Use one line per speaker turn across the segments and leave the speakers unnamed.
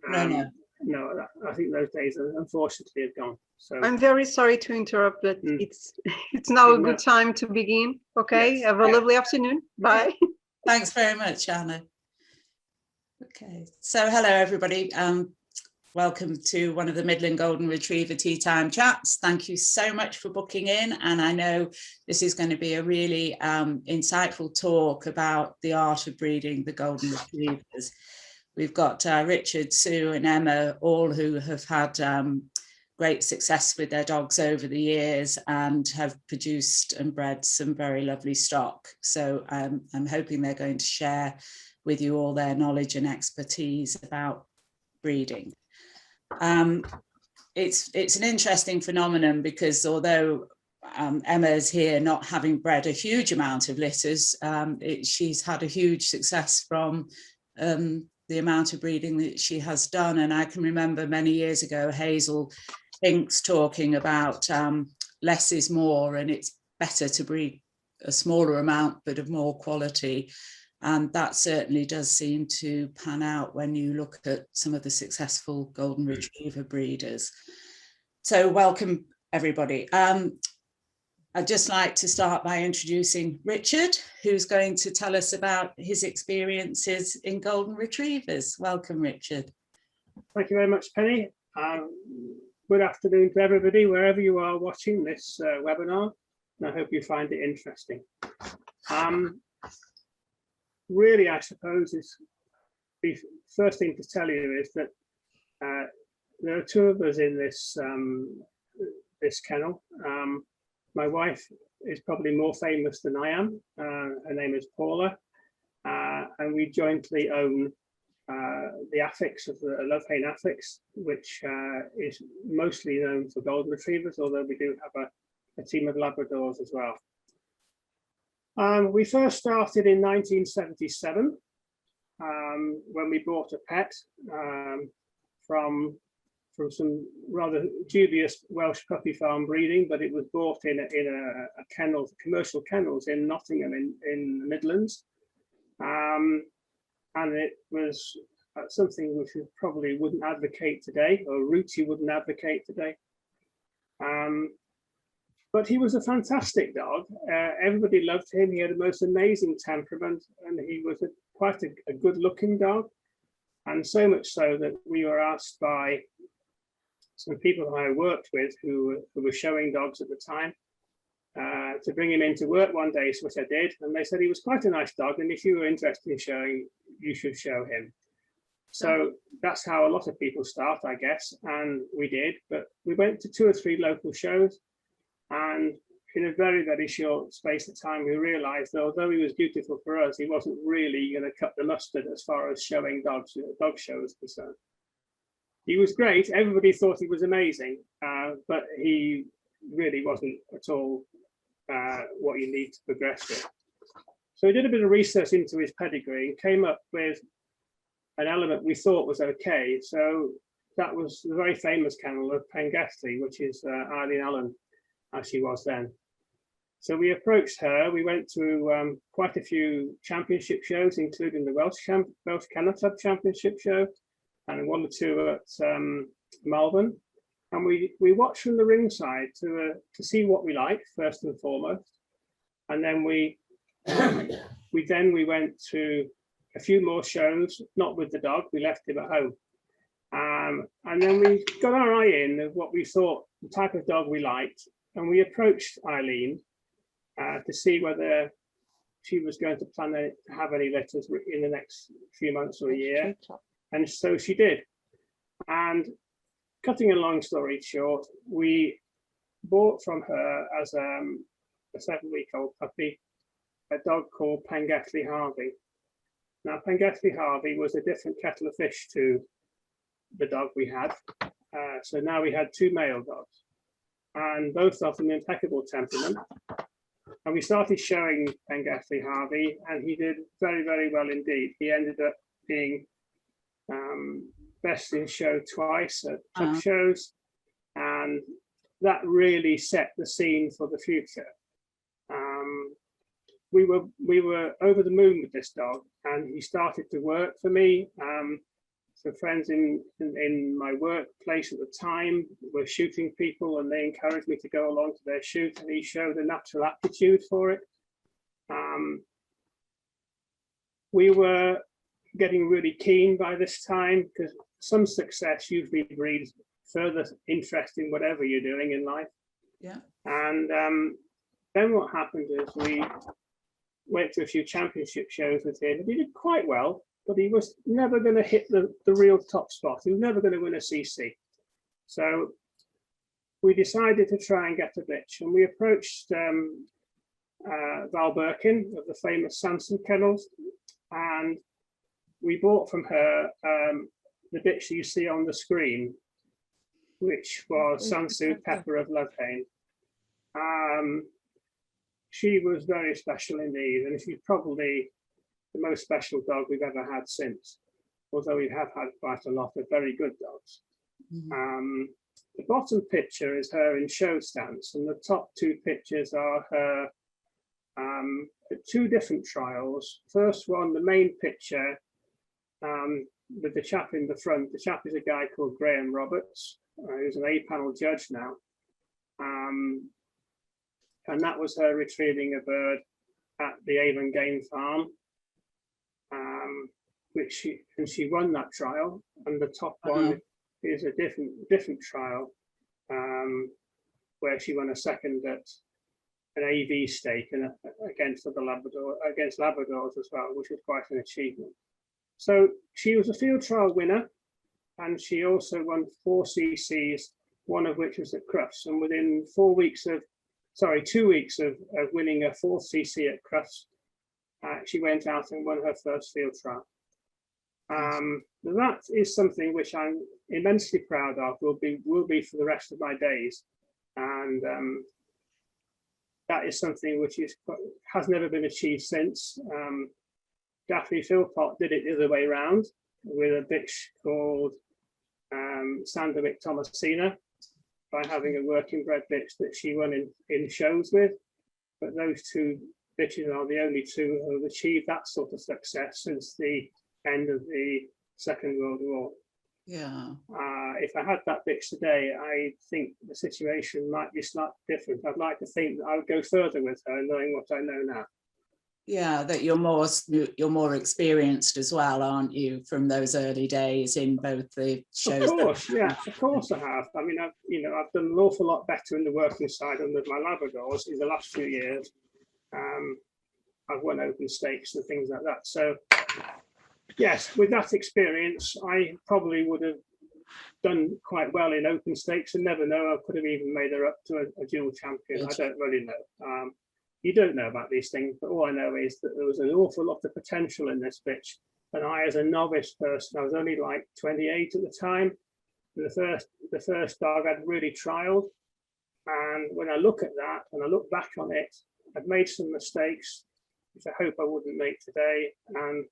No.
No, I think those days unfortunately have gone. So
I'm very sorry to interrupt, but it's now a good time to begin. Okay,
yes.
Have a lovely afternoon. Bye.
Thanks very much, Anna. Okay, so hello everybody. Welcome to one of the Midland Golden Retriever Tea Time Chats. Thank you so much for booking in, and I know this is going to be a really insightful talk about the art of breeding the Golden Retrievers. We've got Richard, Sue and Emma, all who have had great success with their dogs over the years and have produced and bred some very lovely stock. So I'm hoping they're going to share with you all their knowledge and expertise about breeding. It's an interesting phenomenon because although Emma's here not having bred a huge amount of litters, she's had a huge success from the amount of breeding that she has done. And I can remember many years ago Hazel Hinks talking about less is more, and it's better to breed a smaller amount but of more quality. And that certainly does seem to pan out when you look at some of the successful Golden Retriever breeders. So welcome everybody. I'd just like to start by introducing Richard, who's going to tell us about his experiences in Golden Retrievers. Welcome, Richard.
Thank you very much, Penny. Good afternoon to everybody, wherever you are watching this webinar, and I hope you find it interesting. Really, I suppose the first thing to tell you is that there are two of us in this this kennel. My wife is probably more famous than I am. Her name is Paula, and we jointly own the Affix of the Love-Hane Affix, which is mostly known for Golden Retrievers, although we do have a team of Labradors as well. We first started in 1977 when we bought a pet from some rather dubious Welsh puppy farm breeding, but it was bought in a kennel, commercial kennels in Nottingham in the Midlands. And it was something which we probably wouldn't advocate today, or routes you wouldn't advocate today. But he was a fantastic dog. Everybody loved him. He had the most amazing temperament, and he was quite a good-looking dog. And so much so that we were asked by some people that I worked with who were showing dogs at the time to bring him into work one day, which I did. And they said he was quite a nice dog, and if you were interested in showing, you should show him. So that's how a lot of people start, I guess, and we did. But we went to 2 or 3 local shows, and in a very, very short space of time, we realized that although he was beautiful for us, he wasn't really going to cut the mustard as far as showing dogs, dog shows concerned. He was great. Everybody thought he was amazing, but he really wasn't at all what you need to progress with. So we did a bit of research into his pedigree and came up with an element we thought was okay. So that was the very famous kennel of Pengethley, which is Eileen Allen, as she was then. So we approached her. We went to quite a few championship shows, including the Welsh Kennel Club Championship show, and 1 or 2 at Malvern. And we watched from the ringside to see what we liked first and foremost. And then we went to a few more shows, not with the dog. We left him at home. And then we got our eye in of what we thought, the type of dog we liked. And we approached Eileen to see whether she was going to plan to have any litters in the next few months or a year. And so she did. And cutting a long story short, we bought from her as a 7-week-old puppy a dog called Pengethley Harvey. Now, Pengethley Harvey was a different kettle of fish to the dog we had. So now we had 2 male dogs, and both of them impeccable temperament. And we started showing Pengethley Harvey, and he did very, very well indeed. He ended up being best in show twice at top shows, and that really set the scene for the future. We were over the moon with this dog, and he started to work for me. some friends in my workplace at the time were shooting people, and they encouraged me to go along to their shoot, and he showed a natural aptitude for it. We were getting really keen by this time, because some success usually breeds further interest in whatever you're doing in life.
Yeah.
And then what happened is we went to a few championship shows with him, and he did quite well, but he was never going to hit the real top spot. He was never going to win a CC. So we decided to try and get a bitch, and we approached Val Birkin of the famous Sanson kennels, and we bought from her the bitch you see on the screen, which was Sansu Pepper of Lovehain. She was very special indeed, and she's probably the most special dog we've ever had since, although we have had quite a lot of very good dogs. Mm-hmm. The bottom picture is her in show stance, and the top two pictures are her at two different trials. First one, the main picture, with the chap in the front. The chap is a guy called Graham Roberts, who's an A-panel judge now. And that was her retrieving a bird at the Avon Game Farm, which she won that trial. And the top one is a different trial, where she won a second at an AV stake and against Labradors as well, which was quite an achievement. So she was a field trial winner, and she also won 4 CCs, one of which was at Crufts. And within 2 weeks of winning a 4th CC at Crufts, she went out and won her first field trial. That is something which I'm immensely proud of, will be for the rest of my days. And that is something which has never been achieved since. Daphne Philpott did it the other way around with a bitch called Sanderwick Thomasina, by having a working bred bitch that she won in shows with. But those two bitches are the only two who have achieved that sort of success since the end of the Second World War. Yeah. If I had that bitch today, I think the situation might be slightly different. I'd like to think that I would go further with her, knowing what I know now.
Yeah, that you're more experienced as well, aren't you, from those early days in both the shows?
Of course, yeah, of course I have. I mean, I've done an awful lot better in the working side and with my Labradors in the last few years. I've won open stakes and things like that. So, yes, with that experience, I probably would have done quite well in open stakes, and never know, I could have even made her up to a dual champion. I don't really know. You don't know about these things, but all I know is that there was an awful lot of potential in this bitch. And I, as a novice person, I was only like 28 at the time. The first dog I'd really trialed. And when I look at that, and I look back on it, I'd made some mistakes, which I hope I wouldn't make today. And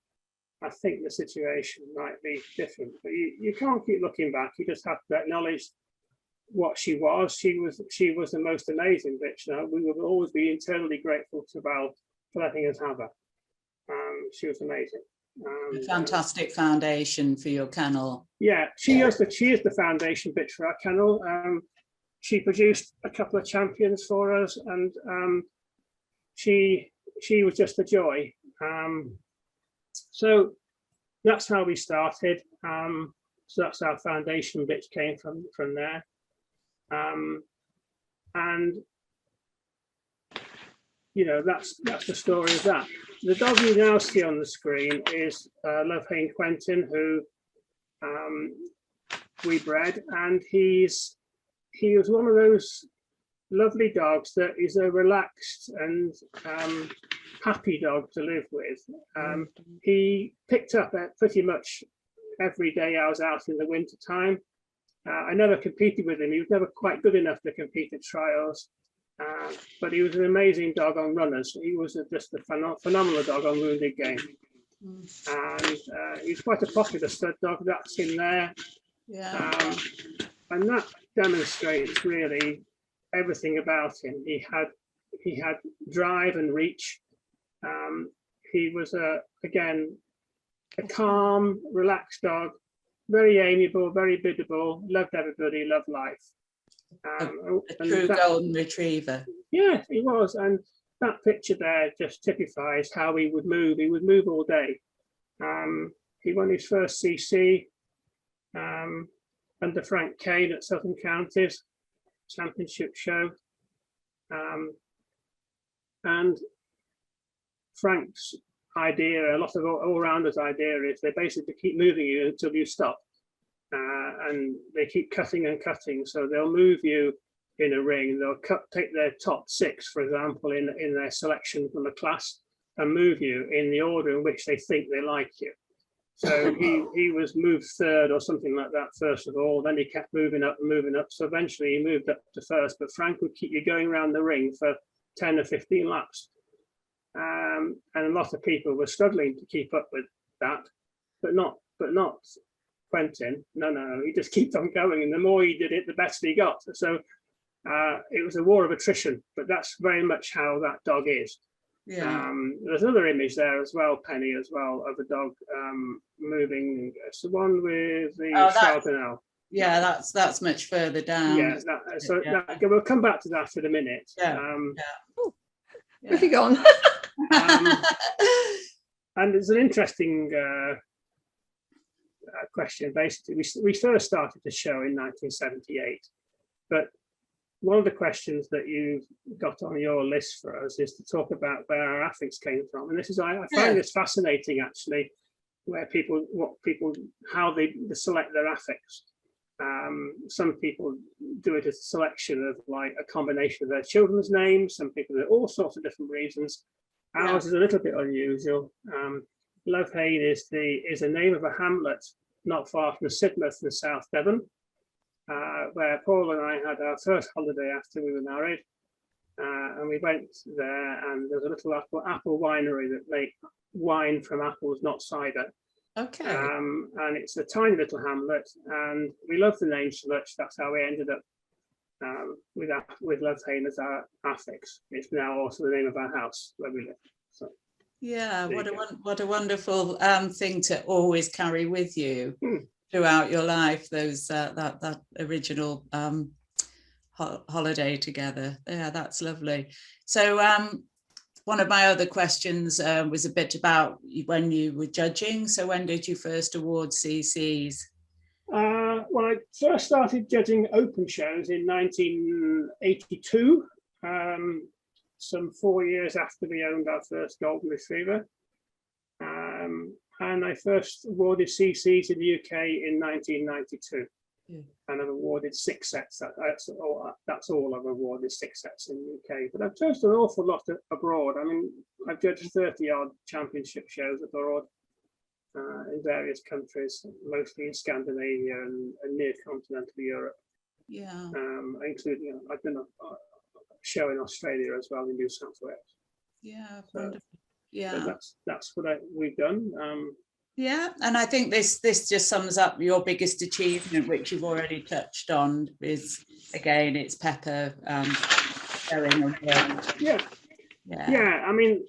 I think the situation might be different. But you can't keep looking back. You just have to acknowledge what she was. She was the most amazing bitch. Now, we will always be eternally grateful to Val for letting us have her. She was amazing.
A fantastic foundation for your kennel.
Yeah, she is the foundation bitch for our kennel. She produced a couple of champions for us, and she was just a joy. So that's how we started. So that's our foundation bitch came from there. And that's the story of that. The dog you now see on the screen is Lovehain Quentin, who we bred, and he was one of those lovely dogs that is a relaxed and happy dog to live with. He picked up pretty much every day I was out in the winter time. I never competed with him. He was never quite good enough to compete at trials, but he was an amazing dog on runners. He was just a phenomenal dog on wounded game. And he's quite a popular stud dog. That's in there. Yeah. And that demonstrates really everything about him. He had drive and reach. He was again a calm, relaxed dog, very amiable, very biddable, loved everybody, loved life.
A true golden retriever.
Yeah, he was. And that picture there just typifies how he would move. He would move all day. He won his first CC under Frank Kane at Southern Counties Championship show. And Frank's idea, a lot of all-rounders' idea, is they basically keep moving you until you stop. And they keep cutting and cutting. So they'll move you in a ring. They'll take their top 6, for example, in their selection from a class, and move you in the order in which they think they like you. So he was moved 3rd or something like that first of all. Then he kept moving up and moving up. So eventually he moved up to 1st. But Frank would keep you going around the ring for 10 or 15 laps. And a lot of people were struggling to keep up with that, but not Quentin. No, he just kept on going, and the more he did it, the better he got. So it was a war of attrition, but that's very much how that dog is.
Yeah.
There's another image there as well, Penny, as well, of a dog moving. It's the one with the Chardonnay.
Yeah, that's much further down.
Yeah, we'll come back to that in a minute.
Where's he gone?
And it's an interesting question. Basically, we first started the show in 1978, but one of the questions that you've got on your list for us is to talk about where our Affix came from. And this is, I find this fascinating, actually, where how they select their Affix. Some people do it as a selection of like a combination of their children's names. Some people do all sorts of different reasons. Ours is a little bit unusual. Love Hayne is a name of a hamlet not far from Sidmouth in South Devon, where Paul and I had our first holiday after we were married. And we went there, and there's a little apple winery that make wine from apples, not cider.
Okay.
And it's a tiny little hamlet, and we love the name so much. That's how we ended up with Love Hayne as our Affix. It's now also the name of our house where we live. So,
yeah, what a wonderful thing to always carry with you throughout your life. Those that original holiday together. Yeah, that's lovely. So one of my other questions was a bit about when you were judging. So when did you first award CCs?
Well, I first started judging open shows in 1982, some 4 years after we owned our first Golden Retriever. And I first awarded CCs in the UK in 1992. And I've awarded 6 sets. That's all I've awarded, 6 sets in the UK. But I've judged an awful lot abroad. I mean, I've judged 30-odd championship shows abroad in various countries, mostly in Scandinavia and near continental Europe.
Yeah.
Including, I've done a show in Australia as well, in New South Wales.
Yeah,
so,
wonderful. Yeah.
So that's what we've done.
Yeah, and I think this just sums up your biggest achievement, which you've already touched on, is again, it's Pepper showing around.
Yeah. I mean,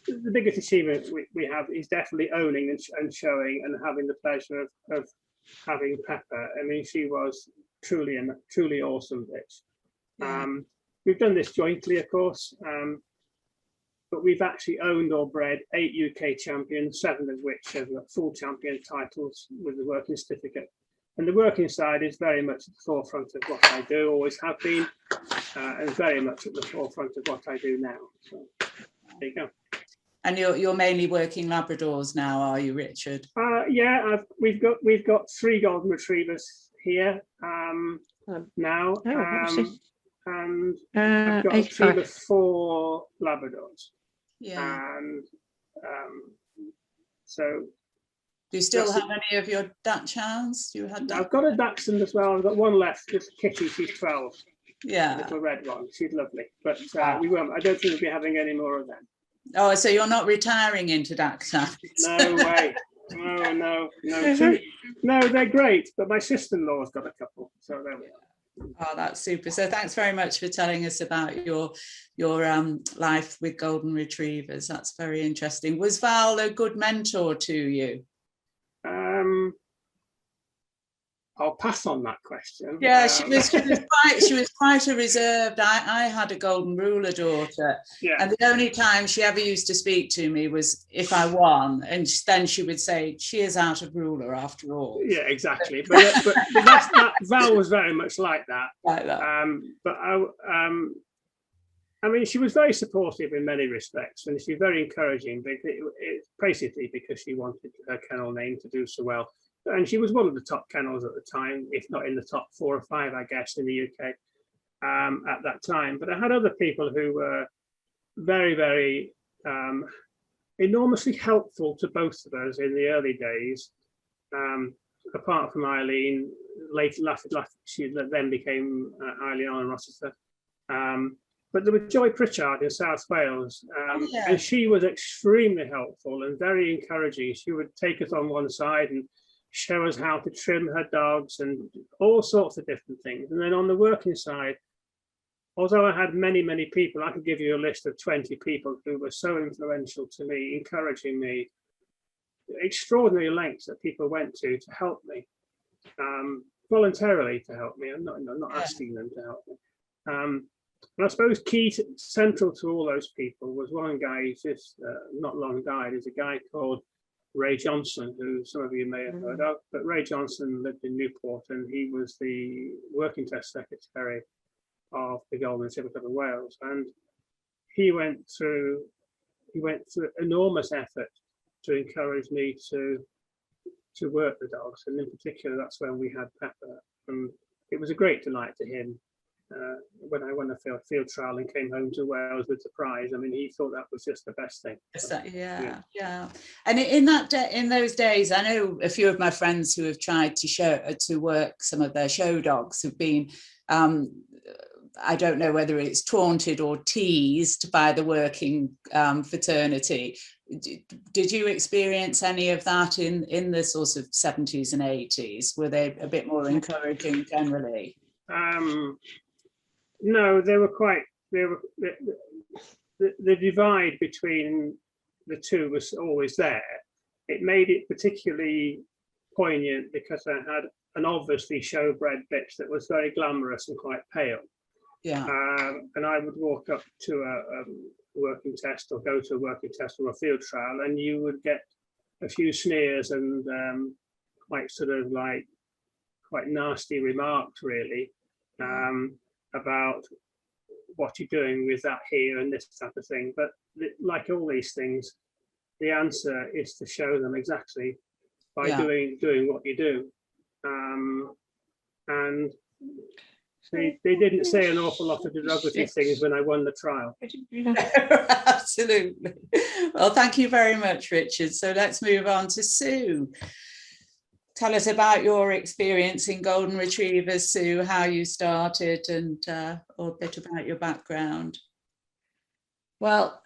the biggest achievement we have is definitely owning and showing and having the pleasure of having Pepper. I mean, she was truly awesome bitch.
Yeah.
We've done this jointly, of course. But we've actually owned or bred 8 UK champions, 7 of which have got full champion titles with the working certificate. And the working side is very much at the forefront of what I do, always have been, and very much at the forefront of what I do now. So there you go. And
you're mainly working Labradors now, are you, Richard?
Yeah, we've got 3 Golden Retrievers here now, and I've got a team of 4 Labradors.
Yeah.
And so.
Do you still have any of your Dutch hounds?
I've got a Dachshund as well. I've got one left. It's Kitty. She's 12.
Yeah.
Little red one. She's lovely. But we won't. I don't think we'll be having any more of them.
Oh, so you're not retiring into Dachshunds?
No way. No. No, they're great. But my sister-in-law's got a couple. So there we are.
Oh, that's super. So thanks very much for telling us about your life with Golden Retrievers. That's very interesting. Was Val a good mentor to you?
I'll pass on that question.
Yeah, she was quite a reserved. I had a golden ruler daughter,
Yeah.
and the only time she ever used to speak to me was if I won, and then she would say, "She is out of ruler after all."
Yeah, exactly. But that Val was very much like that.
Like that.
But I mean, she was very supportive in many respects, and she's very encouraging. It's basically because she wanted her kennel name to do so well. And she was one of the top kennels at the time, if not in the top 4 or 5, I guess, in the UK at that time. But I had other people who were very, very enormously helpful to both of us in the early days. Apart from Eileen, she then became Eileen and Rossiter. But there was Joy Pritchard in South Wales, and she was extremely helpful and very encouraging. She would take us on one side and show us how to trim her dogs and all sorts of different things. And then on the working side, although I had many, many people, I could give you a list of 20 people who were so influential to me, encouraging me, extraordinary lengths that people went to help me, voluntarily to help me. I'm not asking them to help me. And I suppose central to all those people was one guy who's just not long died. Is a guy called Ray Johnson, who some of you may have heard of. But Ray Johnson lived in Newport, and he was the working test secretary of the Golden Retriever Club of Wales. And he went through enormous effort to encourage me to work the dogs, and in particular, that's when we had Pepper. And it was a great delight to him. When I won a field trial and came home to Wales with the prize, I mean, he thought that was just the best thing.
Yeah. And in those days, I know a few of my friends who have tried to work some of their show dogs have been, I don't know whether it's taunted or teased by the working fraternity. Did you experience any of that in the sort of 70s and 80s? Were they a bit more encouraging generally?
No, the divide between the two was always there. It made it particularly poignant because I had an obviously showbred bitch that was very glamorous and quite pale.
Yeah.
And I would walk up to a working test or go to a working test or a field trial, and you would get a few sneers and quite nasty remarks, really. About what you're doing with that here and this type of thing. But like all these things, the answer is to show them exactly by doing what you do. And they didn't say an awful lot of derogatory things when I won the trial.
Absolutely. Well, thank you very much, Richard. So let's move on to Sue. Tell us about your experience in Golden Retrievers, Sue, how you started, and or a bit about your background.
Well,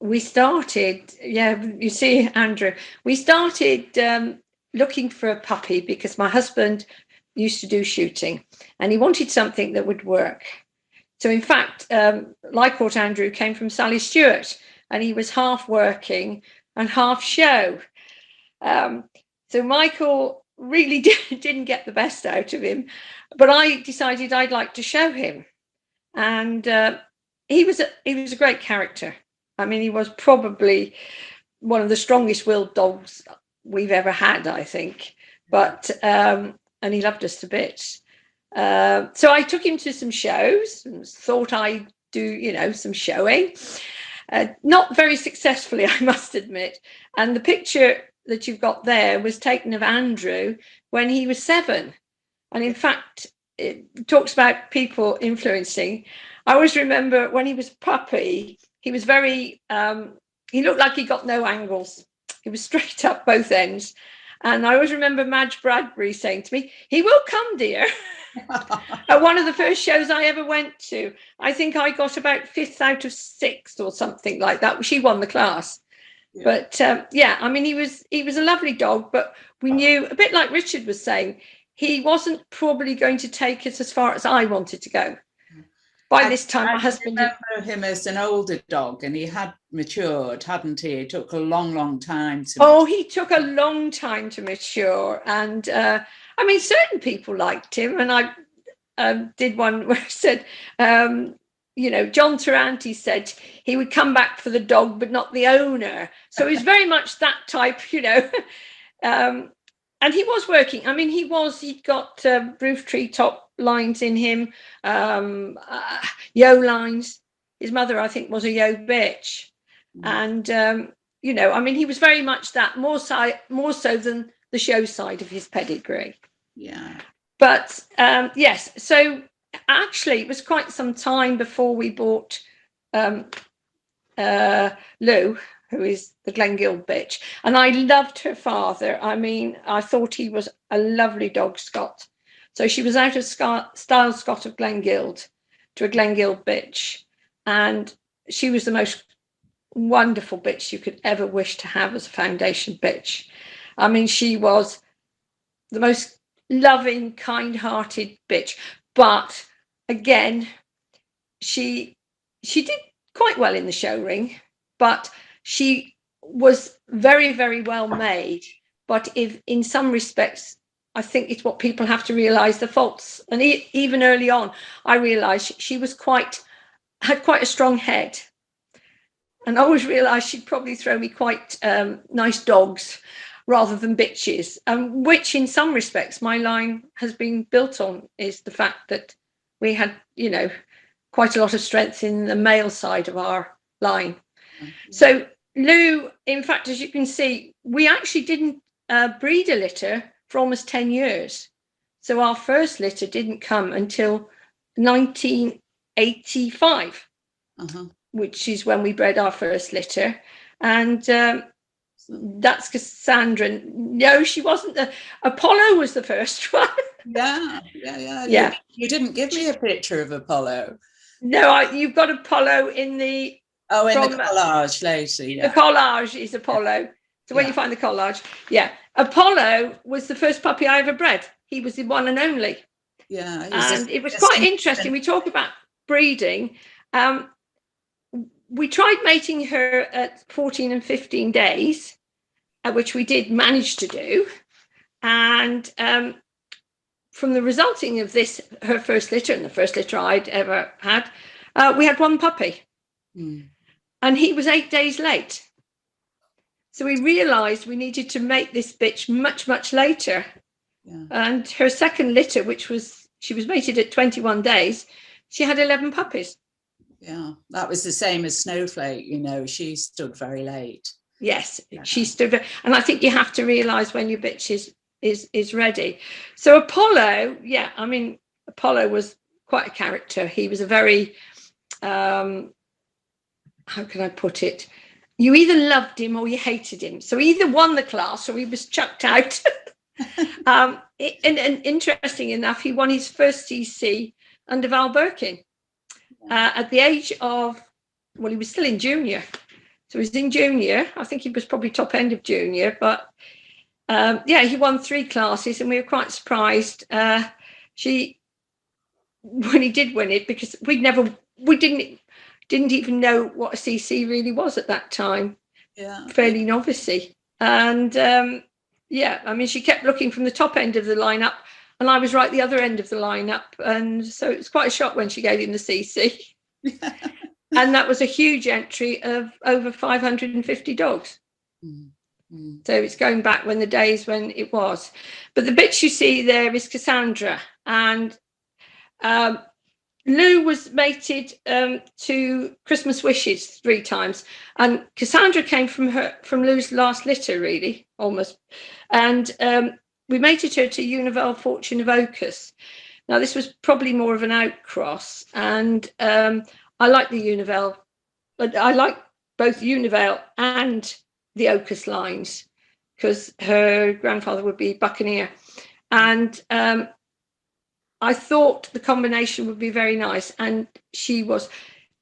we started, you see, Andrew, we started looking for a puppy because my husband used to do shooting and he wanted something that would work. So in fact, Lycourt Andrew came from Sally Stewart and he was half working and half show. So Michael really didn't get the best out of him, but I decided I'd like to show him. And he was a great character. I mean, he was probably one of the strongest willed dogs we've ever had, I think. But and he loved us to bits. So I took him to some shows and thought I'd do, some showing. Not very successfully, I must admit. And the picture that you've got there was taken of Andrew when he was 7. And in fact, it talks about people influencing. I always remember when he was a puppy, he was very, he looked like he got no angles. He was straight up both ends. And I always remember Madge Bradbury saying to me, "He will come, dear." At one of the first shows I ever went to, I think I got about 5th out of 6th or something like that. She won the class. Yeah. But I mean, he was a lovely dog, but we knew, a bit like Richard was saying, he wasn't probably going to take us as far as I wanted to go. By this time, my husband...
I remember him as an older dog, and he had matured, hadn't he? It took a long, long time to...
Oh, he took a long time to mature. And I mean, certain people liked him, and I did one where I said, you know, John Taranti said he would come back for the dog, but not the owner. So he's very much that type, you know. And he was working. I mean, he'd got roof tree top lines in him, yo lines. His mother, I think, was a yo bitch. And, you know, I mean, he was very much that, more so than the show side of his pedigree.
Yeah.
But yes, so actually it was quite some time before we bought Lou, who is the Glengild bitch. And I loved her father. I mean, I thought he was a lovely dog, Scott. So she was out of Style Scott of Glengild to a Glengild bitch. And she was the most wonderful bitch you could ever wish to have as a foundation bitch. I mean, she was the most loving, kind-hearted bitch. But again, she did quite well in the show ring, but she was very, very well made. But if in some respects, I think it's what people have to realize, the faults. And even early on, I realized she was had quite a strong head. And I always realized she'd probably throw me quite nice dogs rather than bitches, which in some respects my line has been built on, is the fact that we had, you know, quite a lot of strength in the male side of our line. So Lou, in fact, as you can see, we actually didn't breed a litter for almost 10 years. So our first litter didn't come until 1985, which is when we bred our first litter. And that's Cassandra. No, she wasn't. Apollo was the first one.
Yeah. You didn't give me a picture of Apollo.
No, you've got Apollo in the...
Oh, in the collage later, yeah.
The collage is Apollo. So when you find the collage, Apollo was the first puppy I ever bred. He was the one and only.
Yeah.
And it was quite interesting. We talk about breeding. We tried mating her at 14 and 15 days, which we did manage to do. And from the resulting of this, her first litter, and the first litter I'd ever had, we had one puppy. And he was 8 days late. So we realized we needed to make this bitch much, much later. Yeah. And her second litter, she was mated at 21 days, she had 11 puppies.
Yeah, that was the same as Snowflake, you know, she stood very late.
Yes, she stood. And I think you have to realize when your bitch is ready. So Apollo, I mean, Apollo was quite a character. He was a very, how can I put it? You either loved him or you hated him. So he either won the class or he was chucked out. And interesting enough, he won his first CC under Val Birkin at the age of, well, he was still in junior. So he was in junior. I think he was probably top end of junior, but he won 3 classes and we were quite surprised. When he did win it, because we didn't even know what a CC really was at that time. Fairly novice-y. And I mean, she kept looking from the top end of the lineup and I was right the other end of the lineup. And so it was quite a shock when she gave him the CC. And that was a huge entry of over 550 dogs. So it's going back when the days when it was. But the bitch you see there is Cassandra. And Lou was mated to Christmas Wishes 3 times, and Cassandra came from Lou's last litter, really, almost. And we mated her to Univel Fortune of Ocus. Now, this was probably more of an outcross, and I like the Univel, but I like both Univel and the Ocus lines because her grandfather would be Buccaneer, and I thought the combination would be very nice, and she was.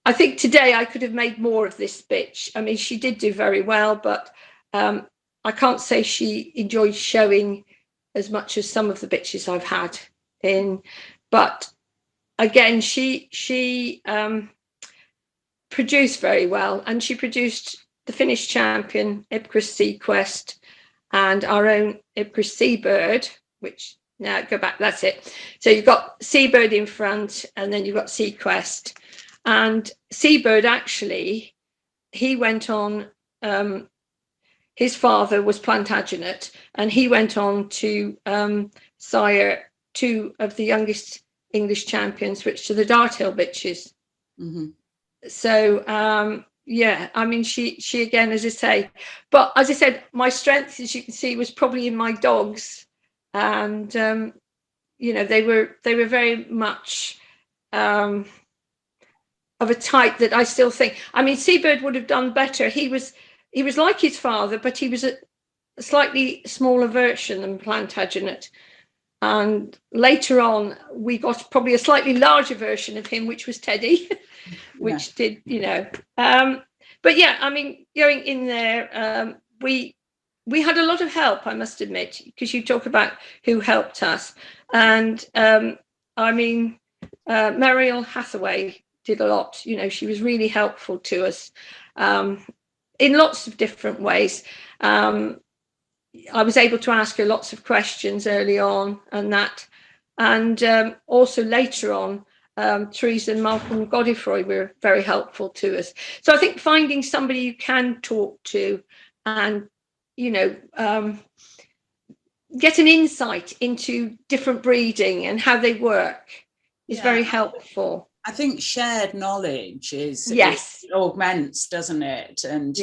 I think today I could have made more of this bitch. I mean, she did do very well, but I can't say she enjoyed showing as much as some of the bitches I've had in. But again, she produced very well, and she produced the Finnish champion Ipcris Sequest and our own Ipcris Seabird, which Now go back. That's it. So you've got Seabird in front, and then you've got Sequest. And Seabird, actually, he went on. His father was Plantagenet, and he went on to sire 2 of the youngest English champions, switched to the Darthill bitches.
Mm-hmm.
So yeah, I mean, she again, as I say, but as I said, my strength, as you can see, was probably in my dogs, and you know, they were very much of a type that I still think. I mean, Seabird would have done better. He was like his father, but he was a slightly smaller version than Plantagenet. And later on, we got probably a slightly larger version of him, which was Teddy, which did, you know. But yeah, I mean, going in there, we had a lot of help, I must admit, because you talk about who helped us. And I mean, Mariel Hathaway did a lot. You know, she was really helpful to us in lots of different ways. I was able to ask her lots of questions early on, and that, and also later on, Teresa and Malcolm Godefroy were very helpful to us. So I think finding somebody you can talk to, and you know, get an insight into different breeding and how they work is very helpful.
I think shared knowledge is,
yes,
it augments, doesn't it? And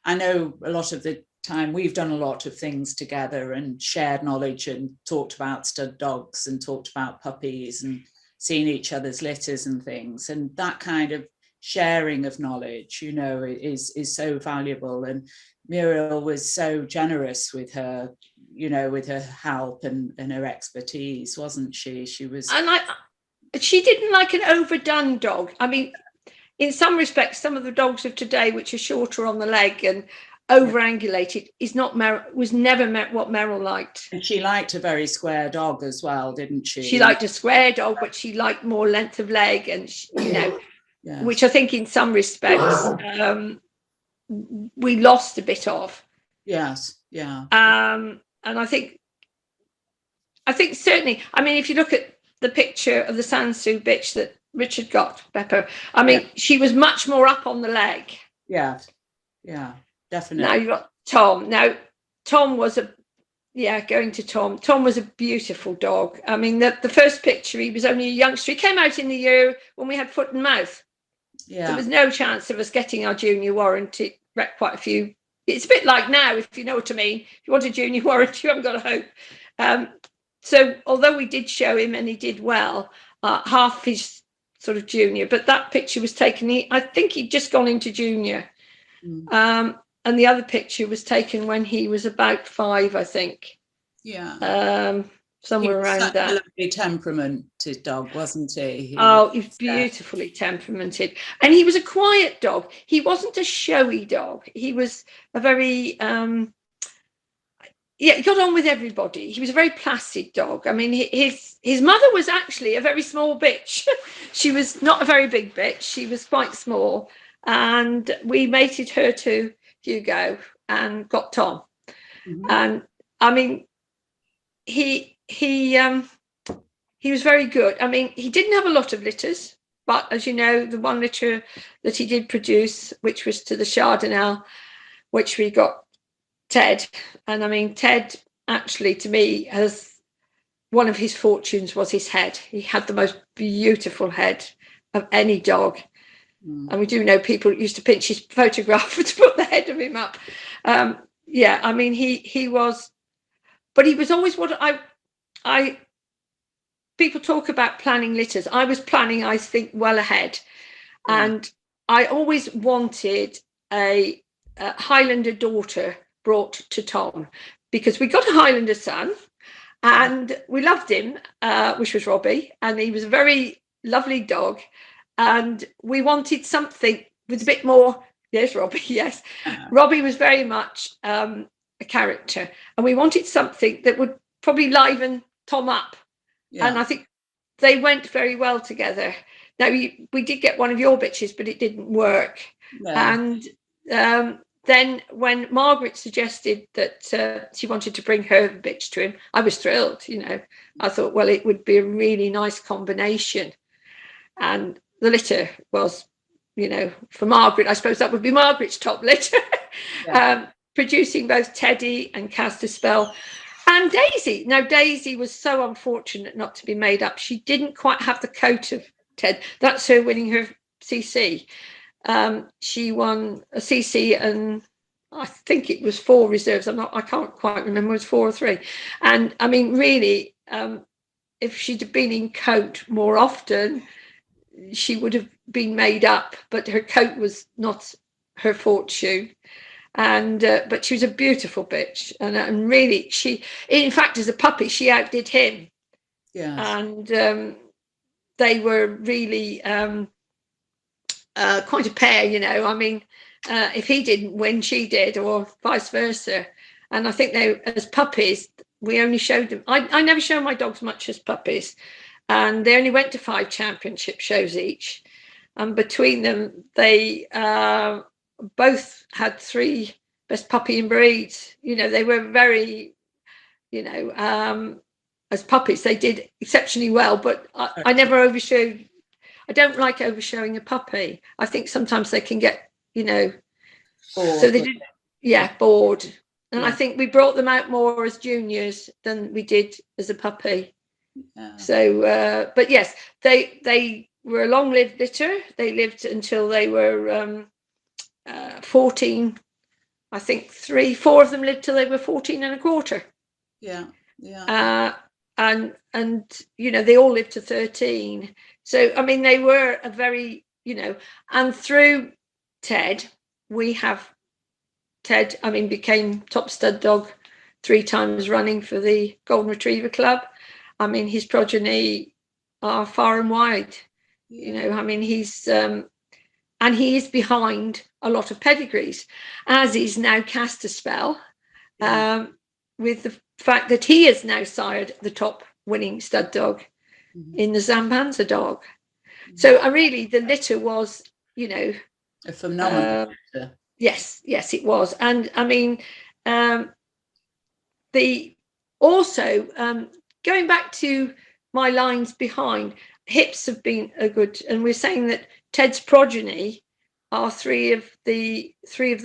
I know a lot of the time we've done a lot of things together and shared knowledge and talked about stud dogs and talked about puppies and seen each other's litters and things, and that kind of sharing of knowledge, you know, is so valuable. And Muriel was so generous with her, you know, with her help and her expertise, wasn't she? She was,
and she didn't like an overdone dog. I mean, in some respects, some of the dogs of today, which are shorter on the leg and over-angulated, was never what Merrill liked.
And she liked a very square dog as well, didn't she?
She liked a square dog, but she liked more length of leg, and you know, which I think in some respects we lost a bit of.
Yes, yeah.
And I think certainly, I mean, if you look at the picture of the Sansu bitch that Richard got, Pepper, I mean, she was much more up on the leg.
Yeah, definitely.
Now you've got Tom. Now, Tom was going to Tom. Tom was a beautiful dog. I mean, the first picture, he was only a youngster. He came out in the year when we had foot and mouth.
Yeah.
There was no chance of us getting our junior warrant. It wrecked quite a few. It's a bit like now, if you know what I mean. If you want a junior warrant, you haven't got a hope. So although we did show him and he did well, half his sort of junior, but that picture was taken, I think he'd just gone into junior. And the other picture was taken when he was about 5, I think.
Yeah.
Somewhere around that.
He was a lovely temperamented dog, wasn't he?
He was beautifully temperamented. And he was a quiet dog. He wasn't a showy dog. He was a very... he got on with everybody. He was a very placid dog. I mean, his mother was actually a very small bitch. She was not a very big bitch. She was quite small. And we mated her to Hugo and got Tom. And I mean, he was very good. I mean, he didn't have a lot of litters, but as you know, the one litter that he did produce, which was to the Chardonnay, which we got Ted. And I mean, Ted actually, to me, has one of his fortunes was his head. He had the most beautiful head of any dog. And we do know people used to pinch his photograph to put the head of him up. I mean, he was, but he was always what people talk about planning litters. I was planning, I think, well ahead. And I always wanted a Highlander daughter brought to Tom, because we got a Highlander son and we loved him, which was Robbie, and he was a very lovely dog. And we wanted something with a bit more. Yes, Robbie. Yes, Robbie was very much a character, and we wanted something that would probably liven Tom up. And I think they went very well together. Now we did get one of your bitches, but it didn't work. And then when Margaret suggested that she wanted to bring her bitch to him, I was thrilled. You know, I thought, well, it would be a really nice combination. And the litter was, you know, for Margaret, I suppose that would be Margaret's top litter, producing both Teddy and Castaspell and Daisy. Now, Daisy was so unfortunate not to be made up. She didn't quite have the coat of Ted. That's her winning her CC. She won a CC and I think it was 4 reserves. I can't quite remember, it was 4 or 3. And I mean, really, if she'd have been in coat more often, she would have been made up, but her coat was not her fortune. And but she was a beautiful bitch, and really, she, in fact, as a puppy, she outdid him. Yeah. And they were really quite a pair, you know. I mean, if he didn't win, she did, or vice versa. And I think they, as puppies, we only showed them. I never show my dogs much as puppies, and they only went to 5 championship shows each. And between them, they both had 3 best puppy and breeds. You know, they were very, you know, as puppies, they did exceptionally well. But I never overshowed. I don't like overshowing a puppy. I think sometimes they can get, you know, bored. So they did, bored. And I think we brought them out more as juniors than we did as a puppy. Yeah. So, but yes, they were a long-lived litter. They lived until they were 14. I think 3-4 of them lived till they were 14 and a quarter. Yeah, yeah. And you know, they all lived to 13. So I mean, they were a very, you know, and through Ted, we have Ted, I mean, became top stud dog 3 times running for the Golden Retriever Club. I mean, his progeny are far and wide. Yeah. You know, I mean, he's and he is behind a lot of pedigrees, as is now Castaspell, with the fact that he has now sired the top winning stud dog in the Zambanza dog. So really, the litter was, you know, a phenomenal litter. Yes, it was. And I mean, going back to my lines behind, hips have been a good, and we're saying that Ted's progeny are 3 of the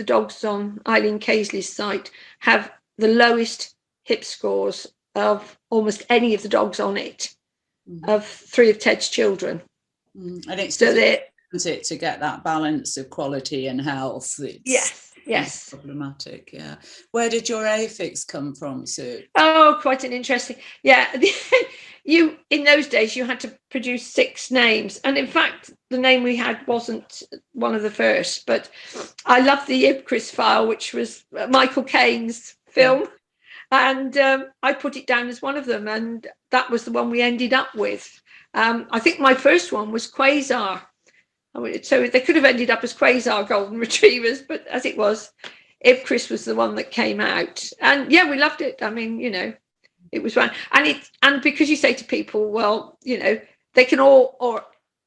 dogs on Eileen Casely's site have the lowest hip scores of almost any of the dogs on it, of 3 of Ted's children. And it's so it to get that balance of quality and health. Yes. Problematic, yeah. Where did your Affix come from, Sue? Oh, quite an interesting. Yeah, you in those days you had to produce 6 names, and in fact the name we had wasn't one of the first. But I love the Ibcris file, which was Michael Caine's film, and I put it down as one of them, and that was the one we ended up with. I think my first one was Quasar. So they could have ended up as Quasar Golden Retrievers, but as it was, Ibcris was the one that came out. And yeah, we loved it. I mean, you know, it was fun. And because you say to people, well, you know, they can all, or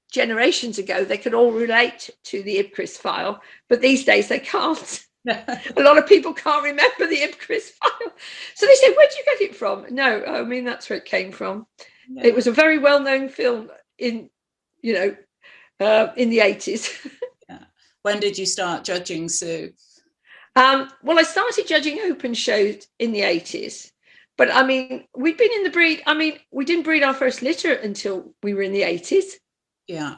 generations ago, they could all relate to the Ibcris file, but these days they can't. A lot of people can't remember the Ibcris file. So they say, where'd you get it from? No, I mean, that's where it came from. Yeah. It was a very well-known film in, you know, in the 80s. Yeah. When did you start judging, Sue? Well, I started judging open shows in the 80s, but I mean, we'd been in the breed. I mean, we didn't breed our first litter until we were in the 80s. Yeah.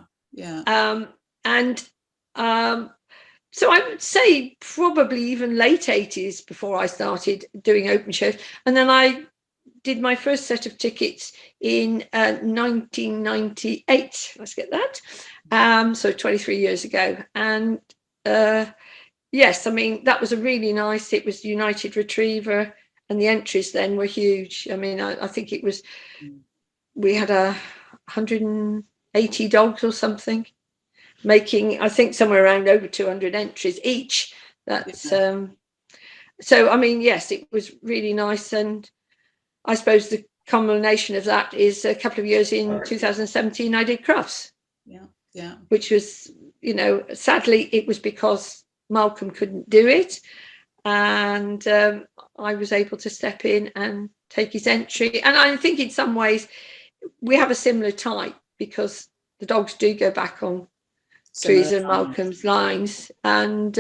So I would say probably even late 80s before I started doing open shows. And then I did my first set of tickets in 1998. Let's get that. So 23 years ago. And yes, I mean, that was a really nice, it was United Retriever, and the entries then were huge. I mean, I think it was, we had 180 dogs or something, making, I think, somewhere around over 200 entries each. That's so I mean, yes, it was really nice. And I suppose the culmination of that is a couple of years in 2017 I did Crufts, which was, you know, sadly it was because Malcolm couldn't do it, and I was able to step in and take his entry. And I think in some ways we have a similar type, because the dogs do go back on Trees and Malcolm's lines, and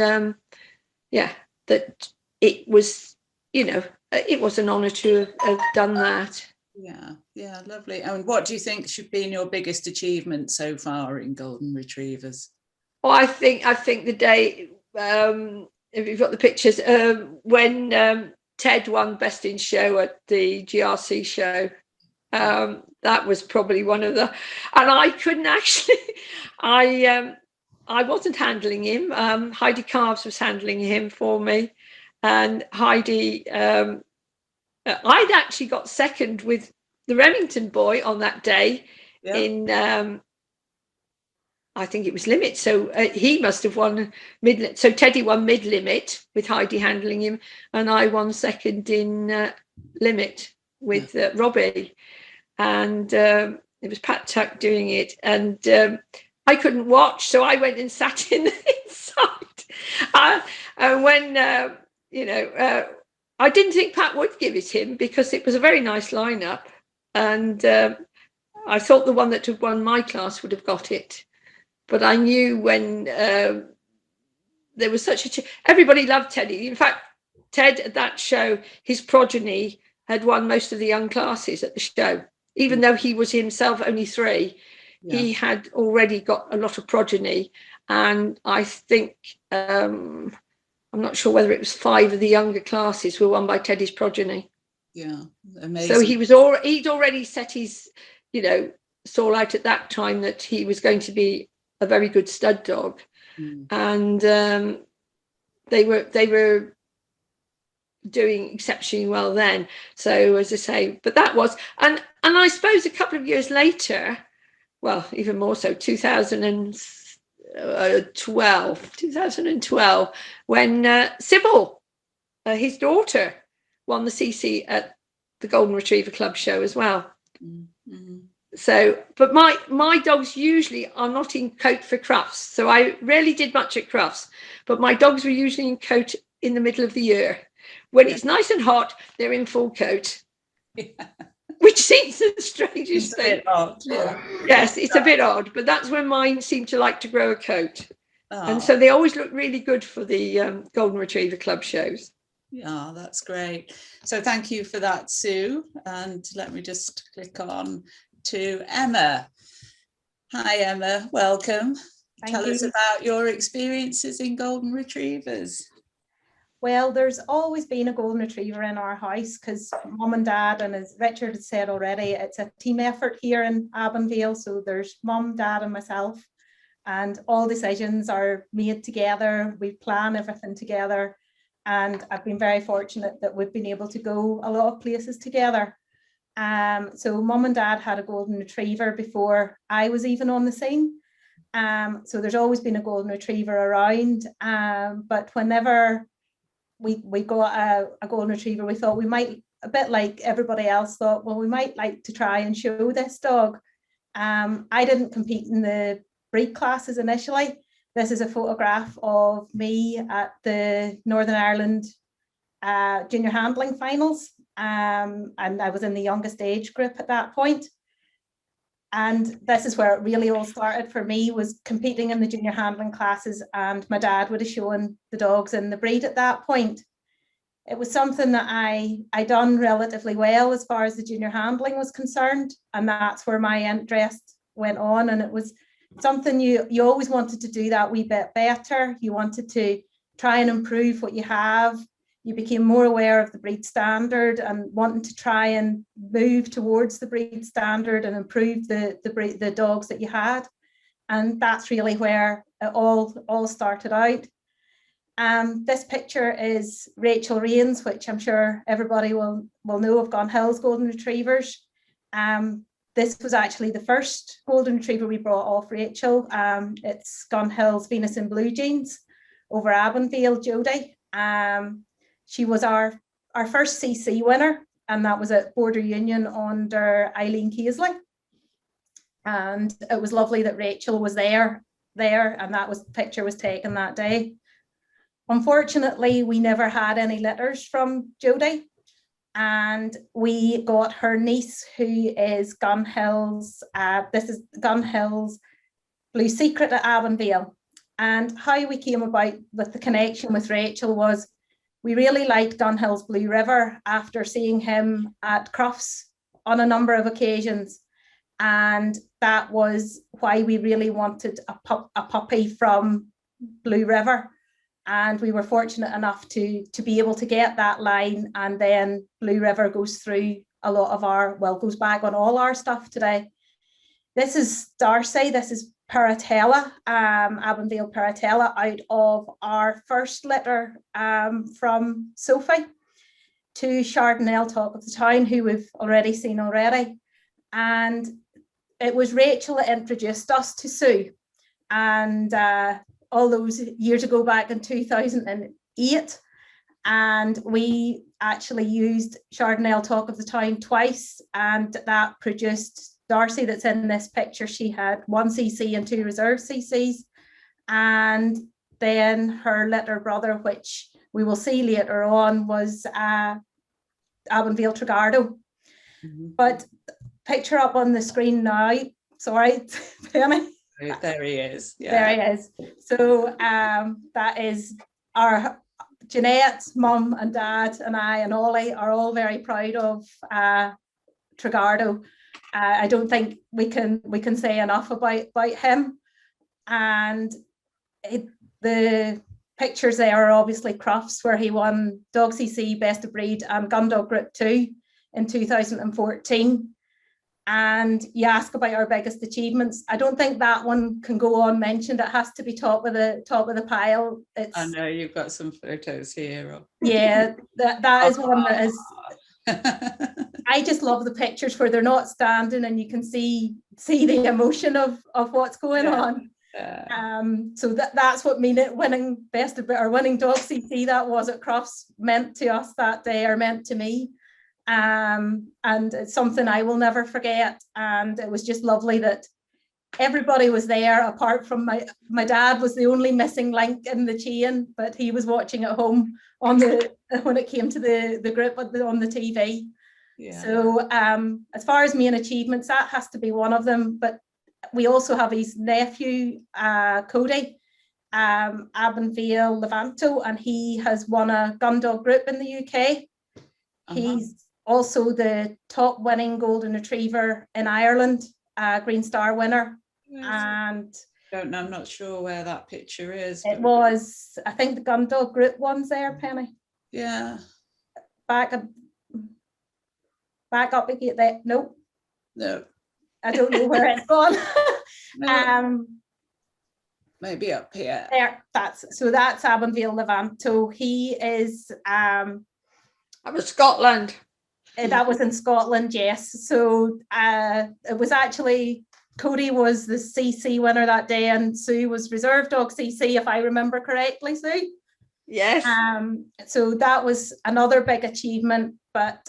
yeah, that it was, you know, it was an honour to have done that.
Yeah, lovely. And what do you think should be your biggest achievement so far in Golden Retrievers?
Well, I think the day, if you've got the pictures, when Ted won Best in Show at the GRC show, that was probably one of the, and I couldn't actually, I wasn't handling him. Heidi Carves was handling him for me, and Heidi, I'd actually got second with the Remington boy on that day in, I think it was limit. So he must have won mid. So Teddy won mid limit with Heidi handling him, and I won second in limit with Robbie. And it was Pat Tuck doing it, and I couldn't watch, so I went and sat in the inside. And when you know, I didn't think Pat would give it him, because it was a very nice lineup, and I thought the one that had won my class would have got it. But I knew when there was such everybody loved Teddy. In fact, Ted at that show, his progeny had won most of the young classes at the show. Even though he was himself only 3, he had already got a lot of progeny. And I think, I'm not sure whether it was 5 of the younger classes were won by Teddy's progeny.
Yeah, amazing.
So he'd already set his, you know, stall out at that time that he was going to be a very good stud dog. And they were doing exceptionally well then. So as I say, but that was, and I suppose a couple of years later, well, even more so, 2012, when Sybil, his daughter, won the CC at the Golden Retriever Club show as well. So, but my dogs usually are not in coat for crufts, so I rarely did much at crufts, but my dogs were usually in coat in the middle of the year. When it's nice and hot, they're in full coat, which seems the strangest thing. Yes, it's a bit odd, but that's when mine seem to like to grow a coat. And so they always look really good for the Golden Retriever Club shows.
Yeah, that's great. So thank you for that, Sue. And let me just click on to Emma. Hi, Emma. Welcome. Tell us about your experiences in Golden Retrievers.
Well, there's always been a Golden Retriever in our house, because Mum and Dad, and as Richard had said already, it's a team effort here in Avonvale. So there's Mum, Dad and myself, and all decisions are made together. We plan everything together, and I've been very fortunate that we've been able to go a lot of places together. So Mum and Dad had a Golden Retriever before I was even on the scene. So there's always been a Golden Retriever around, but whenever we got a Golden Retriever, we thought we might, a bit like everybody else thought, well, we might like to try and show this dog. I didn't compete in the breed classes initially. This is a photograph of me at the Northern Ireland junior handling finals, and I was in the youngest age group at that point. And this is where it really all started for me, was competing in the junior handling classes, and my dad would have shown the dogs in the breed at that point. It was something that I done relatively well as far as the junior handling was concerned, and that's where my interest went on. And it was something you always wanted to do that wee bit better. You wanted to try and improve what you have. You became more aware of the breed standard and wanting to try and move towards the breed standard and improve the dogs that you had. And that's really where it all started out. This picture is Rachel Rains, which I'm sure everybody will know of Gun Hill's Golden Retrievers. This was actually the first Golden Retriever we brought off Rachel. It's Gun Hill's Venus in Blue Jeans over Avonvale, Jodie. She was our first CC winner, and that was at Border Union under Eileen Casely. And it was lovely that Rachel was there, and that picture was taken that day. unfortunately, we never had any litters from Jodie, and we got her niece, who is Gunhill's. This is Gunhill's Blue Secret at Avonvale. And how we came about with the connection with Rachel was we really liked Gunhill's Blue River after seeing him at Crufts on a number of occasions. And that was why we really wanted a puppy from Blue River. And we were fortunate enough to be able to get that line. And then Blue River goes through a lot of our, well, goes back on all our stuff today. This is Darcy, this is Paratella, Avonvale Paratella, out of our first litter from Sophie to Chardonnay Talk of the Town, who we've already seen already. And it was Rachel that introduced us to Sue. And all those years ago, back in 2008. And we actually used Chardonnay Talk of the Town twice, and that produced Darcy that's in this picture. She had 1 cc and 2 reserve cc's, and then her litter brother, which we will see later on, was Avonvale Tregardo. But picture up on the screen now, sorry, Penny.
There he is. Yeah.
There he is. So that is our Jeanette, mum and dad and I and Ollie are all very proud of Tregardo. I don't think we can say enough about him. And the pictures there are obviously Crufts, where he won Dog CC Best of Breed and Gundog Group 2 in 2014. And you ask about our biggest achievements. I don't think that one can go unmentioned. It has to be top of the pile.
I know you've got some photos here.
Yeah, that is one that is. I just love the pictures where they're not standing and you can see the emotion of what's going on. So that's what winning winning Dog CC that was at Crufts meant to us that day, or meant to me. And it's something I will never forget. And it was just lovely that everybody was there, apart from my dad was the only missing link in the chain, but he was watching at home when it came to the group on the TV. Yeah. So as far as main achievements, that has to be one of them. But we also have his nephew, Cody, Avonvale Levanto, and he has won a Gundog Group in the UK. He's also the top winning golden retriever in Ireland, Green Star winner.
Yes.
And
I'm not sure where that picture is.
It was, I think, the Gundog Group one's there, Penny.
Yeah.
Back up again there. Nope.
No.
I don't know where it's gone.
No. Maybe up here.
There. That's Avonvale Levanto. He is
that was Scotland.
That was in Scotland, yes. So it was actually Cody was the CC winner that day, and Sue was reserve dog CC, if I remember correctly, Sue.
Yes.
So that was another big achievement. But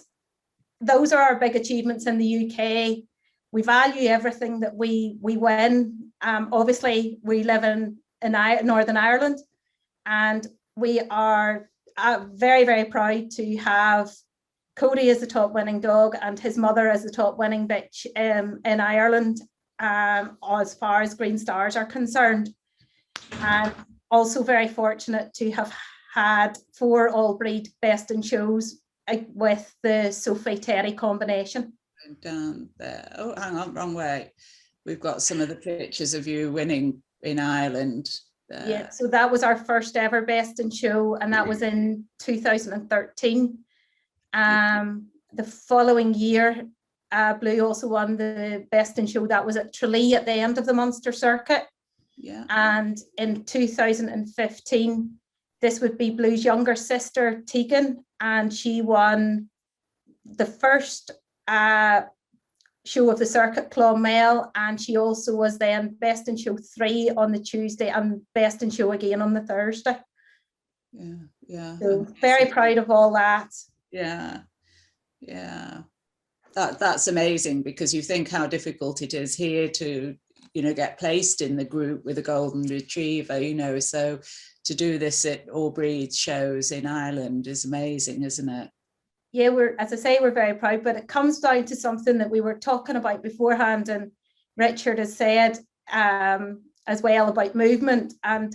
those are our big achievements in the UK. We value everything that we win. Obviously, we live in Northern Ireland, and we are very, very proud to have Cody as the top winning dog and his mother as the top winning bitch in Ireland, as far as Green Stars are concerned. And also very fortunate to have had 4 all breed best in shows with the Sophie Terry combination.
Down there. Oh, hang on, wrong way. We've got some of the pictures of you winning in Ireland.
Yeah, so that was our first ever best in show, and that was in 2013. The following year, Blue also won the best in show. That was at Tralee at the end of the Munster circuit.
Yeah.
And in 2015, this would be Blue's younger sister, Tegan, and she won the first show of the circuit, Clonmel, and she also was then best in show 3 on the Tuesday and best in show again on the Thursday.
Yeah.
So very proud of all that.
Yeah. That's amazing, because you think how difficult it is here to, get placed in the group with a golden retriever, so to do this at all breed shows in Ireland is amazing, isn't it?
Yeah, as I say, we're very proud, but it comes down to something that we were talking about beforehand, and Richard has said as well about movement. And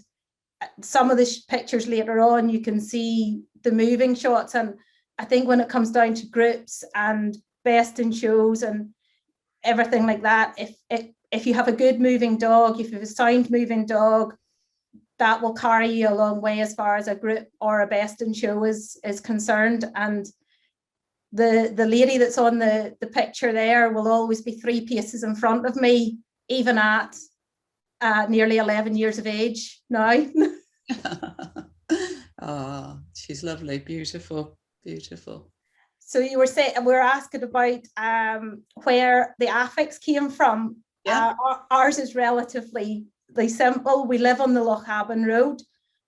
some of the pictures later on, you can see the moving shots. And I think when it comes down to groups and best in shows and everything like that, if you have a good moving dog, if you have a sound moving dog, that will carry you a long way as far as a group or a best in show is concerned. And the lady that's on the picture there will always be 3 paces in front of me, even at nearly 11 years of age now.
Oh, she's lovely, beautiful, beautiful.
So you were saying, we were asking about where the Affix came from.
Yeah.
Ours is relatively simple. We live on the Lochaben Road,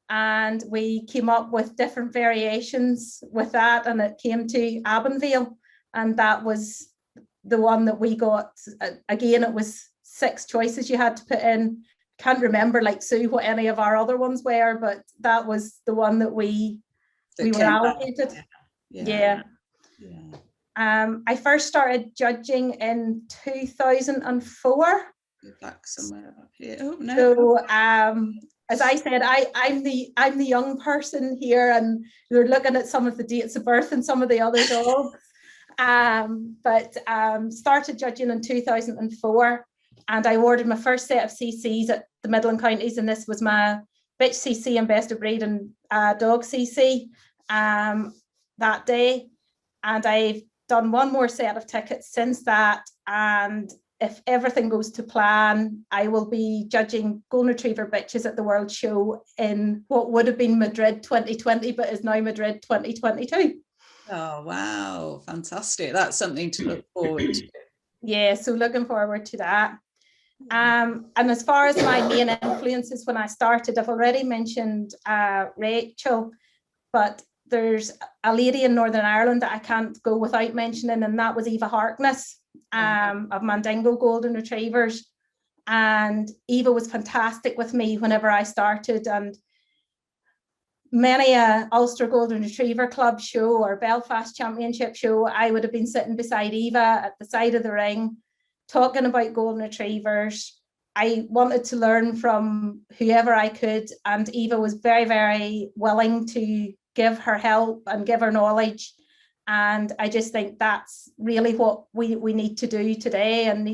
and we came up with different variations with that, and it came to Avonvale, and that was the one that we got. Again, it was 6 choices you had to put in. Can't remember, like Sue, what any of our other ones were, but that was the one that we were allocated. Yeah. I first started judging in 2004.
Back somewhere up here. Oh no.
So as I said, I'm the young person here, and they're looking at some of the dates of birth and some of the other dogs. But started judging in 2004, and I awarded my first set of CCs at the Midland Counties, and this was my bitch CC and best of breed and dog CC that day. And I've done one more set of tickets since that, and if everything goes to plan, I will be judging Golden Retriever bitches at the World Show in what would have been Madrid 2020, but is now Madrid 2022.
Oh, wow. Fantastic. That's something to look forward to.
Yeah, so looking forward to that. And as far as my main influences when I started, I've already mentioned Rachel, but there's a lady in Northern Ireland that I can't go without mentioning, and that was Eva Harkness. Of Mandingo Golden Retrievers, and Eva was fantastic with me whenever I started, and many a Ulster Golden Retriever Club show or Belfast Championship show, I would have been sitting beside Eva at the side of the ring talking about Golden Retrievers. I wanted to learn from whoever I could, and Eva was very, very willing to give her help and give her knowledge. And I just think that's really what we need to do today, and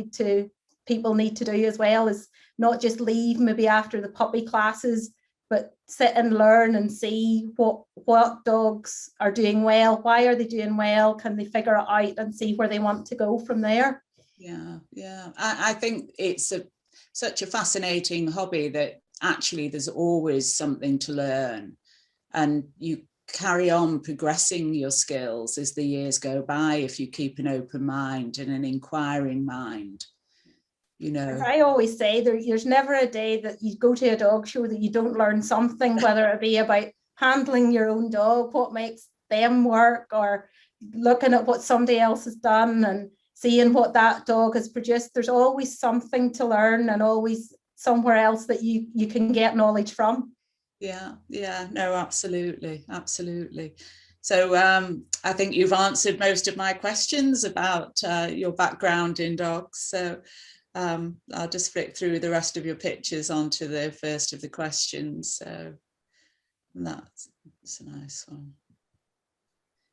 people need to do as well, is not just leave maybe after the puppy classes, but sit and learn and see what dogs are doing well, why are they doing well, can they figure it out, and see where they want to go from there.
Yeah. I think it's such a fascinating hobby that actually there's always something to learn, and you carry on progressing your skills as the years go by if you keep an open mind and an inquiring mind. You know,
as I always say, there's never a day that you go to a dog show that you don't learn something, whether it be about handling your own dog, what makes them work, or looking at what somebody else has done and seeing what that dog has produced. There's always something to learn, and always somewhere else that you can get knowledge from.
Yeah, no, absolutely. So I think you've answered most of my questions about your background in dogs. So I'll just flick through the rest of your pictures onto the first of the questions. So that's a nice one.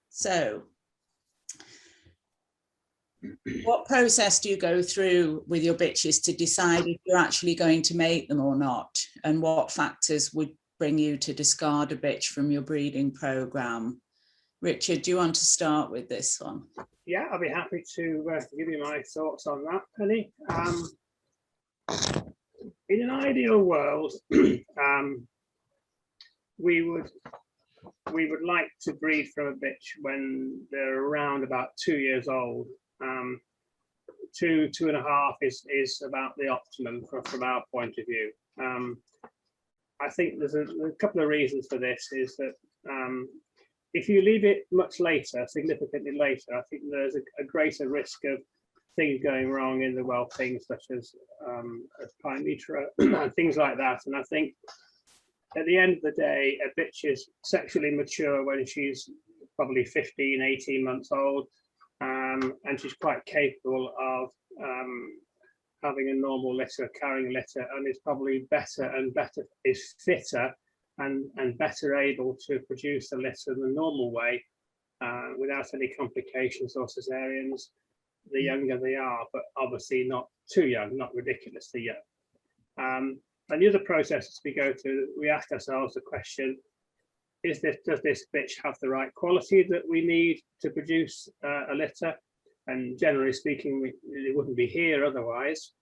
So what process do you go through with your bitches to decide if you're actually going to mate them or not? And what factors would bring you to discard a bitch from your breeding program? Richard, do you want to start with this one?
Yeah, I'll be happy to give you my thoughts on that, Penny. In an ideal world, we would like to breed from a bitch when they're around about 2 years old. 2.5 is about the optimum from our point of view. I think there's a couple of reasons for this. Is that if you leave it much later, significantly later, I think there's a greater risk of things going wrong in the whelping, such as pyometra and things like that. And I think at the end of the day, a bitch is sexually mature when she's probably 15, 18 months old, and she's quite capable of having a normal litter, carrying a litter, and is probably is fitter and better able to produce a litter the normal way without any complications or cesareans the younger they are, but obviously not too young, not ridiculously young. And the other processes we go through, we ask ourselves the question, does this bitch have the right quality that we need to produce a litter? And generally speaking, it wouldn't be here otherwise.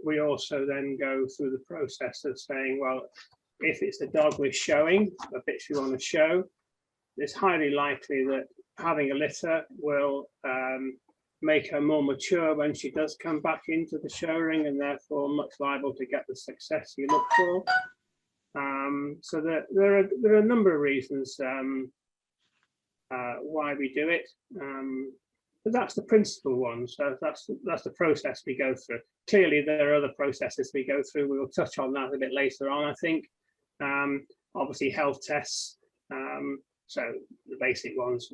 We also then go through the process of saying, well, if it's a dog we're showing, a bitch we want to show, it's highly likely that having a litter will make her more mature when she does come back into the show ring, and therefore much liable to get the success you look for. So there are a number of reasons why we do it, but that's the principal one. So that's the process we go through. Clearly, there are other processes we go through. We will touch on that a bit later on, I think. Obviously, health tests. So the basic ones,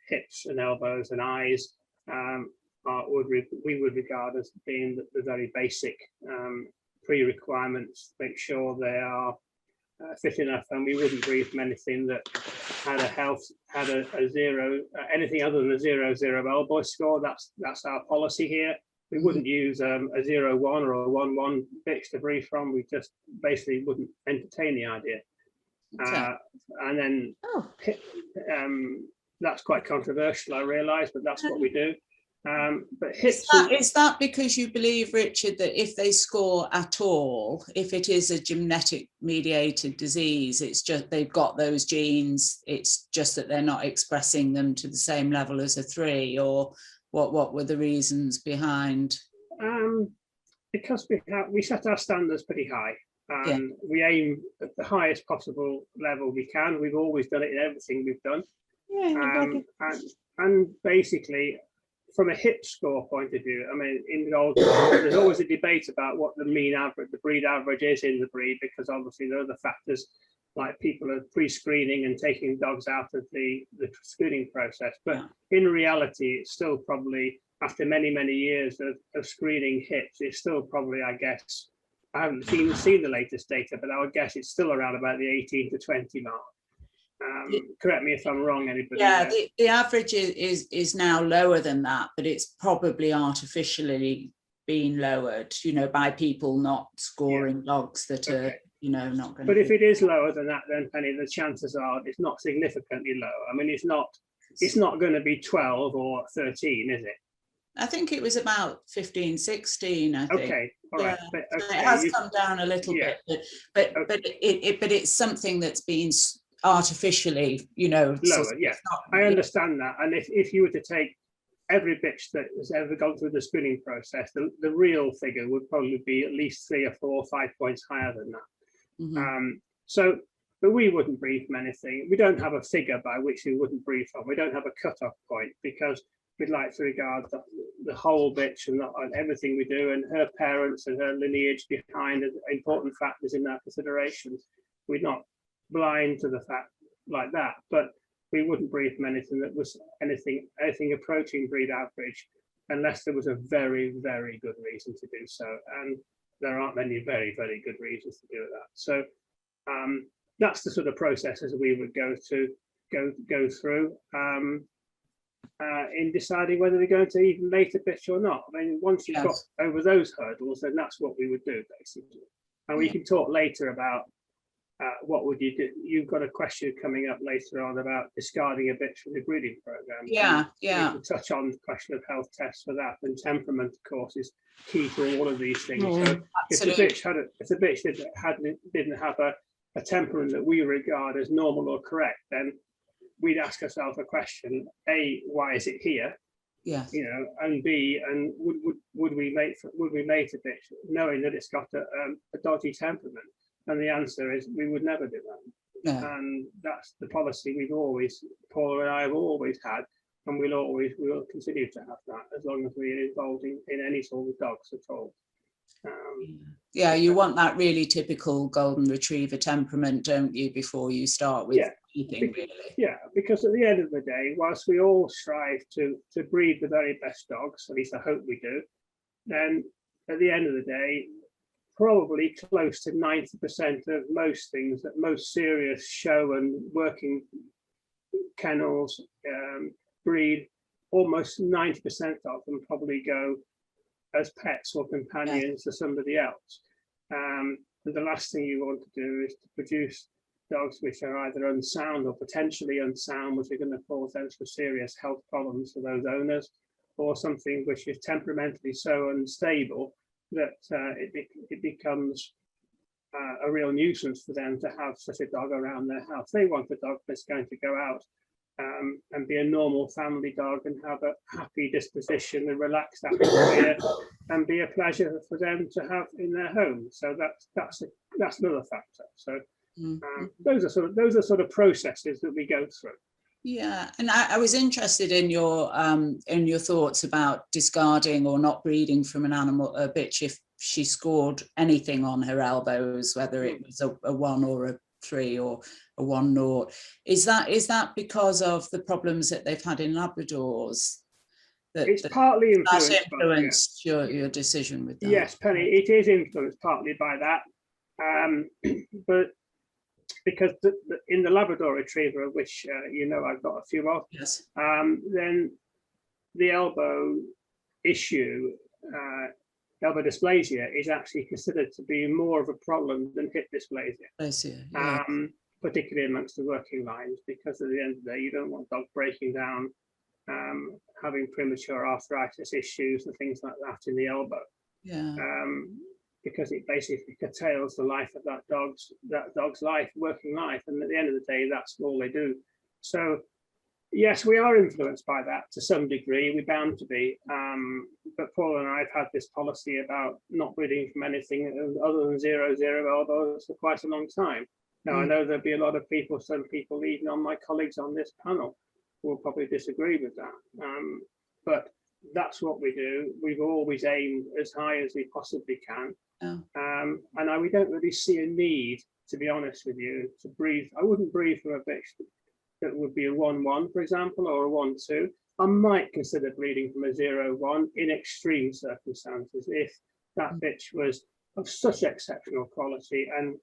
hips and elbows and eyes, we would regard as being the very basic pre-requirements. Make sure they are fit enough, and we wouldn't breed from anything that had a zero, anything other than a 0-0 elbow score. That's our policy here. We wouldn't use a 0-1 or a 1-1 bitch to breed from. We just basically wouldn't entertain the idea. Okay. And then that's quite controversial, I realise, but that's what we do. But hips
is that because you believe, Richard, that if they score at all, if it is a genetic mediated disease, it's just they've got those genes, it's just that they're not expressing them to the same level as a 3, or what were the reasons behind?
Because we set our standards pretty high, and we aim at the highest possible level we can. We've always done it in everything we've done. And basically, from a hip score point of view, I mean, in the old, there's always a debate about what the mean average, the breed average is in the breed, because obviously there are other factors like people are pre-screening and taking dogs out of the screening process. But in reality, it's still probably, after many, many years of screening hips, it's still probably, I guess, I haven't seen the latest data, but I would guess it's still around about the 18 to 20 mark. Correct me if I'm wrong, anybody.
Yeah, the average is now lower than that, but it's probably artificially been lowered, you know, by people not scoring dogs that are, you know, not going to.
But if it is lower than that, then Penny, the chances are it's not significantly lower. I mean, it's not going to be 12 or 13, is it?
I think it was about 15, 16, I think.
Okay, all right.
Yeah.
But, okay,
it has come down a little bit, but it's something that's been artificially, you know,
lower. I understand that. And if you were to take every bitch that has ever gone through the screening process, the real figure would probably be at least 3 or 4 or 5 points higher than that. But we wouldn't breed from anything. We don't have a figure by which we wouldn't breed from. We don't have a cut-off point, because we'd like to regard the whole bitch and everything we do, and her parents and her lineage behind as important factors in our considerations. We're not blind to the fact like that, but we wouldn't breed from anything that was anything approaching breed average, unless there was a very, very good reason to do so, and there aren't many very, very good reasons to do that. So that's the sort of processes we would go through in deciding whether they're going to even mate a bitch or not. I mean, once you've got over those hurdles, then that's what we would do, basically. And we can talk later about what would you do. You've got a question coming up later on about discarding a bitch from the breeding program. We can touch on the question of health tests for that, and temperament, of course, is key to all of these things. So if the bitch didn't have a temperament that we regard as normal or correct, then we'd ask ourselves a question: A, why is it here? You know, and B, and would we mate a bitch knowing that it's got a dodgy temperament? And the answer is we would never do that. And that's the policy Paula and I have always had, and we will continue to have that as long as we're involved in any sort of dogs at all.
Yeah, you want that really typical golden retriever temperament, don't you, before you start with anything, really?
Yeah, because at the end of the day, whilst we all strive to breed the very best dogs, at least I hope we do, then at the end of the day, probably close to 90% of most things that most serious show and working kennels breed, almost 90% of them probably go as pets or companions to somebody else. And the last thing you want to do is to produce dogs which are either unsound or potentially unsound, which are going to cause them some serious health problems for those owners, or something which is temperamentally so unstable that it becomes a real nuisance for them to have such a dog around their house. They want a dog that's going to go out and be a normal family dog and have a happy disposition and relaxed atmosphere and be a pleasure for them to have in their home. So that's another factor. So those are sort of processes that we go through.
Yeah, and I was interested in your thoughts about discarding or not breeding from an animal, a bitch, if she scored anything on her elbows, whether it was a 1 or a 3 or a 1-0. Is that because of the problems that they've had in Labradors?
It's partly
influenced your decision with that.
Yes, Penny, it is influenced partly by that, but because in the Labrador Retriever, of which I've got a few of,
yes,
then the elbow issue, elbow dysplasia, is actually considered to be more of a problem than hip dysplasia. Particularly amongst the working lines, because at the end of the day, you don't want dogs breaking down, having premature arthritis issues and things like that in the elbow.
Yeah.
Because it basically curtails the life of that dog's life, working life, and at the end of the day, that's all they do. So, yes, we are influenced by that to some degree. We're bound to be. But Paul and I have had this policy about not breeding from anything other than 0-0 elbows for quite a long time. Now, I know there'll be a lot of people, some people, even on my colleagues on this panel, will probably disagree with that. But that's what we do. We've always aimed as high as we possibly can. And we don't really see a need, to be honest with you, to breed. I wouldn't breed from a bitch that would be a 1-1, for example, or a 1-2. I might consider breeding from a 0-1 in extreme circumstances if that bitch was of such exceptional quality and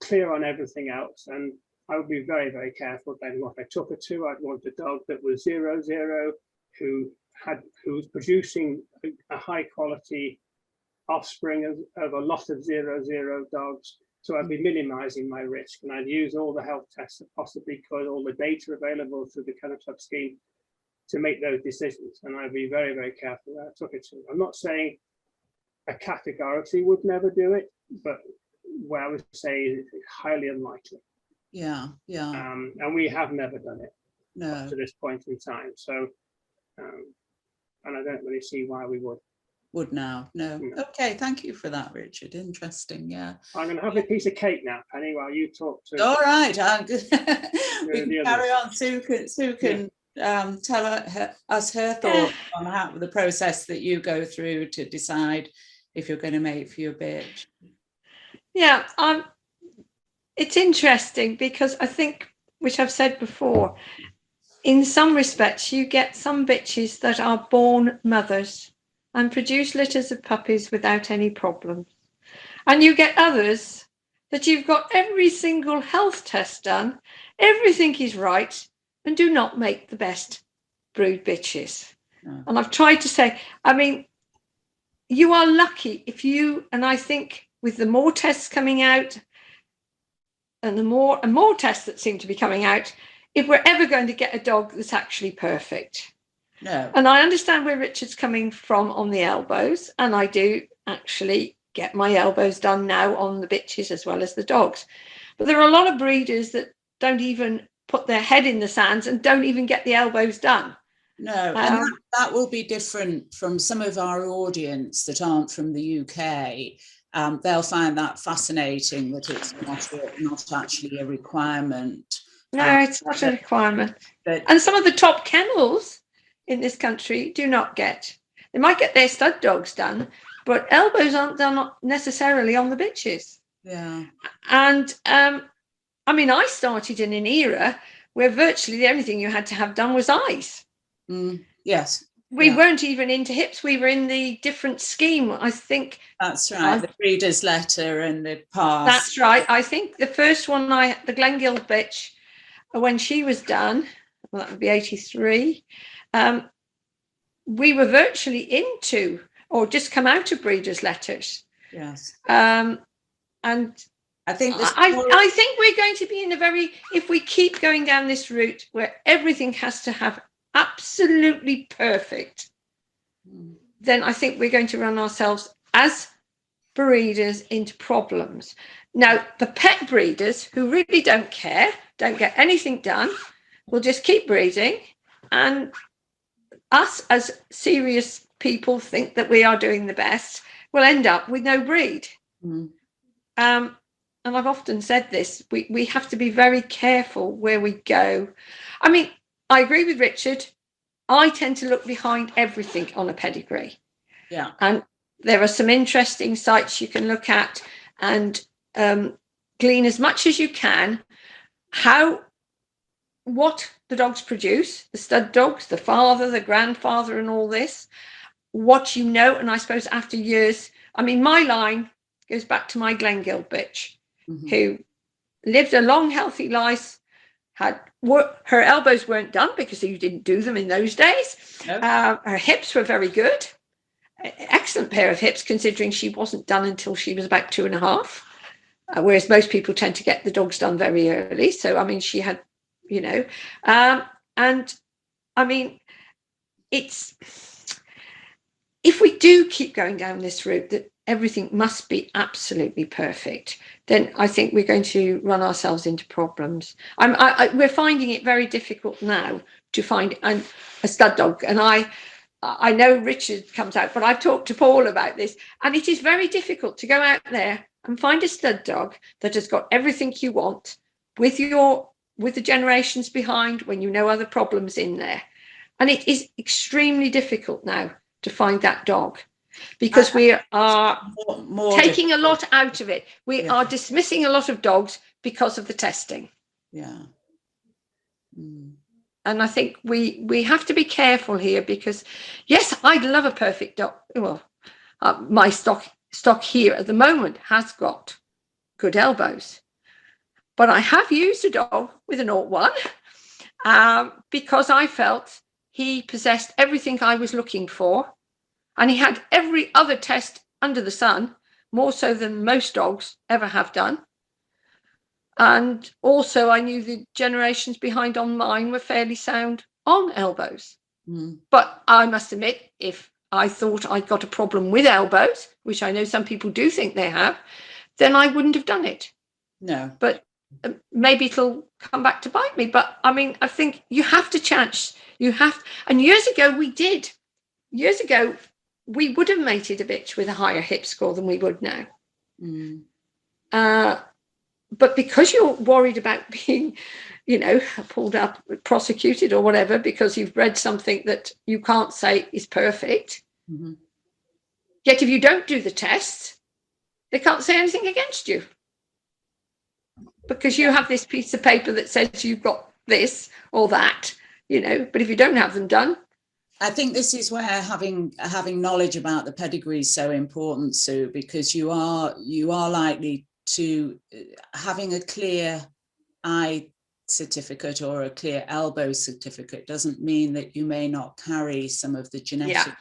clear on everything else. And I would be very, very careful then what I took her to. I'd want a dog that was 0-0, who was producing a high quality offspring of a lot of 0-0 dogs. So I'd be minimizing my risk, and I'd use all the health tests that possibly could, all the data available through the Kennel Club scheme to make those decisions. And I'd be very, very careful where I took it to. I'm not saying I categorically would never do it, but where I would say it's highly unlikely.
Yeah.
And we have never done it up to this point in time. So, and I don't really see why we would
now. No. Okay, thank you for that, Richard. Interesting. Yeah.
I'm going to have a piece of cake now, Penny, while you talk to.
All right. We can carry on. Sue can tell us her thoughts on how the process that you go through to decide if you're going to mate for your bitch.
Yeah, it's interesting because I think, which I've said before, in some respects, you get some bitches that are born mothers and produce litters of puppies without any problems. And you get others that you've got every single health test done, everything is right, and do not make the best brood bitches. And I've tried to say, I mean, you are lucky if you, and I think with the more tests coming out and the more and more tests that seem to be coming out, if we're ever going to get a dog that's actually perfect.
No.
And I understand where Richard's coming from on the elbows, and I do actually get my elbows done now on the bitches as well as the dogs. But there are a lot of breeders that don't even put their head in the sands and don't even get the elbows done.
No, and that will be different from some of our audience that aren't from the UK. They'll find that fascinating, that it's not actually a requirement.
No, it's not a requirement. And some of the top kennels in this country do not get. They might get their stud dogs done, but elbows aren't done not necessarily on the bitches.
Yeah.
And I mean, I started in an era where virtually the only thing you had to have done was eyes.
Yes.
We weren't even into hips. We were in the different scheme. I think
that's right. The breeder's letter and the pass.
That's right. I think the first one, the Glengill bitch, when she was done, well, that would be 83. We were virtually into, or just come out of breeder's letters.
Yes.
And
I think
I think we're going to be in a if we keep going down this route where everything has to have absolutely perfect, then I think we're going to run ourselves as breeders into problems. Now, the pet breeders who really don't care, don't get anything done, will just keep breeding, and us as serious people think that we are doing the best, will end up with no breed. And I've often said this, we have to be very careful where we go. I mean, I agree with Richard. I tend to look behind everything on a pedigree.
Yeah.
And there are some interesting sites you can look at and glean as much as you can what the dogs produce, the stud dogs, the father, the grandfather, and all this, what you know. And I suppose after years, I mean, my line goes back to my Glengill bitch, who lived a long, healthy life, her elbows weren't done because you didn't do them in those days.
No.
Her hips were very good. Excellent pair of hips, considering she wasn't done until she was about 2.5, whereas most people tend to get the dogs done very early. So, I mean, she had, and I mean, if we do keep going down this route that everything must be absolutely perfect, then I think we're going to run ourselves into problems. We're finding it very difficult now to find a stud dog, and I know Richard comes out, but I've talked to Paul about this, and it is very difficult to go out there and find a stud dog that has got everything you want with the generations behind, when you know other problems in there. And it is extremely difficult now to find that dog, because we are taking a lot out of it. We are dismissing a lot of dogs because of the testing.
Yeah.
And I think we have to be careful here, because yes, I'd love a perfect dog. Well, my stock here at the moment has got good elbows, but I have used a dog with an 0-1 because I felt he possessed everything I was looking for, and he had every other test under the sun, more so than most dogs ever have done. And also I knew the generations behind on mine were fairly sound on elbows. But I must admit, if I thought I'd got a problem with elbows, which I know some people do think they have, then I wouldn't have done it. No. But maybe it'll come back to bite me. But I mean, I think you have to chance. And years ago we did. Years ago, we would have mated a bitch with a higher hip score than we would now. But because you're worried about being, pulled up, prosecuted or whatever, because you've read something that you can't say is perfect, yet if you don't do the tests, they can't say anything against you. Because you have this piece of paper that says you've got this or that, but if you don't have them done.
I think this is where having knowledge about the pedigree is so important, Sue, because you are likely to having a clear eye certificate or a clear elbow certificate doesn't mean that you may not carry some of the genetic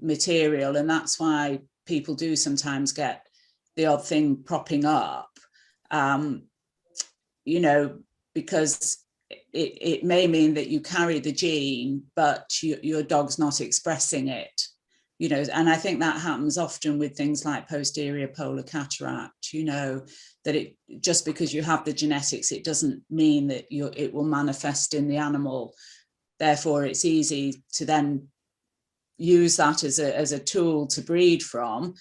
material, and that's why people do sometimes get the odd thing propping up, because it may mean that you carry the gene, but your dog's not expressing it, and I think that happens often with things like posterior polar cataract, that it just because you have the genetics, it doesn't mean that it will manifest in the animal. Therefore, it's easy to then use that as a tool to breed from.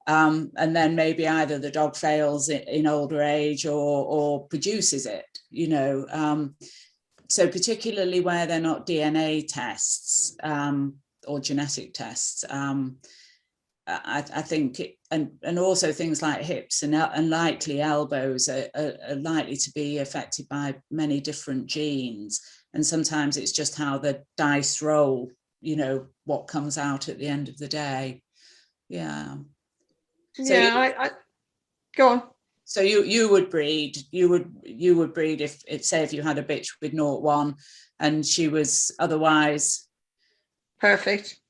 And then maybe either the dog fails in older age or produces it, so particularly where they're not DNA tests or genetic tests, I think, and also things like hips and likely elbows are likely to be affected by many different genes. And sometimes it's just how the dice roll, you know, what comes out at the end of the day. Yeah. So
yeah, go on.
So you would breed, you would breed if say if you had a bitch with 0-1 and she was otherwise
Perfect.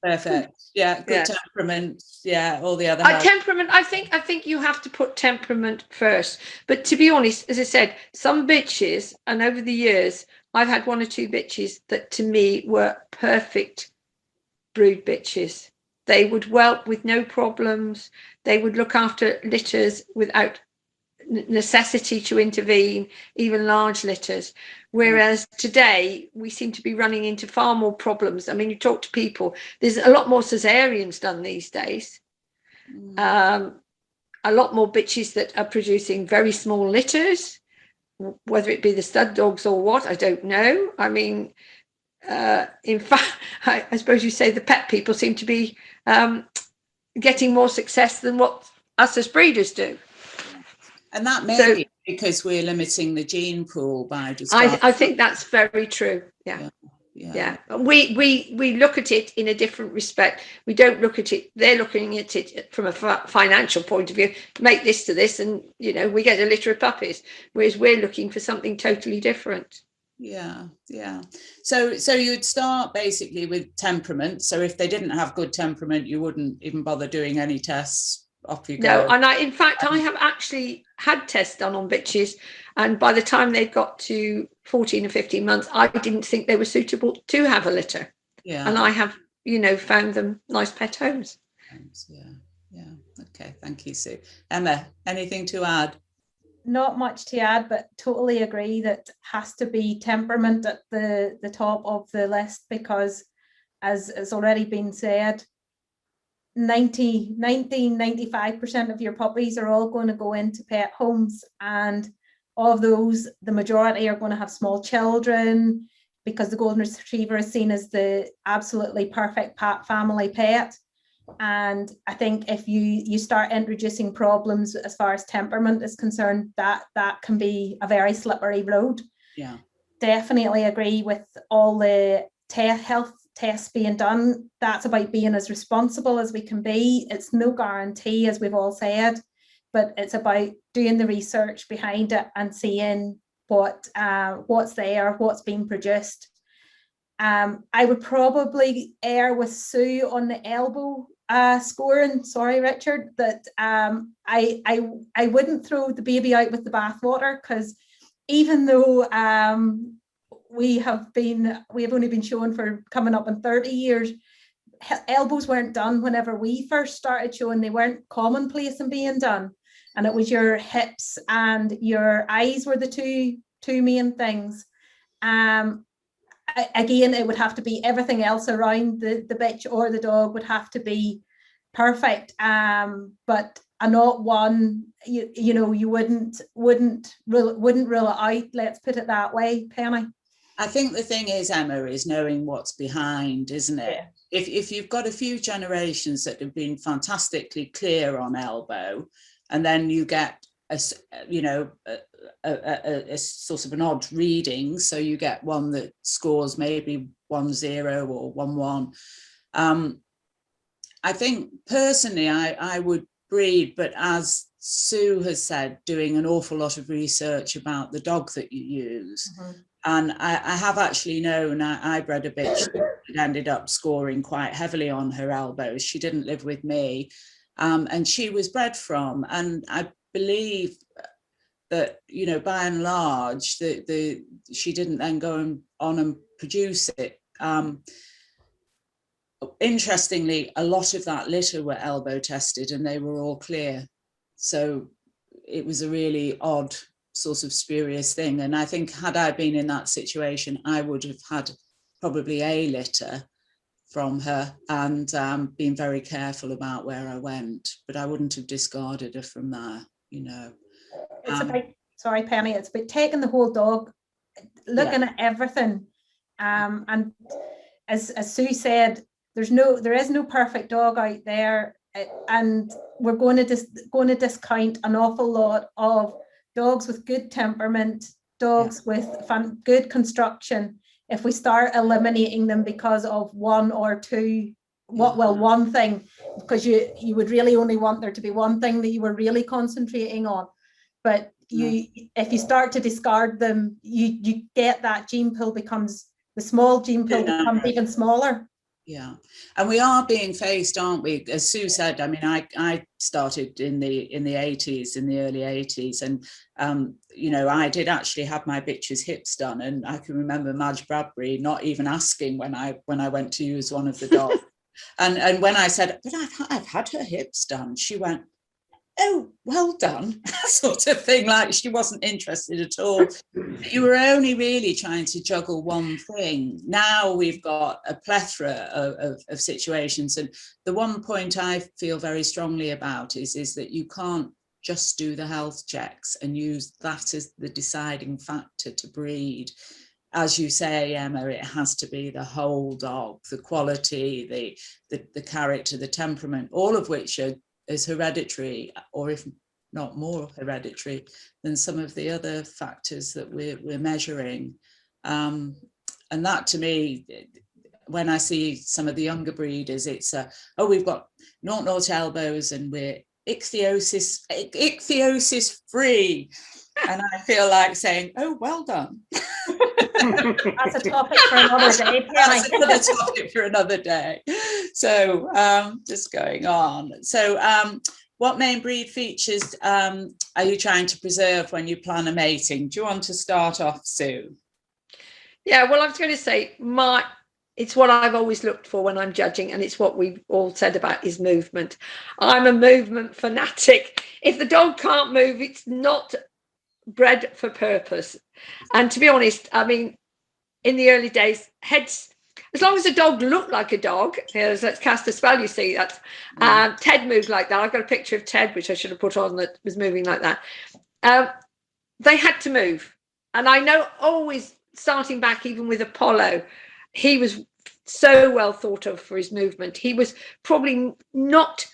Yeah, good
Yeah.
temperament. Yeah, all the other
Temperament. I think you have to put temperament first. But to be honest, as I said, some bitches, and over the years, I've had 1 or 2 bitches that to me were perfect brood bitches. They would whelp with no problems. They would look after litters without necessity to intervene, even large litters. Whereas today we seem to be running into far more problems. I mean, you talk to people, there's a lot more cesareans done these days. A lot more bitches that are producing very small litters, whether it be the stud dogs or what, I don't know. I mean, in fact, I suppose you say the pet people seem to be getting more success than what us as breeders do.
And that may be because we're limiting the gene pool by discarding.
I think that's very true. Yeah. We look at it in a different respect. We don't look at it, they're looking at it from a financial point of view, make this to this and, you know, we get a litter of puppies, whereas we're looking for something totally different.
Yeah. So you'd start basically with temperament. So if they didn't have good temperament, you wouldn't even bother doing any tests. Off you go.
No, and in fact, I have actually had tests done on bitches, and by the time they got to 14 or 15 months, I didn't think they were suitable to have a litter. Yeah. And I have, you know, found them nice pet homes.
Yeah. Okay, thank you, Sue. Emma, anything to add?
Not much to add, but totally agree that has to be temperament at the top of the list, because as has already been said, 95% of your puppies are all going to go into pet homes, and of those, the majority are going to have small children, because the golden retriever is seen as the absolutely perfect family pet. And I think if you start introducing problems as far as temperament is concerned, that can be a very slippery road.
Yeah,
definitely agree with all the health tests being done. That's about being as responsible as we can be. It's no guarantee, as we've all said, but it's about doing the research behind it and seeing what's there, what's being produced. I would probably err with Sue on the elbow scoring. Sorry, Richard, that I wouldn't throw the baby out with the bathwater, because even though we have only been showing for coming up in 30 years, elbows weren't done whenever we first started showing. They weren't commonplace in being done, and it was your hips and your eyes were the two main things. Again, it would have to be everything else around the bitch or the dog would have to be perfect, but not one, you wouldn't rule it out, let's put it that way. Penny?
I think the thing is, Emma, is knowing what's behind, isn't it? Yeah. If you've got a few generations that have been fantastically clear on elbow, and then you get a sort of an odd reading, so you get one that scores maybe 1-0 or 1-1. I think personally I would breed, but as Sue has said, doing an awful lot of research about the dog that you use. Mm-hmm. And I have actually known, I bred a bitch that ended up scoring quite heavily on her elbows. She didn't live with me, and she was bred from, and I believe that, by and large, she didn't then go on and produce it. Interestingly, a lot of that litter were elbow tested and they were all clear. So it was a really odd, sort of spurious thing. And I think had I been in that situation, I would have had probably a litter from her and been very careful about where I went, but I wouldn't have discarded her from there,
It's about, sorry, Penny, it's about taking the whole dog, looking at everything. And as Sue said, there is no perfect dog out there. and we're going to discount an awful lot of dogs with good temperament, dogs with good construction, if we start eliminating them because of one or two, one thing, because you would really only want there to be one thing that you were really concentrating on. But if you start to discard them, you get that gene pool becomes, the small gene pool becomes even smaller.
Yeah, and we are being faced, aren't we? As Sue said, I mean, I started in the 80s, in the early 80s, and you know, I did actually have my bitch's hips done, and I can remember Madge Bradbury not even asking when I went to use one of the dogs, and when I said, but I've had her hips done, she went, oh, well done, sort of thing, like she wasn't interested at all. You were only really trying to juggle one thing. Now we've got a plethora of situations, and the one point I feel very strongly about is that you can't just do the health checks and use that as the deciding factor to breed. As you say, Emma, it has to be the whole dog, the quality, the character, the temperament, all of which is hereditary, or if not more hereditary than some of the other factors that we're measuring. And that, to me, when I see some of the younger breeders, it's oh, we've got naught elbows and we're ichthyosis free, and I feel like saying, oh, well done.
That's a topic for another day.
That's another topic for another day. So just going on. So what main breed features are you trying to preserve when you plan a mating? Do you want to start off, Sue?
Yeah, well, I was going to say, it's what I've always looked for when I'm judging, and it's what we've all said about is movement. I'm a movement fanatic. If the dog can't move, it's not bred for purpose. And to be honest, I mean, in the early days, heads, as long as the dog looked like a dog, let's cast a spell, you see, that's Ted moved like that. I've got a picture of Ted, which I should have put on, that was moving like that. They had to move. And I know, always starting back, even with Apollo, he was so well thought of for his movement. He was probably not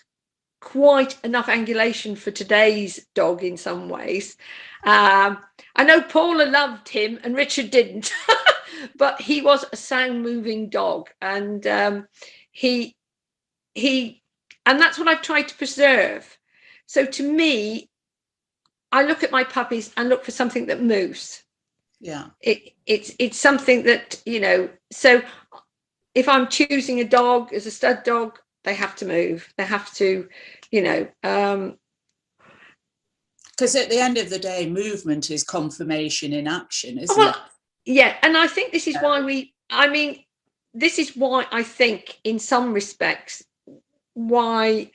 quite enough angulation for today's dog in some ways. I know Paula loved him and Richard didn't. But he was a sound moving dog, and and that's what I've tried to preserve. So to me, I look at my puppies and look for something that moves.
Yeah,
it's something that, you know, so if I'm choosing a dog as a stud dog, they have to move. They have to, you know,
because at the end of the day, movement is confirmation in action, isn't it?
Yeah, and I think this is why this is why I think in some respects why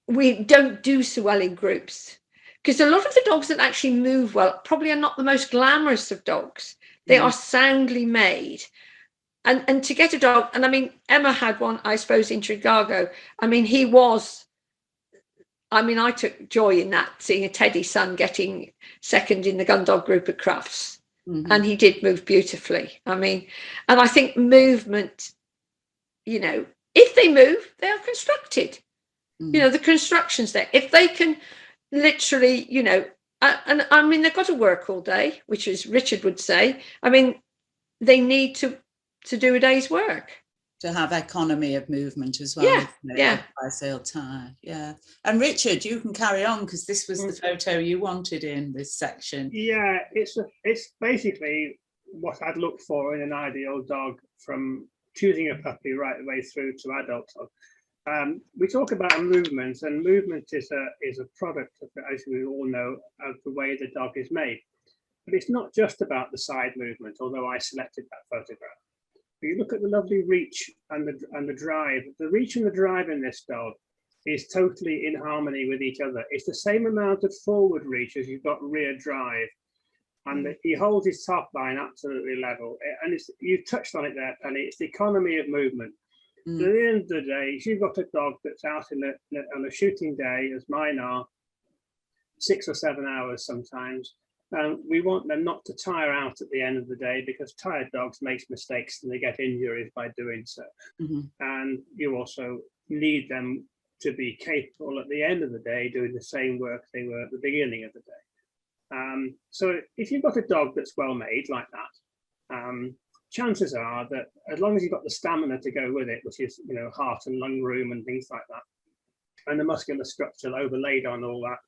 we don't do so well in groups, because a lot of the dogs that actually move well probably are not the most glamorous of dogs. They are soundly made, and to get a dog, and I mean, Emma had one, I suppose, in Chicago. I mean, I took joy in that, seeing a Teddy son getting second in the gun dog group at Crufts. And he did move beautifully. I mean, and I think movement, you know, if they move, they are constructed. You know, the construction's there. If they can literally, you know, and I mean, they've got to work all day, which is Richard would say. I mean, they need to do a day's work.
To have economy of movement as well.
Yeah.
I feel tired. Yeah. And Richard, you can carry on, because this was the photo you wanted in this section.
Yeah, it's basically what I'd look for in an ideal dog, from choosing a puppy right the way through to adulthood. We talk about movement, and movement is a product of, as we all know, of the way the dog is made. But it's not just about the side movement, although I selected that photograph. But you look at the lovely reach and the drive. The reach and the drive in this dog is totally in harmony with each other. It's the same amount of forward reach as you've got rear drive, and he holds his top line absolutely level. And you've touched on it there, Penny. It's the economy of movement. So at the end of the day, if you've got a dog that's out on a shooting day, as mine are, 6 or 7 hours sometimes, we want them not to tire out at the end of the day, because tired dogs make mistakes and they get injuries by doing so. And you also need them to be capable at the end of the day doing the same work they were at the beginning of the day. So if you've got a dog that's well made like that, chances are that as long as you've got the stamina to go with it, which is, you know, heart and lung room and things like that, and the muscular structure overlaid on all that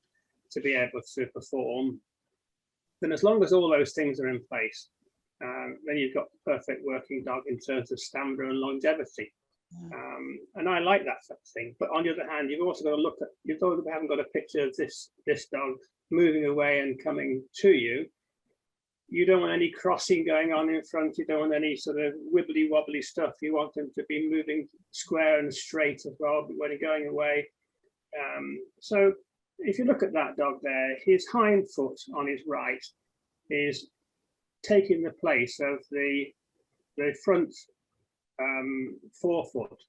to be able to perform, then as long as all those things are in place, then you've got the perfect working dog in terms of stamina and longevity. And I like that sort of thing. But on the other hand, you've also got to look at, you haven't got a picture of this dog moving away and coming to you. You don't want any crossing going on in front. You don't want any sort of wibbly wobbly stuff. You want them to be moving square and straight as well when you're going away. So if you look at that dog there, his hind foot on his right is taking the place of the front forefoot.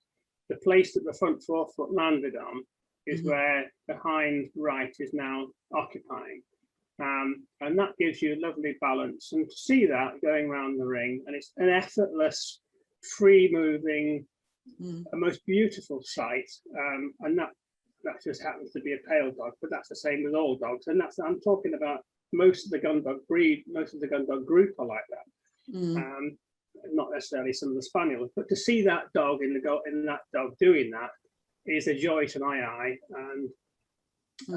The place that the front forefoot landed on is where the hind right is now occupying. And that gives you a lovely balance. And to see that going around the ring, and it's an effortless, free moving, a most beautiful sight. And that just happens to be a pale dog, but that's the same with all dogs. And that's, I'm talking about most of the gun dog breed, most of the gun dog group are like that. Not necessarily some of the spaniels, but to see that dog in that dog doing that is a joy to my eye. And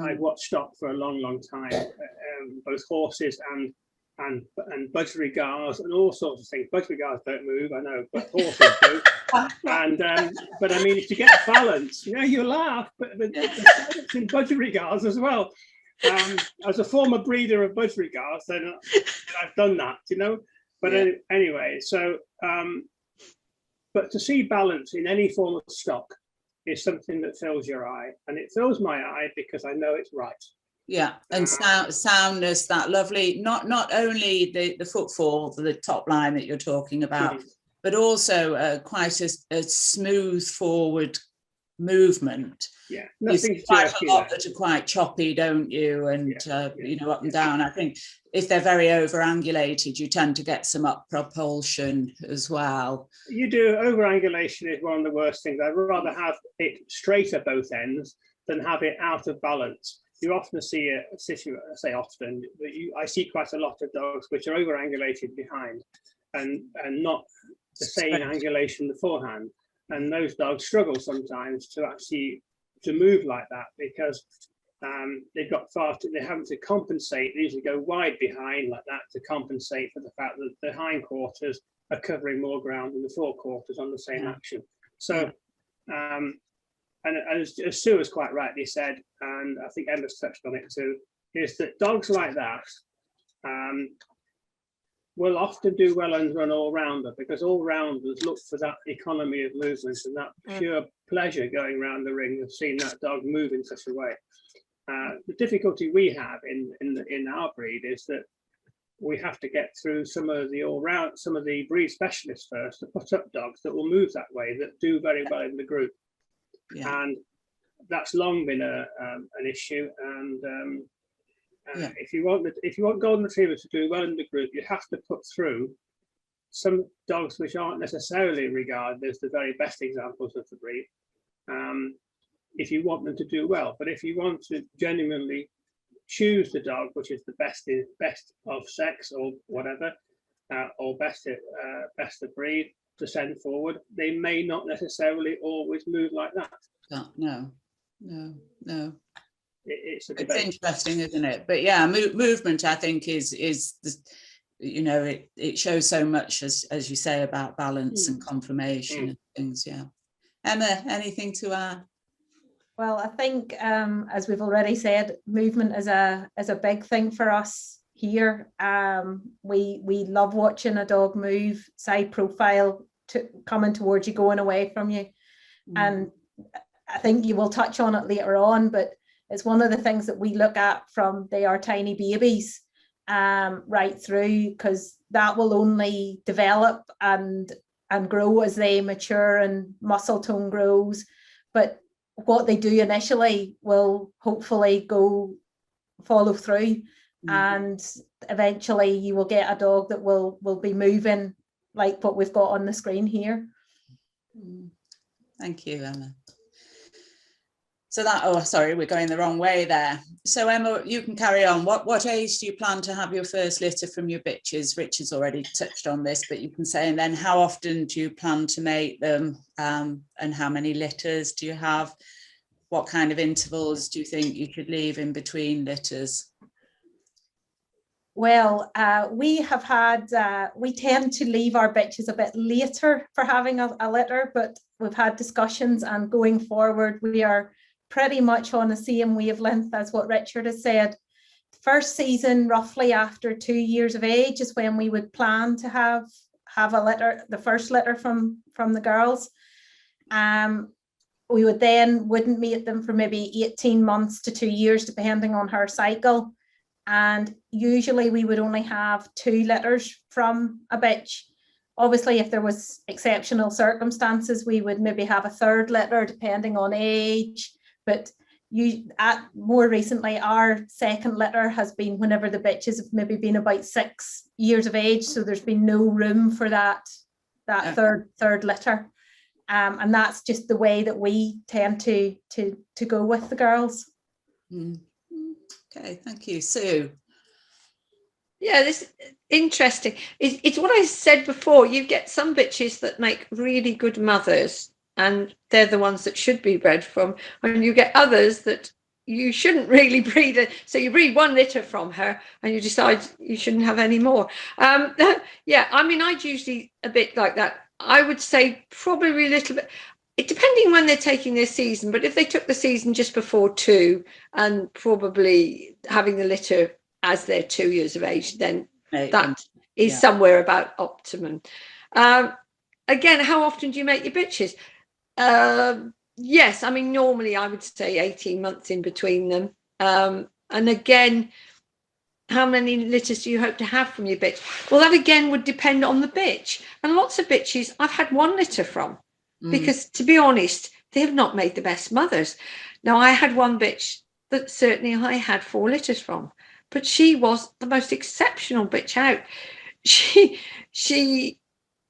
I've watched stock for a long, long time, both horses and budgerigars and all sorts of things. Budgerigars don't move, I know, but horses do. And but I mean, to get balance, you know, you laugh, but there's balance in budgerigars as well. As a former breeder of budgerigars, then I've done that, you know. But anyway, so but to see balance in any form of stock is something that fills your eye, and it fills my eye because I know it's right.
Yeah, and soundness, that lovely, not only the footfall, the top line that you're talking about, but also quite a smooth forward movement.
Yeah,
you see quite a lot that are quite choppy, don't you? And you know, up and down. I think if they're very over-angulated, you tend to get some up propulsion as well. You do. Over-angulation is one of the worst things. I'd rather have it straight at both ends than have it out of balance. You often see a situation, I say often, but I see quite a lot of dogs which are over-angulated behind and not the same angulation beforehand. And those dogs struggle sometimes to actually move like that because they've got they're having to compensate. They usually go wide behind like that to compensate for the fact that the hindquarters are covering more ground than the forequarters on the same action. So, and as Sue has quite rightly said, and I think Emma's touched on it too, is that dogs like that will often do well and run all-rounder because all-rounders look for that economy of movement and that pure pleasure going around the ring of seeing that dog move in such a way. The difficulty we have in our breed is that we have to get through some of the breed specialists first to put up dogs that will move that way, that do very well in the group. And that's long been an issue. And if you want golden retrievers to do well in the group, you have to put through some dogs which aren't necessarily regarded as the very best examples of the breed, if you want them to do well. But if you want to genuinely choose the dog which is the best of sex or whatever, or best of breed to send forward, they may not necessarily always move like that. No. It's interesting, isn't it? But yeah, movement I think is the, you know, it shows so much, as you say, about balance and conformation and things. Yeah. Emma, anything to add?
Well, I think as we've already said, movement is a big thing for us here. We love watching a dog move, side profile, coming towards you, going away from you. And I think you will touch on it later on, but it's one of the things that we look at from they are tiny babies right through, because that will only develop and grow as they mature and muscle tone grows. But what they do initially will hopefully follow through, and eventually you will get a dog that will be moving like what we've got on the screen here.
Thank you, Emma. So that, oh, sorry, we're going the wrong way there. So Emma, you can carry on. What age do you plan to have your first litter from your bitches? Richard's already touched on this, but you can say, and then how often do you plan to make them, and how many litters do you have? What kind of intervals do you think you could leave in between litters?
Well, we have had, we tend to leave our bitches a bit later for having a litter, but we've had discussions, and going forward, we are pretty much on the same wavelength as what Richard has said. First season, roughly after 2 years of age, is when we would plan to have a litter, the first litter from the girls. We would then wouldn't mate them for maybe 18 months to 2 years, depending on her cycle. And usually we would only have 2 litters from a bitch. Obviously, if there was exceptional circumstances, we would maybe have a 3rd litter, depending on age. But more recently, our 2nd litter has been whenever the bitches have maybe been about 6 years of age. So there's been no room for that third litter. And that's just the way that we tend to go with the girls.
Okay, thank you. Sue.
Yeah, this is interesting. It's what I said before. You get some bitches that make really good mothers, and they're the ones that should be bred from. And you get others that you shouldn't really breed. So you breed 1 litter from her, and you decide you shouldn't have any more. Yeah, I mean, I'd usually a bit like that. I would say probably a little bit. It depending when they're taking their season, but if they took the season just before 2 and probably having the litter as they're 2 years of age, then that is somewhere about optimum. Again, how often do you make your bitches? Yes, I mean, normally I would say 18 months in between them. And again, how many litters do you hope to have from your bitch? Well, that again would depend on the bitch. And lots of bitches I've had 1 litter from. Because to be honest, they have not made the best mothers. Now, I had 1 bitch that certainly I had 4 litters from, but she was the most exceptional bitch out. She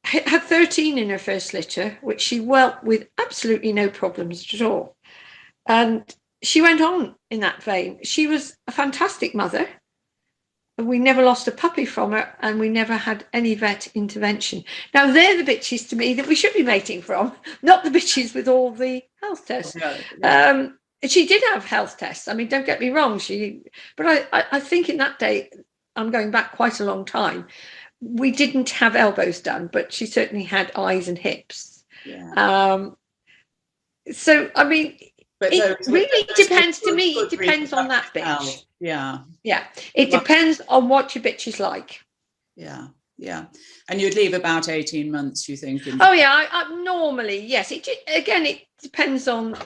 had 13 in her first litter, which she whelped with absolutely no problems at all. And she went on in that vein. She was a fantastic mother. We never lost a puppy from her, and we never had any vet intervention. Now, they're the bitches to me that we should be mating from, not the bitches with all the health tests. She did have health tests. I mean, don't get me wrong. But I think in that day, I'm going back quite a long time, we didn't have elbows done, but she certainly had eyes and hips. Yeah. So, I mean, but it really depends to me. It depends on that bitch.
Yeah.
It depends on what your bitch is like.
Yeah. And you'd leave about 18 months, you think?
Oh yeah, I normally, yes. It depends on.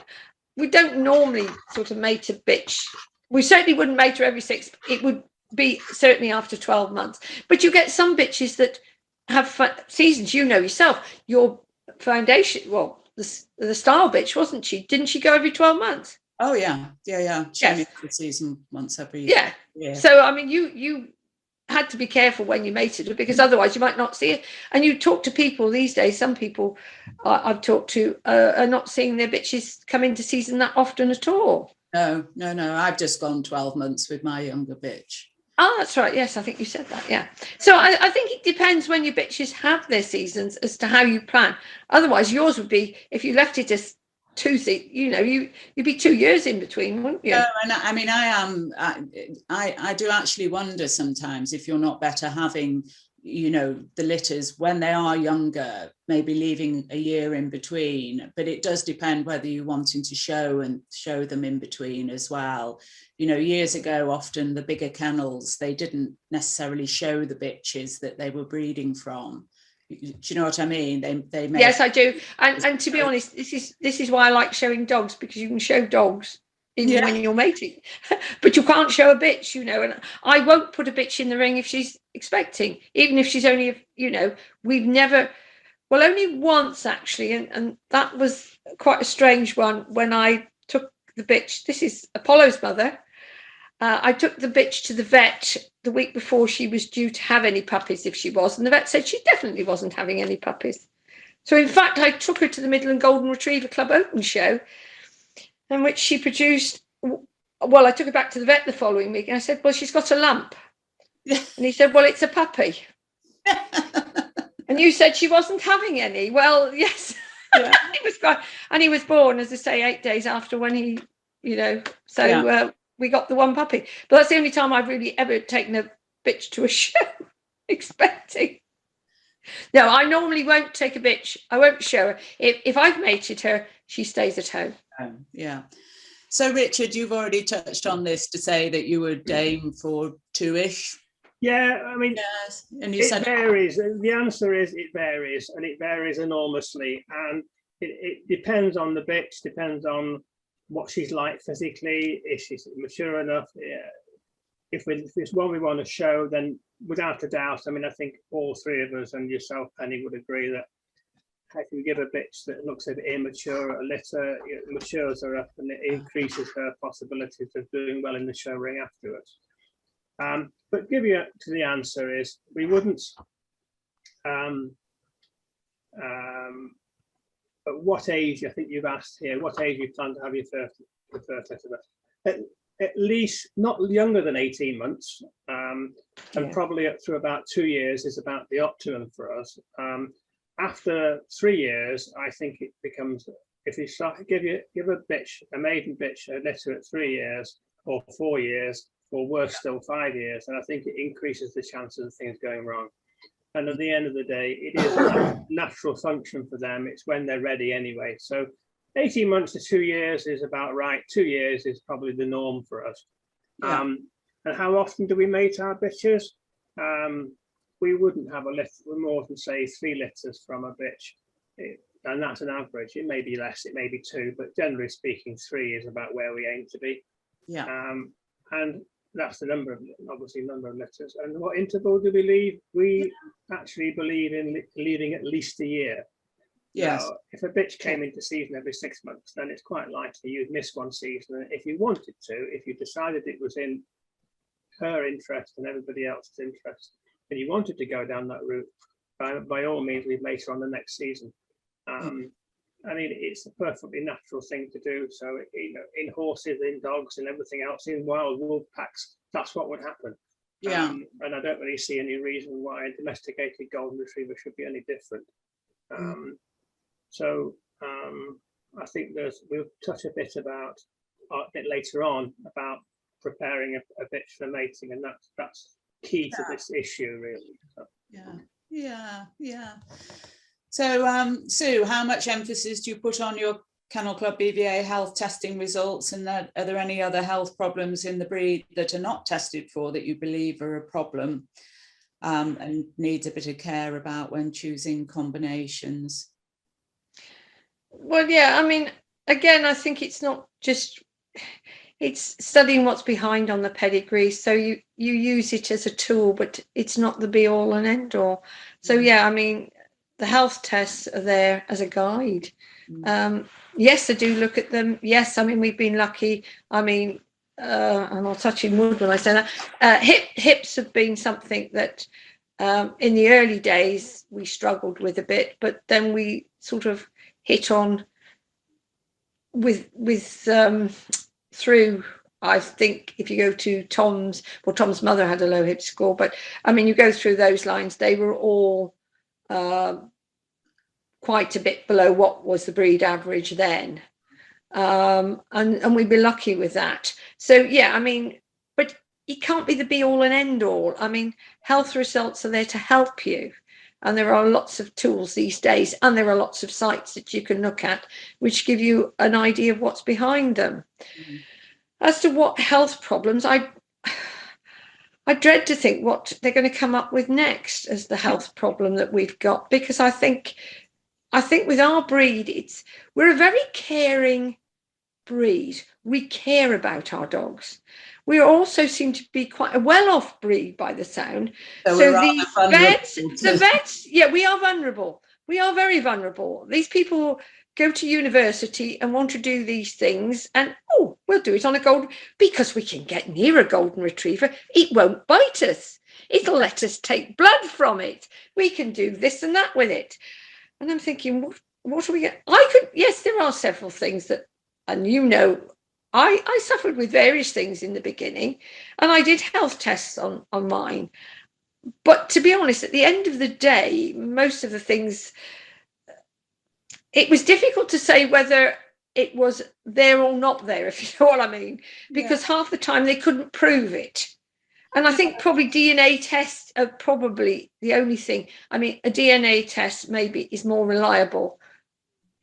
We don't normally sort of mate a bitch. We certainly wouldn't mate her every 6. It would be certainly after 12 months. But you get some bitches that have seasons. You know yourself. Your foundation. Well, the style bitch, wasn't she? Didn't she go every 12 months?
Oh yeah. She made the season once every year.
Yeah. So I mean, you had to be careful when you mated her, because otherwise you might not see it. And you talk to people these days. Some people I've talked to are not seeing their bitches come into season that often at all.
No. I've just gone 12 months with my younger bitch.
Oh, that's right. Yes, I think you said that. Yeah. So I think it depends when your bitches have their seasons as to how you plan. Otherwise, yours would be, if you left it as 2 seasons, you'd be 2 years in between, wouldn't you?
No, and I mean, I do actually wonder sometimes if you're not better having, the litters when they are younger, maybe leaving a year in between. But it does depend whether you're wanting to show them in between as well. Years ago, often the bigger kennels, they didn't necessarily show the bitches that they were breeding from. Do you know what I mean? They
Yes, I do. And to be honest, this is why I like showing dogs, because you can show dogs even when you're mating, but you can't show a bitch, and I won't put a bitch in the ring if she's expecting, even if she's only, we've never, well, only once actually, and that was quite a strange one when I took the bitch. This is Apollo's mother. I took the bitch to the vet the week before she was due to have any puppies, if she was, and the vet said she definitely wasn't having any puppies. So in fact, I took her to the Midland Golden Retriever Club Open show, in which she produced, well, I took her back to the vet the following week and I said, well, she's got a lump. And he said, well, it's a puppy. And you said she wasn't having any. Well, yes.
Yeah.
He was quite, and he was born, as I say, 8 days after when he, so we got the one puppy. But that's the only time I've really ever taken a bitch to a show, expecting. No, I normally won't take a bitch. I won't show her. If I've mated her, she stays at home.
Yeah. So, Richard, you've already touched on this to say that you would aim for 2-ish.
Yeah, I mean,
Yes. And you
it
said
varies. The answer is it varies, and it varies enormously. And it depends on the bitch, depends on what she's like physically, if she's mature enough. If it's one we want to show, then without a doubt, I mean, I think all three of us and yourself, Penny, would agree that if you give a bitch that looks a bit immature at a litter, it matures her up and it increases her possibilities of doing well in the show ring afterwards. But give you to the answer is we wouldn't. At what age? I think you've asked here. What age you plan to have your first litter? At least not younger than 18 months, and probably up to about 2 years is about the optimum for us. After 3 years, I think it becomes, if you start give a maiden bitch a litter at 3 years or 4 years, or worse still 5 years, and I think it increases the chances of things going wrong. And at the end of the day, it is a natural function for them. It's when they're ready anyway. So 18 months to 2 years is about right. 2 years is probably the norm for us.
Yeah.
And how often do we mate our bitches? We wouldn't have a litter more than, say, 3 litters from a bitch. And that's an average. It may be less, it may be 2, but generally speaking, 3 is about where we aim to be.
Yeah.
And that's the number of litters. And what interval do we leave? We actually believe in leaving at least a year.
Yes.
Now, if a bitch came into season every 6 months, then it's quite likely you'd miss one season. And if you wanted to, if you decided it was in her interest and everybody else's interest, and you wanted to go down that route, by all means, we'd mate her on the next season. I mean, it's a perfectly natural thing to do. So, in horses, in dogs, and everything else, in wild wolf packs, that's what would happen.
Yeah.
And I don't really see any reason why a domesticated golden retriever should be any different. So I think we'll touch a bit later on about preparing a bitch for mating, and that's key to this issue, really. So.
Yeah. So, Sue, how much emphasis do you put on your Kennel Club BVA health testing results, and are there any other health problems in the breed that are not tested for that you believe are a problem and needs a bit of care about when choosing combinations?
Well, yeah, I mean, again, I think it's not just, it's studying what's behind on the pedigree. So you use it as a tool, but it's not the be all and end all. So, yeah, I mean, the health tests are there as a guide. Yes, I do look at them. Yes, I mean, we've been lucky. I mean, and I'll touch in wood when I say that. Hips have been something that in the early days we struggled with a bit, but then we sort of hit on with through, I think, if you go to Tom's mother had a low hip score, but I mean, you go through those lines, they were all quite a bit below what was the breed average then. And we'd be lucky with that. So, yeah, I mean, but it can't be the be all and end all. I mean, health results are there to help you. And there are lots of tools these days, and there are lots of sites that you can look at which give you an idea of what's behind them. As to what health problems, I dread to think what they're going to come up with next as the health problem that we've got, because I think with our breed, we're a very caring breed. We care about our dogs. We also seem to be quite a well-off breed by the sound. So the vets, yeah, we are vulnerable. We are very vulnerable. These people go to university and want to do these things, and we'll do it on a golden, because we can get near a golden retriever. It won't bite us. It'll let us take blood from it. We can do this and that with it. And I'm thinking, what are we? Yes, there are several things that and you know, I suffered with various things in the beginning, and I did health tests on mine. But to be honest, at the end of the day, most of the things, it was difficult to say whether it was there or not there, if you know what I mean, because half the time they couldn't prove it. And I think probably DNA tests are probably the only thing. I mean, a DNA test maybe is more reliable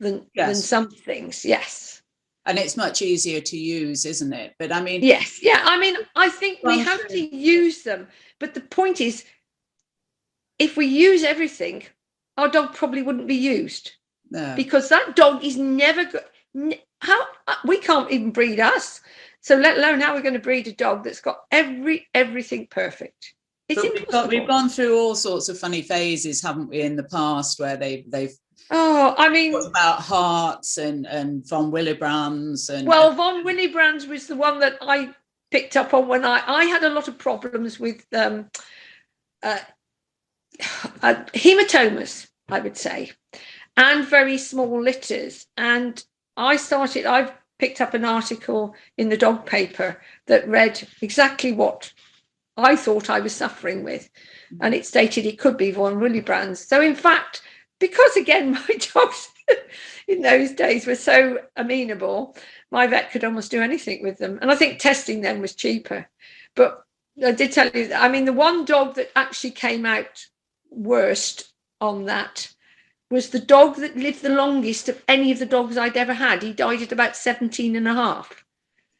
than some things. Yes.
And it's much easier to use, isn't it? But I mean,
yes, yeah. I mean, I think we have to use them. But the point is, if we use everything, our dog probably wouldn't be used. No. Because that dog is never good. How we can't even breed us. So let alone how we're going to breed a dog that's got everything perfect. It's impossible.
We've gone through all sorts of funny phases, haven't we, in the past, where they've
I mean,
talked about hearts and von Willebrands and
von Willebrands was the one that I picked up on when I had a lot of problems with hematomas, I would say, and very small litters. And I've picked up an article in the dog paper that read exactly what I thought I was suffering with. And it stated it could be von Willebrands. So in fact, because again, my dogs in those days were so amenable, my vet could almost do anything with them. And I think testing them was cheaper. But I did tell you, I mean, the one dog that actually came out worst on that was the dog that lived the longest of any of the dogs I'd ever had. He died at about 17 and a half.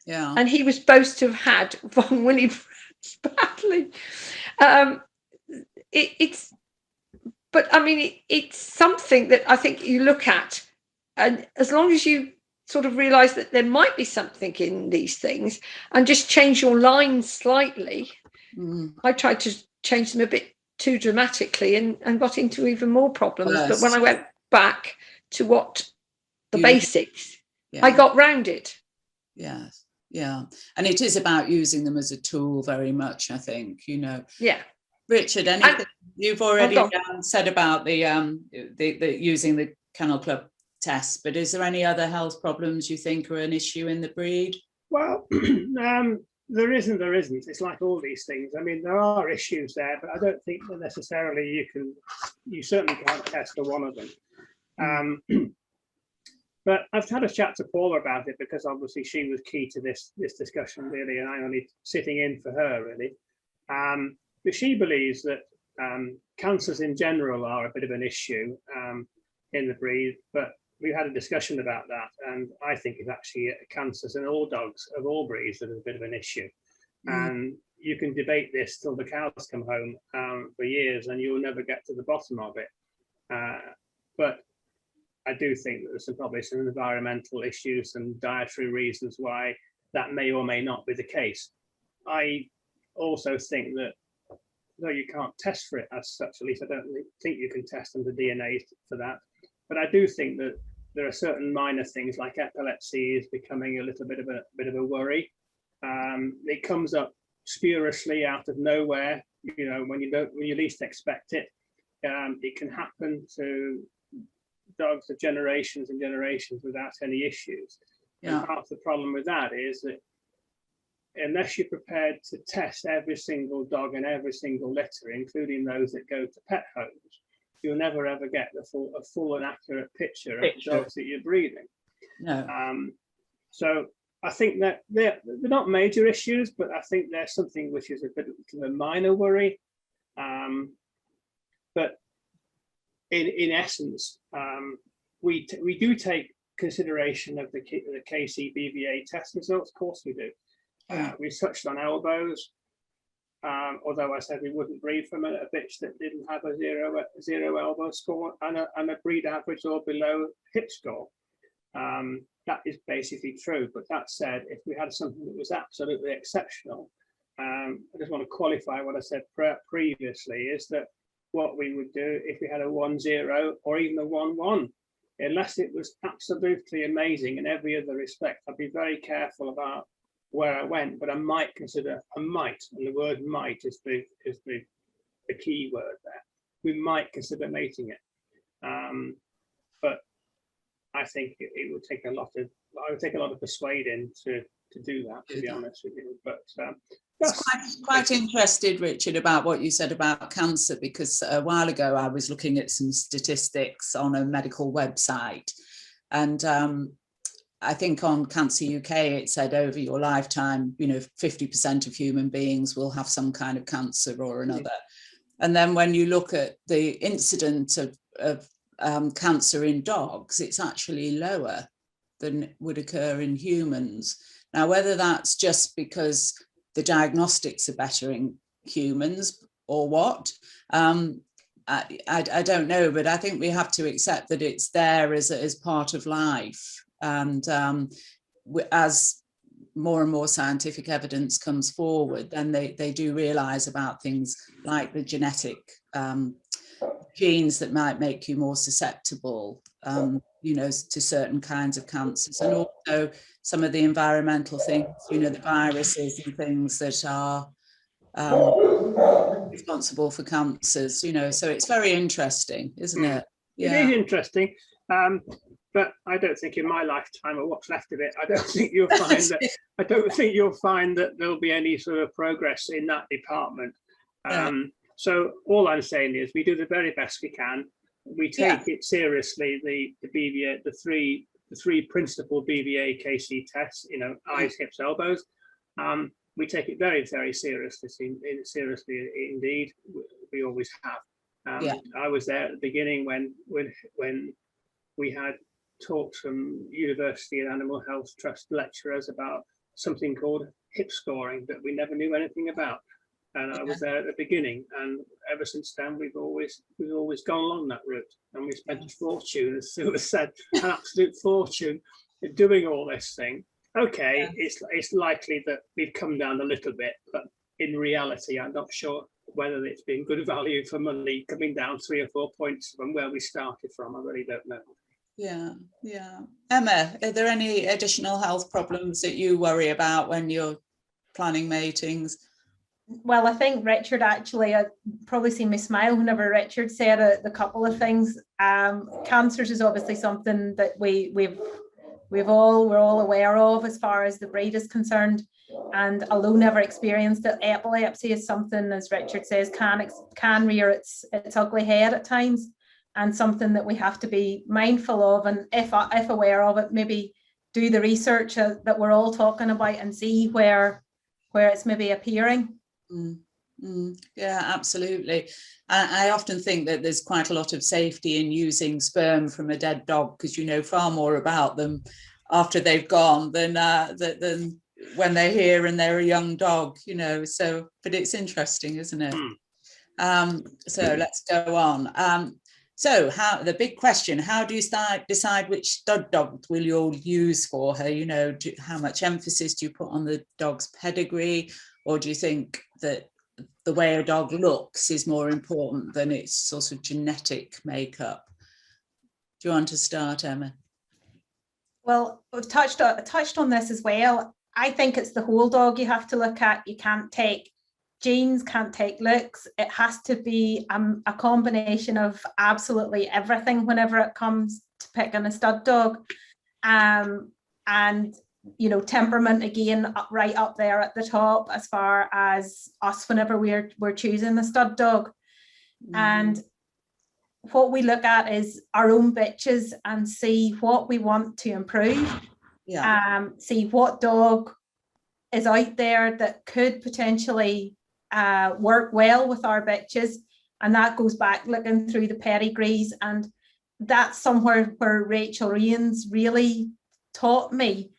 Yeah.
And he was supposed to have had von Willebrands badly. But I mean, it's something that I think you look at, and as long as you sort of realize that there might be something in these things and just change your lines slightly. I tried to change them a bit too dramatically and got into even more problems. Yes. But when I went back to what the basics, I got round it.
Yes. Yeah. And it is about using them as a tool very much, I think, you know.
Yeah.
Richard, anything you've already said about the using the Kennel Club test, but is there any other health problems you think are an issue in the breed?
Well, there isn't. It's like all these things. I mean, there are issues there, but I don't think that necessarily you certainly can't test for one of them. But I've had a chat to Paula about it because obviously she was key to this discussion really, and I'm only sitting in for her really. But she believes that cancers in general are a bit of an issue in the breed, but we had a discussion about that, and I think it's actually cancers in all dogs of all breeds that is a bit of an issue. And you can debate this till the cows come home for years, and you'll never get to the bottom of it. But I do think that there's probably some environmental issues and dietary reasons why that may or may not be the case. I also think that though you can't test for it as such, at least I don't think you can test under DNA for that. But I do think that there are certain minor things like epilepsy is becoming a little bit of a worry. It comes up spuriously out of nowhere, you know, when you least expect it. It can happen to dogs of generations and generations without any issues. Yeah. And part of the problem with that is that unless you're prepared to test every single dog and every single litter, including those that go to pet homes, you'll never ever get a full and accurate picture of the dogs that you're breeding. No. So I think that they're not major issues, but I think there's something which is a bit of a minor worry. But in essence, we do take consideration of the KCBVA test results. Of course we do. We touched on elbows, although I said we wouldn't breed from a bitch that didn't have a zero elbow score and a breed average or below hip score. That is basically true. But that said, if we had something that was absolutely exceptional, I just want to qualify what I said previously, is that what we would do if we had a 1-0 or even a 1-1, unless it was absolutely amazing in every other respect, I'd be very careful about where I went, but I might consider, and the word might is the key word there. We might consider mating it, but I think it would take a lot of, I would take a lot of persuading to do that, to be honest with you. But
quite interested, Richard, about what you said about cancer, because a while ago I was looking at some statistics on a medical website, and I think on Cancer UK it said over your lifetime, 50% of human beings will have some kind of cancer or another. And then when you look at the incidence of cancer in dogs, it's actually lower than would occur in humans. Now, whether that's just because the diagnostics are better in humans or what, I don't know, but I think we have to accept that it's there as part of life. And as more and more scientific evidence comes forward, then they do realise about things like the genetic genes that might make you more susceptible, to certain kinds of cancers, and also some of the environmental things, the viruses and things that are responsible for cancers, so it's very interesting, isn't it?
Yeah. It is interesting, but I don't think in my lifetime, or what's left of it, I don't think you'll find that there'll be any sort of progress in that department. So all I'm saying is we do the very best we can. We take it seriously, the BVA, the three principal BVA KC tests, eyes, hips, elbows. We take it very, very seriously indeed. We always have. I was there at the beginning when we had talks from University and Animal Health Trust lecturers about something called hip scoring that we never knew anything about. And I was there at the beginning, and ever since then we've always gone along that route, and we spent a fortune, as Sue said, an absolute fortune doing all this thing. Okay, it's likely that we've come down a little bit, but in reality, I'm not sure whether it's been good value for money coming down 3 or 4 points from where we started from. I really don't know.
Yeah. Emma, are there any additional health problems that you worry about when you're planning matings?
Well, I think Richard actually, I've probably seen me smile whenever Richard said a couple of things. Cancers is obviously something that we're all aware of as far as the breed is concerned. And although never experienced it, epilepsy is something, as Richard says, can rear its ugly head at times, and something that we have to be mindful of. And if aware of it, maybe do the research that we're all talking about and see where it's maybe appearing.
Yeah, absolutely. I often think that there's quite a lot of safety in using sperm from a dead dog, because you know far more about them after they've gone than when they're here and they're a young dog, so, but it's interesting, isn't it? So let's go on. So the big question, how do you decide which stud dog will you all use for her? How much emphasis do you put on the dog's pedigree? Or do you think that the way a dog looks is more important than its sort of genetic makeup? Do you want to start, Emma?
Well, we've touched on this as well. I think it's the whole dog you have to look at. You can't take genes, can't take looks. It has to be a combination of absolutely everything whenever it comes to picking a stud dog. And temperament again, right up there at the top as far as us whenever we're choosing the stud dog. And what we look at is our own bitches and see what we want to improve. See what dog is out there that could potentially work well with our bitches, and that goes back looking through the pedigrees, and that's somewhere where Rachel Rains really taught me.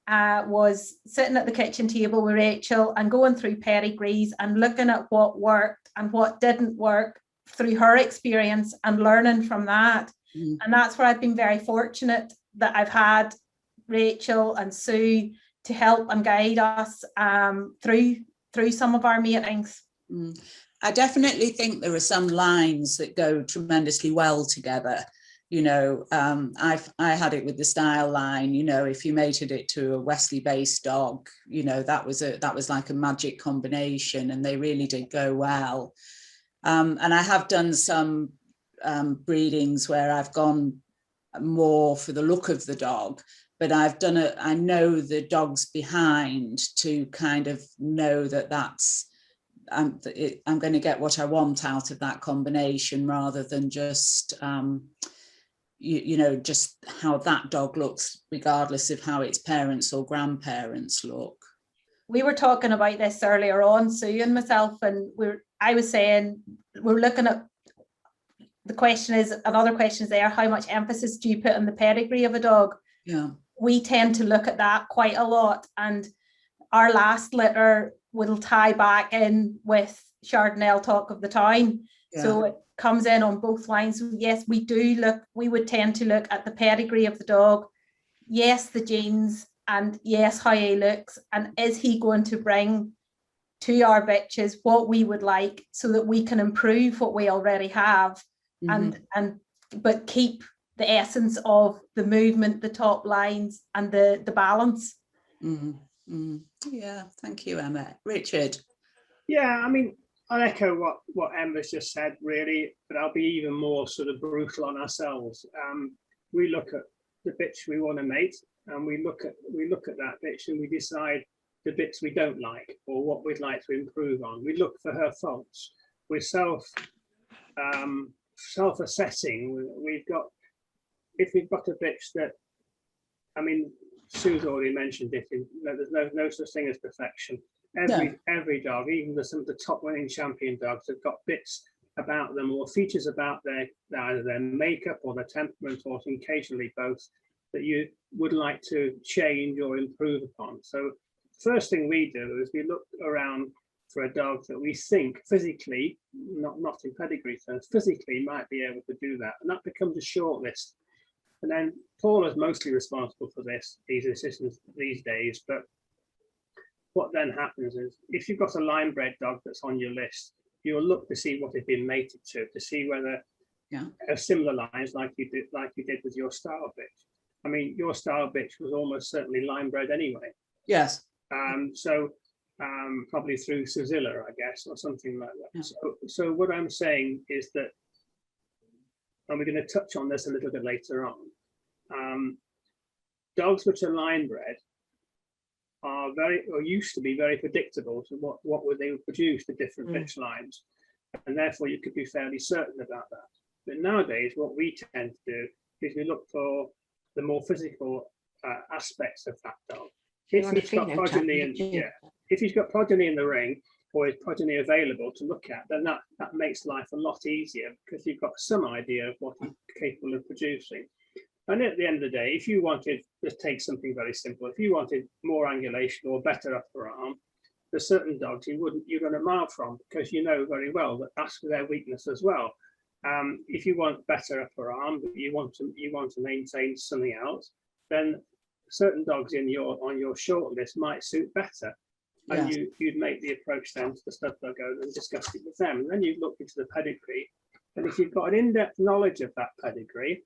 Was sitting at the kitchen table with Rachel and going through pedigrees and looking at what worked and what didn't work through her experience and learning from that. And that's where I've been very fortunate that I've had Rachel and Sue to help and guide us through some of our meetings.
I definitely think there are some lines that go tremendously well together. I had it with the style line. If you mated it to a Wesley-based dog, that was like a magic combination, and they really did go well. And I have done some breedings where I've gone more for the look of the dog, but I know the dogs behind to kind of know that I'm going to get what I want out of that combination, rather than just you know, just how that dog looks, regardless of how its parents or grandparents look.
We were talking about this earlier on, Sue and myself, and I was saying we're looking at, the question is, another question is there, how much emphasis do you put on the pedigree of a dog?
Yeah.
We tend to look at that quite a lot, and our last litter will tie back in with Chardonnay talk of the town.
Yeah.
So it comes in on both lines. So yes, we would tend to look at the pedigree of the dog. Yes, the genes, and yes, how he looks, and is he going to bring to our bitches what we would like, so that we can improve what we already have. Mm-hmm. But keep the essence of the movement, the top lines, and the balance.
Mm-hmm. Mm-hmm. Yeah, thank you, Emma. Richard.
Yeah, I mean, I'll echo what Emma's just said, really, but I'll be even more sort of brutal on ourselves. We look at the bitch we want to mate, and we look at that bitch, and we decide the bits we don't like or what we'd like to improve on. We look for her faults. We're self-assessing. If we've got a bitch that, I mean, Sue's already mentioned it, there's no such thing as perfection. Every dog, even some of the top winning champion dogs, have got bits about them or features about either their makeup or their temperament, or occasionally both, that you would like to change or improve upon. So first thing we do is we look around for a dog that we think physically, not in pedigree terms, physically might be able to do that, and that becomes a short list. And then Paula's mostly responsible for these assistants these days, but what then happens is, if you've got a line bred dog that's on your list, you'll look to see what they've been mated to see whether similar lines like you did with your style bitch. I mean, your style bitch was almost certainly line bred anyway.
Yes.
Probably through Suzilla, I guess, or something like that. Yeah. So what I'm saying is that, and we're going to touch on this a little bit later on, dogs which are line bred are used to be very predictable to what would they produce, the different bitch lines, and therefore you could be fairly certain about that. But nowadays, what we tend to do is we look for the more physical aspects of that dog. If he's got progeny, if he's got progeny in the ring, or his progeny available to look at, then that makes life a lot easier, because you've got some idea of what he's capable of producing. And at the end of the day, if you wanted, just take something very simple, if you wanted more angulation or better upper arm, there's certain dogs you're going to mile from, because you know very well that that's their weakness as well. If you want better upper arm, but you want to maintain something else, then certain dogs on your short list might suit better. And you'd make the approach then to the stud dog owner and discuss it with them. And then you'd look into the pedigree. And if you've got an in-depth knowledge of that pedigree,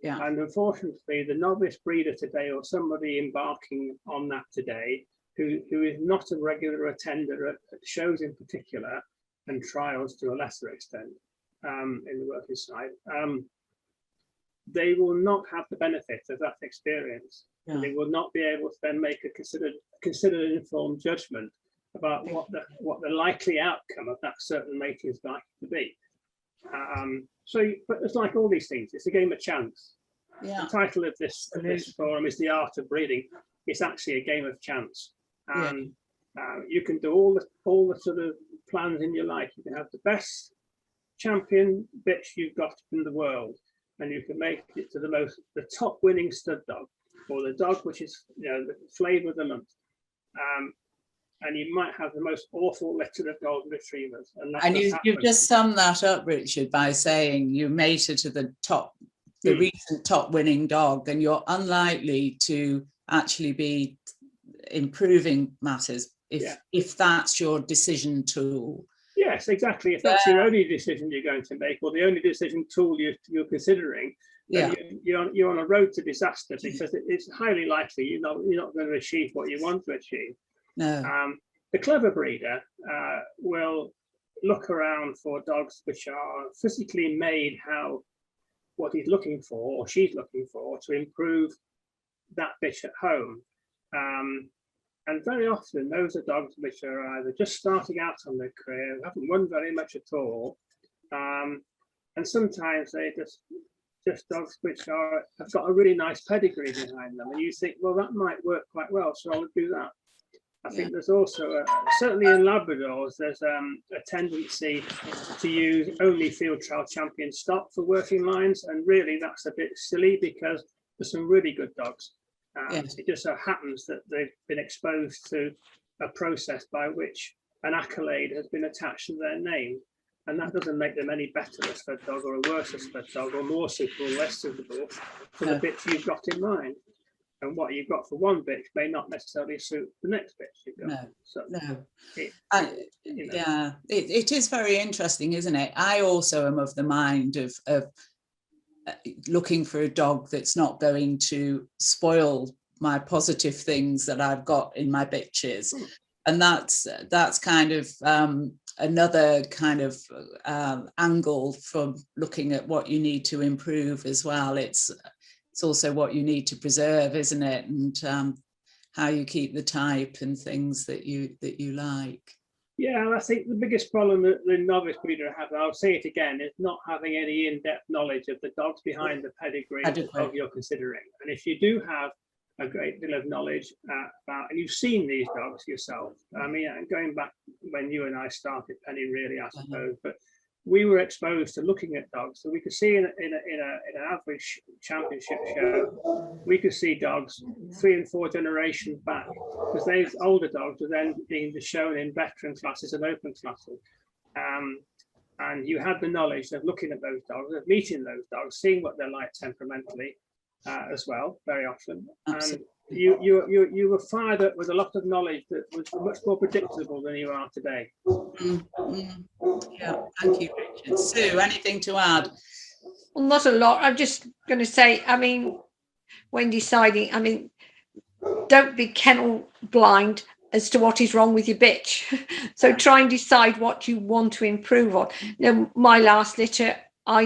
and unfortunately the novice breeder today, or somebody embarking on that today, who is not a regular attender at shows in particular, and trials to a lesser extent in the working side, they will not have the benefit of that experience. And they will not be able to then make a considered informed judgment about what the likely outcome of that certain mating is likely to be. But it's like all these things, it's a game of chance. The title of this forum is The Art of Breeding. It's actually a game of chance. And you can do all the sort of plans in your life. You can have the best champion bitch you've got in the world, and you can make it to the top winning stud dog, or the dog which is the flavour of the month, and you might have the most awful litter of golden retrievers. And
you've just summed that up, Richard, by saying you mated to the recent top winning dog, and you're unlikely to actually be improving matters if that's your decision tool.
Yes, exactly. If that's your only decision you're going to make, or the only decision tool you're considering, you're on a road to disaster, because it's highly likely you're not going to achieve what you want to achieve.
No.
The clever breeder will look around for dogs which are physically made how what he's looking for or she's looking for to improve that bitch at home. And very often those are dogs which are either just starting out on their career, haven't won very much at all, and sometimes they just dogs which have got a really nice pedigree behind them, and you think, well, that might work quite well, so I would do that. I think there's also, certainly in Labradors, there's a tendency to use only field trial champion stock for working lines, and really that's a bit silly because there's some really good dogs. It just so happens that they've been exposed to a process by which an accolade has been attached to their name, and that doesn't make them any better a stud dog or a worse a stud dog or more suitable or less suitable for the bitch you've got in mind. And what you've got for one bitch may not necessarily suit the next bitch you've got.
It is very interesting, isn't it? I also am of the mind of looking for a dog that's not going to spoil my positive things that I've got in my bitches. And that's kind of another kind of angle from looking at what you need to improve as well. It's also what you need to preserve, isn't it? And how you keep the type and things that you like. Yeah,
I think the biggest problem that the novice breeder has, I'll say it again, is not having any in-depth knowledge of the dogs behind the pedigree of the dog you're considering. And if you do have a great deal of knowledge about, and you've seen these dogs yourself, I mean, going back when you and I started penning, really, I suppose, but we were exposed to looking at dogs, so we could see in an average championship show, we could see dogs 3 and 4 generations back, because those older dogs were then being shown in veteran classes and open classes, and you had the knowledge of looking at those dogs, of meeting those dogs, seeing what they're like temperamentally as well, very often. Absolutely. And you were fired up with a lot of knowledge that was much more predictable than you are today.
Yeah, thank you, Richard. Sue, anything to add?
Well, not a lot. I'm just going to say, I mean, when deciding, I mean, don't be kennel blind as to what is wrong with your bitch. So try and decide what you want to improve on. Now, my last litter, I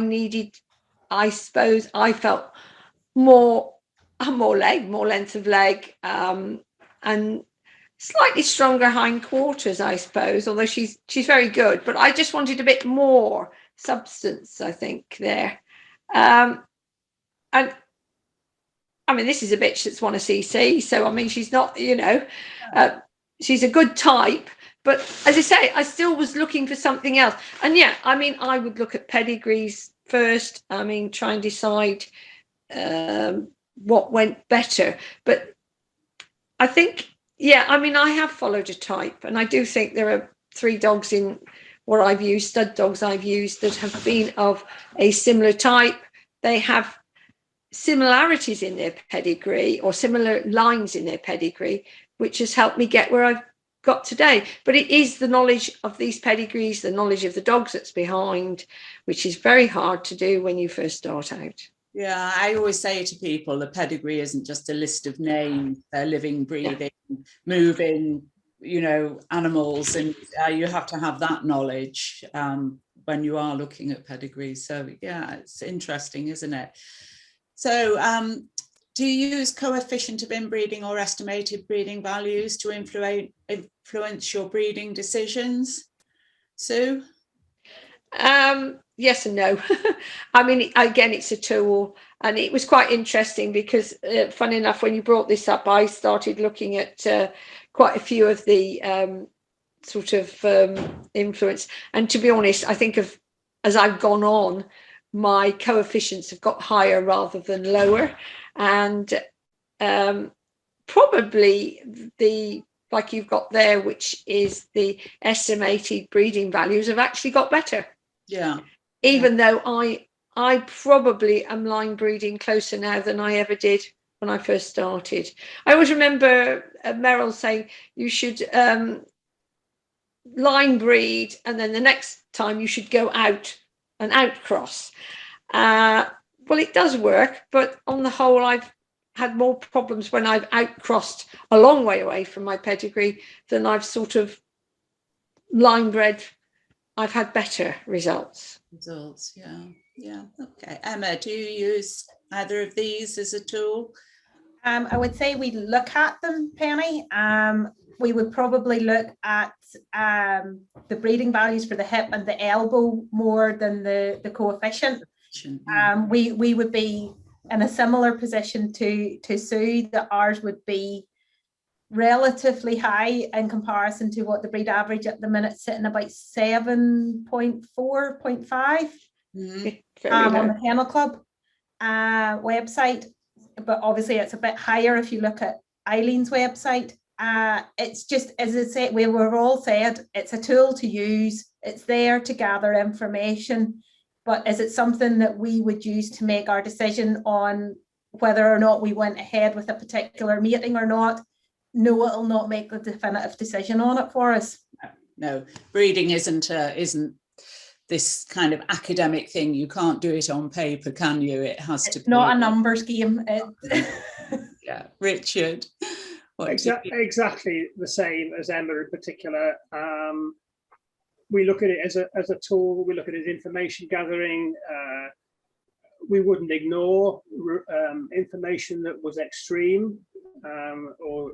suppose I felt more length of leg, and slightly stronger hindquarters, I suppose, although she's very good, but I just wanted a bit more substance, I think, there. And I mean, this is a bitch that's won a CC, so I mean, she's not, she's a good type, but as I say, I still was looking for something else. And yeah, I mean, I would look at pedigrees first, I mean, try and decide what went better. But I think, yeah, I mean, I have followed a type, and I do think there are 3 dogs in what I've used, stud dogs I've used, that have been of a similar type. They have similarities in their pedigree, or similar lines in their pedigree, which has helped me get where I've got today. But it is the knowledge of these pedigrees, the knowledge of the dogs that's behind, which is very hard to do when you first start out.
Yeah, I always say to people, the pedigree isn't just a list of names, they're living, breathing, moving, animals, and you have to have that knowledge when you are looking at pedigree. So yeah, it's interesting, isn't it? So do you use coefficient of inbreeding or estimated breeding values to influence your breeding decisions, Sue?
Yes and no. I mean, again, it's a tool, and it was quite interesting because, funny enough, when you brought this up, I started looking at quite a few of the sort of influence. And to be honest, I think as I've gone on, my coefficients have got higher rather than lower, and probably like you've got there, which is the estimated breeding values, have actually got better.
Yeah.
Even though I probably am line breeding closer now than I ever did when I first started. I always remember Meryl saying you should line breed, and then the next time you should go out and outcross. Well, it does work, but on the whole, I've had more problems when I've outcrossed a long way away from my pedigree than I've sort of line bred. I've had better results.
Yeah. Okay. Okay, Emma, do you use either of these as a tool?
I would say we look at them, Penny. We would probably look at the breeding values for the hip and the elbow more than the coefficient. We would be in a similar position to Sue, that ours would be relatively high in comparison to what the breed average at the minute, sitting about 7.4, 0.5 on the Kennel Club website. But obviously it's a bit higher if you look at Eileen's website. It's just, as I say, we were all said, it's a tool to use. It's there to gather information. But is it something that we would use to make our decision on whether or not we went ahead with a particular mating or not? No, it'll not make the definitive decision on it for us.
No, breeding isn't this kind of academic thing. You can't do it on paper, can you? It has to be
not a numbers game.
Yeah, Richard.
Exactly the same as Emma in particular. We look at it as a tool. We look at it as information gathering. We wouldn't ignore information that was extreme or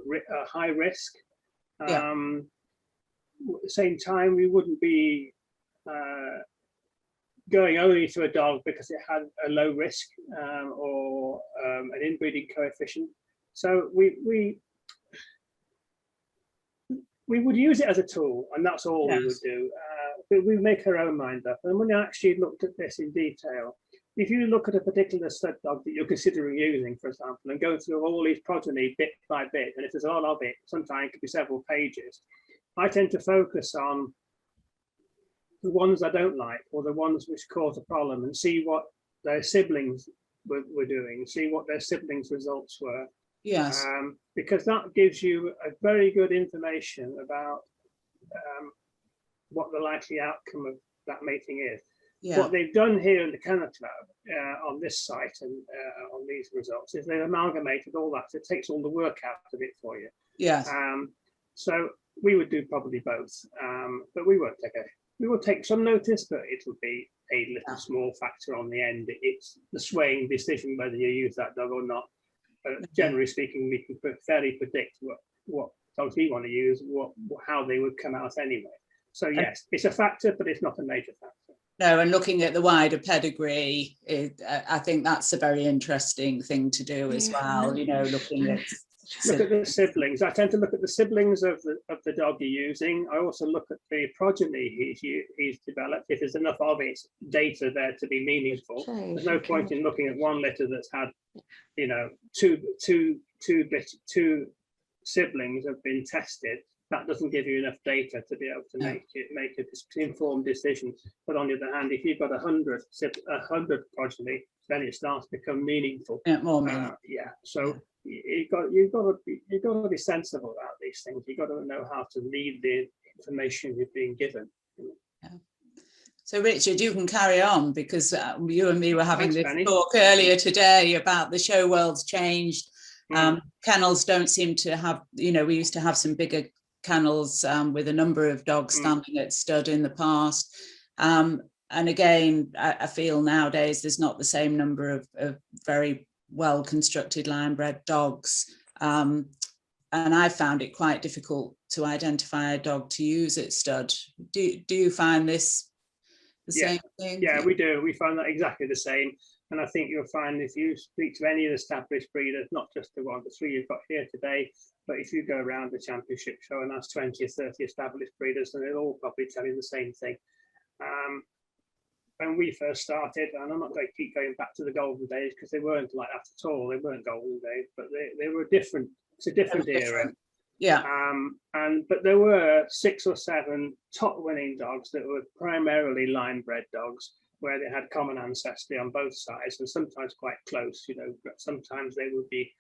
high risk.
Yeah.
At the same time, we wouldn't be going only to a dog because it had a low risk or an inbreeding coefficient. So we would use it as a tool, and that's all we would do. But we make our own mind up. And when I actually looked at this in detail, if you look at a particular stud dog that you're considering using, for example, and go through all these progeny bit by bit, and if there's a lot of it, sometimes it could be several pages, I tend to focus on the ones I don't like, or the ones which cause a problem, and see what their siblings were doing, see what their siblings' results were.
Yes.
Because that gives you a very good information about what the likely outcome of that mating is.
Yeah.
What they've done here in the Kennel Club on this site and on these results is they've amalgamated all that. So it takes all the work out of it for you.
Yes.
So we would do probably both, but we won't we will take some notice, but it will be a little small factor on the end. It's the swaying decision whether you use that dog or not. Generally speaking, we can fairly predict what dogs we want to use, how they would come out anyway. So yes, it's a factor, but it's not a major factor.
No, and looking at the wider pedigree, I think that's a very interesting thing to do as well. You know, looking at
look at the siblings. I tend to look at the siblings of the dog you're using. I also look at the progeny he's developed. If there's enough of it, data there to be meaningful. There's no point in looking at one litter that's had, you know, two siblings have been tested. That doesn't give you enough data to be able to make an informed decision. But on the other hand, if you've got 100 progeny, then it starts to become meaningful.
Yeah, more meaningful.
So you've got to be sensible about these things. You've got to know how to read the information you're being given.
Yeah. So Richard, you can carry on, because you and me were having this talk earlier today about the show world's changed. Kennels don't seem to have, you know, we used to have some bigger kennels with a number of dogs standing at stud in the past. And again, I feel nowadays there's not the same number of very well constructed line bred dogs. And I found it quite difficult to identify a dog to use at stud. Do you find this the same thing?
Yeah, we do. We find that exactly the same. And I think you'll find if you speak to any of the established breeders, not just the three you've got here today, but if you go around the championship show and ask 20 or 30 established breeders, and they'll all probably tell you the same thing. When we first started, and I'm not going to keep going back to the golden days because they weren't like that at all. They weren't golden days, but they were different. It's a different era.
Yeah.
But there were 6 or 7 top winning dogs that were primarily line bred dogs, where they had common ancestry on both sides, and sometimes quite close. You know, sometimes they would be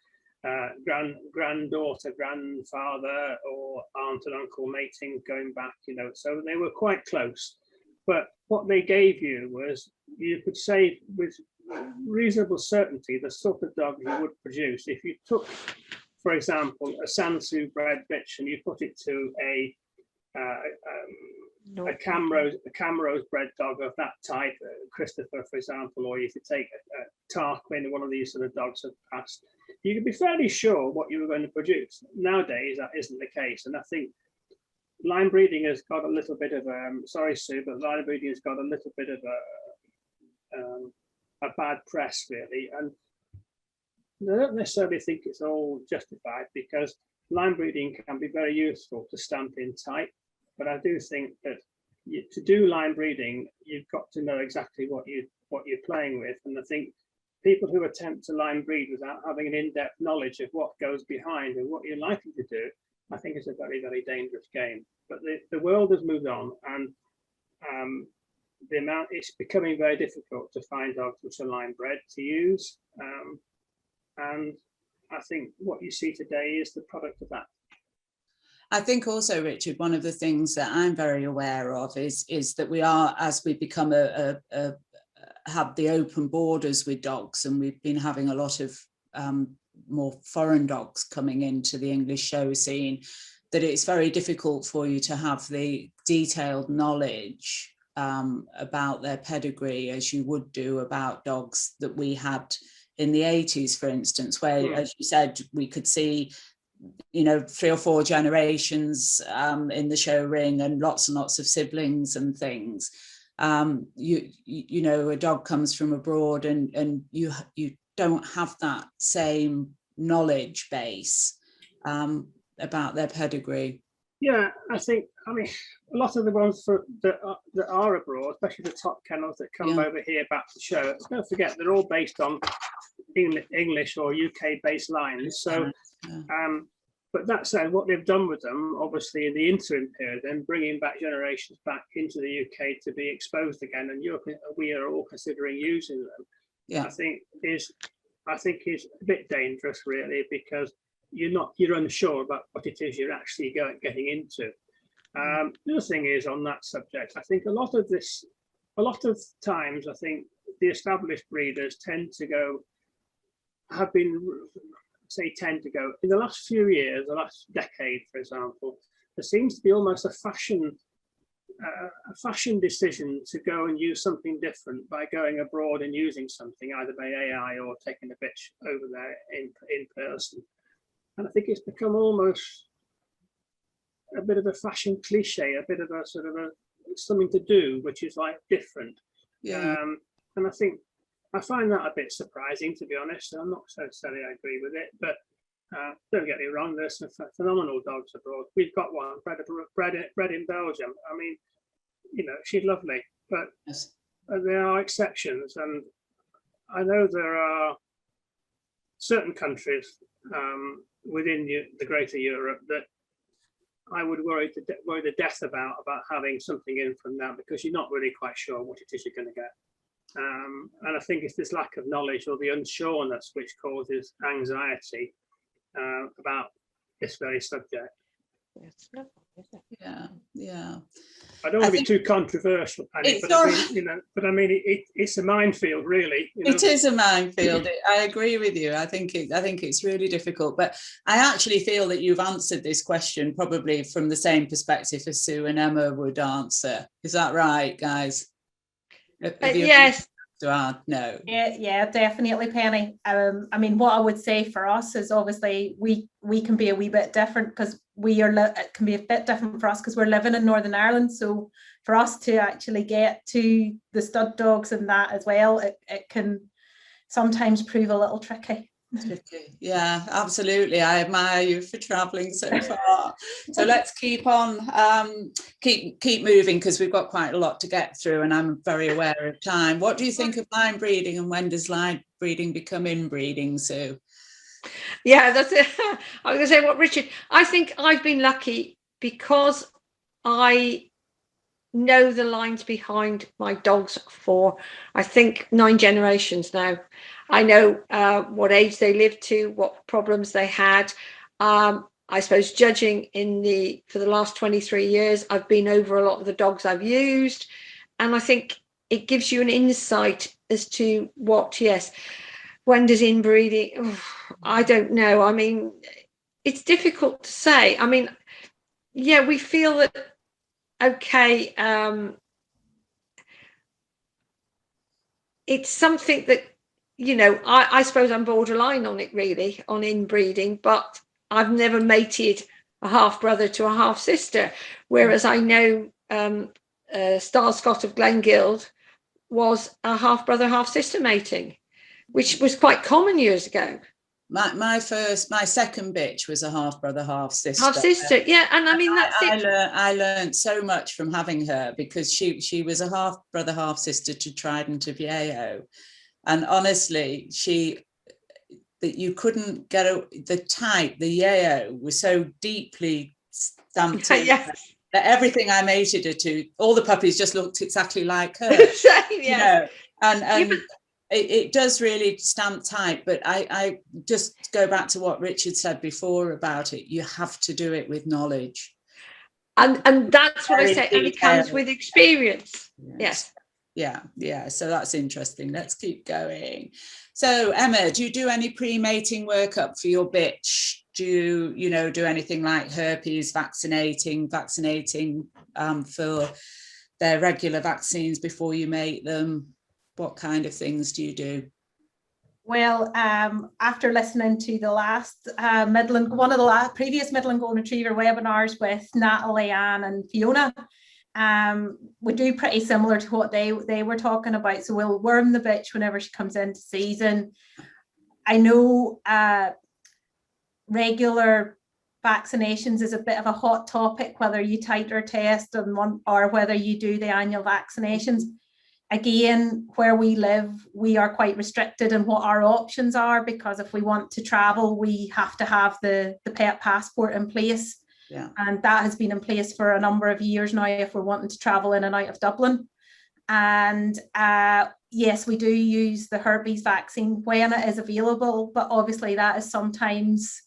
granddaughter, grandfather, or aunt and uncle mating going back. You know, so they were quite close. But what they gave you was, you could say with reasonable certainty the sort of dog you would produce if you took, for example, a Sansu bred bitch and you put it to a a Camrose bred dog of that type, Christopher, for example, or you could take a Tarquin, one of these sort of dogs have passed, you could be fairly sure what you were going to produce. Nowadays, that isn't the case. And I think line breeding has got a little bit of sorry, Sue, but line breeding has got a little bit of a bad press, really. And I don't necessarily think it's all justified, because line breeding can be very useful to stamp in type. But I do think that to do line breeding, you've got to know exactly what you're playing with. And I think people who attempt to line breed without having an in-depth knowledge of what goes behind and what you're likely to do, I think it's a very, very dangerous game. But the world has moved on, and it's becoming very difficult to find dogs which are line bred to use. And I think what you see today is the product of that.
I think also, Richard, one of the things that I'm very aware of is that we are, as we become have the open borders with dogs, and we've been having a lot of more foreign dogs coming into the English show scene, that it's very difficult for you to have the detailed knowledge about their pedigree as you would do about dogs that we had in the 80s, for instance, where, as you said, we could see 3 or 4 generations in the show ring, and lots of siblings and things. You know, a dog comes from abroad, and you don't have that same knowledge base about their pedigree.
Yeah, I mean, a lot of the ones that are abroad, especially the top kennels that come over here back to show, don't forget they're all based on English or UK based lines. So, but that said, what they've done with them, obviously in the interim period, then bringing back generations back into the UK to be exposed again, and we are all considering using them. Yeah, I think is a bit dangerous, really, because you're unsure about what it is you're actually getting into. The other thing is, on that subject, I think a lot of times, I think the established breeders tend to go in the last few years, the last decade, for example, there seems to be almost a fashion decision to go and use something different by going abroad and using something either by AI or taking a bitch over there in person. And I think it's become almost a bit of a fashion cliche, a bit of a sort of something to do, which is like different. Yeah. And I find that a bit surprising, to be honest. I'm not necessarily I agree with it, but don't get me wrong, there's some phenomenal dogs abroad. We've got one bred in Belgium. I mean, she's lovely, but there are exceptions. And I know there are certain countries within the greater Europe that I would worry the death about having something in from that, because you're not really quite sure what it is you're going to get. And I think it's this lack of knowledge or the unsureness which causes anxiety about this very subject.
Yeah.
I don't want to be too controversial, Annie, but I mean, it's a minefield, really.
It is a minefield. I agree with you. I think it's really difficult, but I actually feel that you've answered this question probably from the same perspective as Sue and Emma would answer. Is that right, guys?
Yes.
No.
Yeah, definitely, Penny. I mean, what I would say for us is obviously we can be a wee bit different, because it can be a bit different for us because we're living in Northern Ireland. So for us to actually get to the stud dogs and that as well, it can sometimes prove a little tricky.
Yeah, absolutely. I admire you for traveling so far. So let's keep on, keep moving, because we've got quite a lot to get through, and I'm very aware of time. What do you think of line breeding, and when does line breeding become inbreeding, Sue?
Yeah, that's it. I was going to say what Richard. I think I've been lucky because I know the lines behind my dogs for, I think, 9 generations now. I know what age they lived to, what problems they had. I suppose judging for the last 23 years, I've been over a lot of the dogs I've used, and I think it gives you an insight as to when does inbreeding? I don't know. I mean, it's difficult to say. I mean, yeah, we feel that okay, it's something that, you know, I suppose I'm borderline on it really, on inbreeding, but I've never mated a half brother to a half sister, whereas I know Star Scott of Glengild was a half brother, half sister mating, which was quite common years ago.
My second bitch was a half brother, half sister.
Half sister, yeah, and I mean that's it.
I learned so much from having her, because she was a half brother, half sister to Trident of Yeo, and honestly, that you couldn't get the type. The Yeo was so deeply stamped in.
Yes.
That everything I mated her to, all the puppies just looked exactly like her.
Yes.
You know, and it does really stamp tight. But I just go back to what Richard said before about it. You have to do it with knowledge.
And that's what I say, and it comes with experience. Yes.
Yeah. So that's interesting. Let's keep going. So Emma, do you do any pre-mating workup for your bitch? Do you do anything like herpes vaccinating for their regular vaccines before you mate them? What kind of things do you do?
Well, after listening to the last one of the previous Midland Golden Retriever webinars with Natalie, Anne and Fiona, we do pretty similar to what they were talking about. So we'll worm the bitch whenever she comes into season. I know regular vaccinations is a bit of a hot topic, whether you titer test or whether you do the annual vaccinations. Again, where we live, we are quite restricted in what our options are, because if we want to travel, we have to have the pet passport in place.
Yeah. And
that has been in place for a number of years now if we're wanting to travel in and out of Dublin. And yes, we do use the herpes vaccine when it is available, but obviously that is sometimes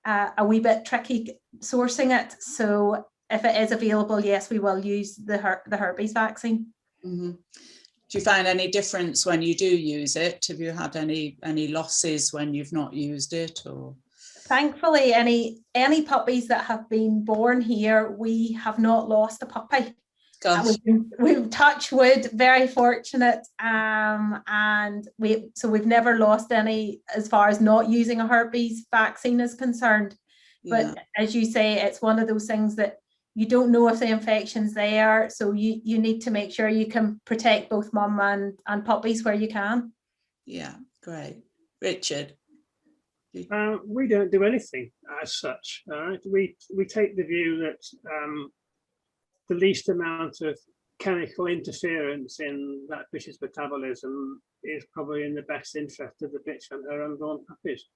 a wee bit tricky sourcing it. So if it is available, yes, we will use the herpes vaccine.
Mm-hmm. Do you find any difference when you do use it? Have you had any losses when you've not used it? Or
thankfully, any puppies that have been born here, we have not lost a puppy. We've touched wood, very fortunate, and we've never lost any as far as not using a herpes vaccine is concerned. Yeah. But as you say, it's one of those things that you don't know if the infection's there, so you need to make sure you can protect both mum and puppies where you can.
Yeah, great. Richard?
We don't do anything as such. We take the view that the least amount of chemical interference in that bitch's metabolism is probably in the best interest of the bitch and her unborn puppies.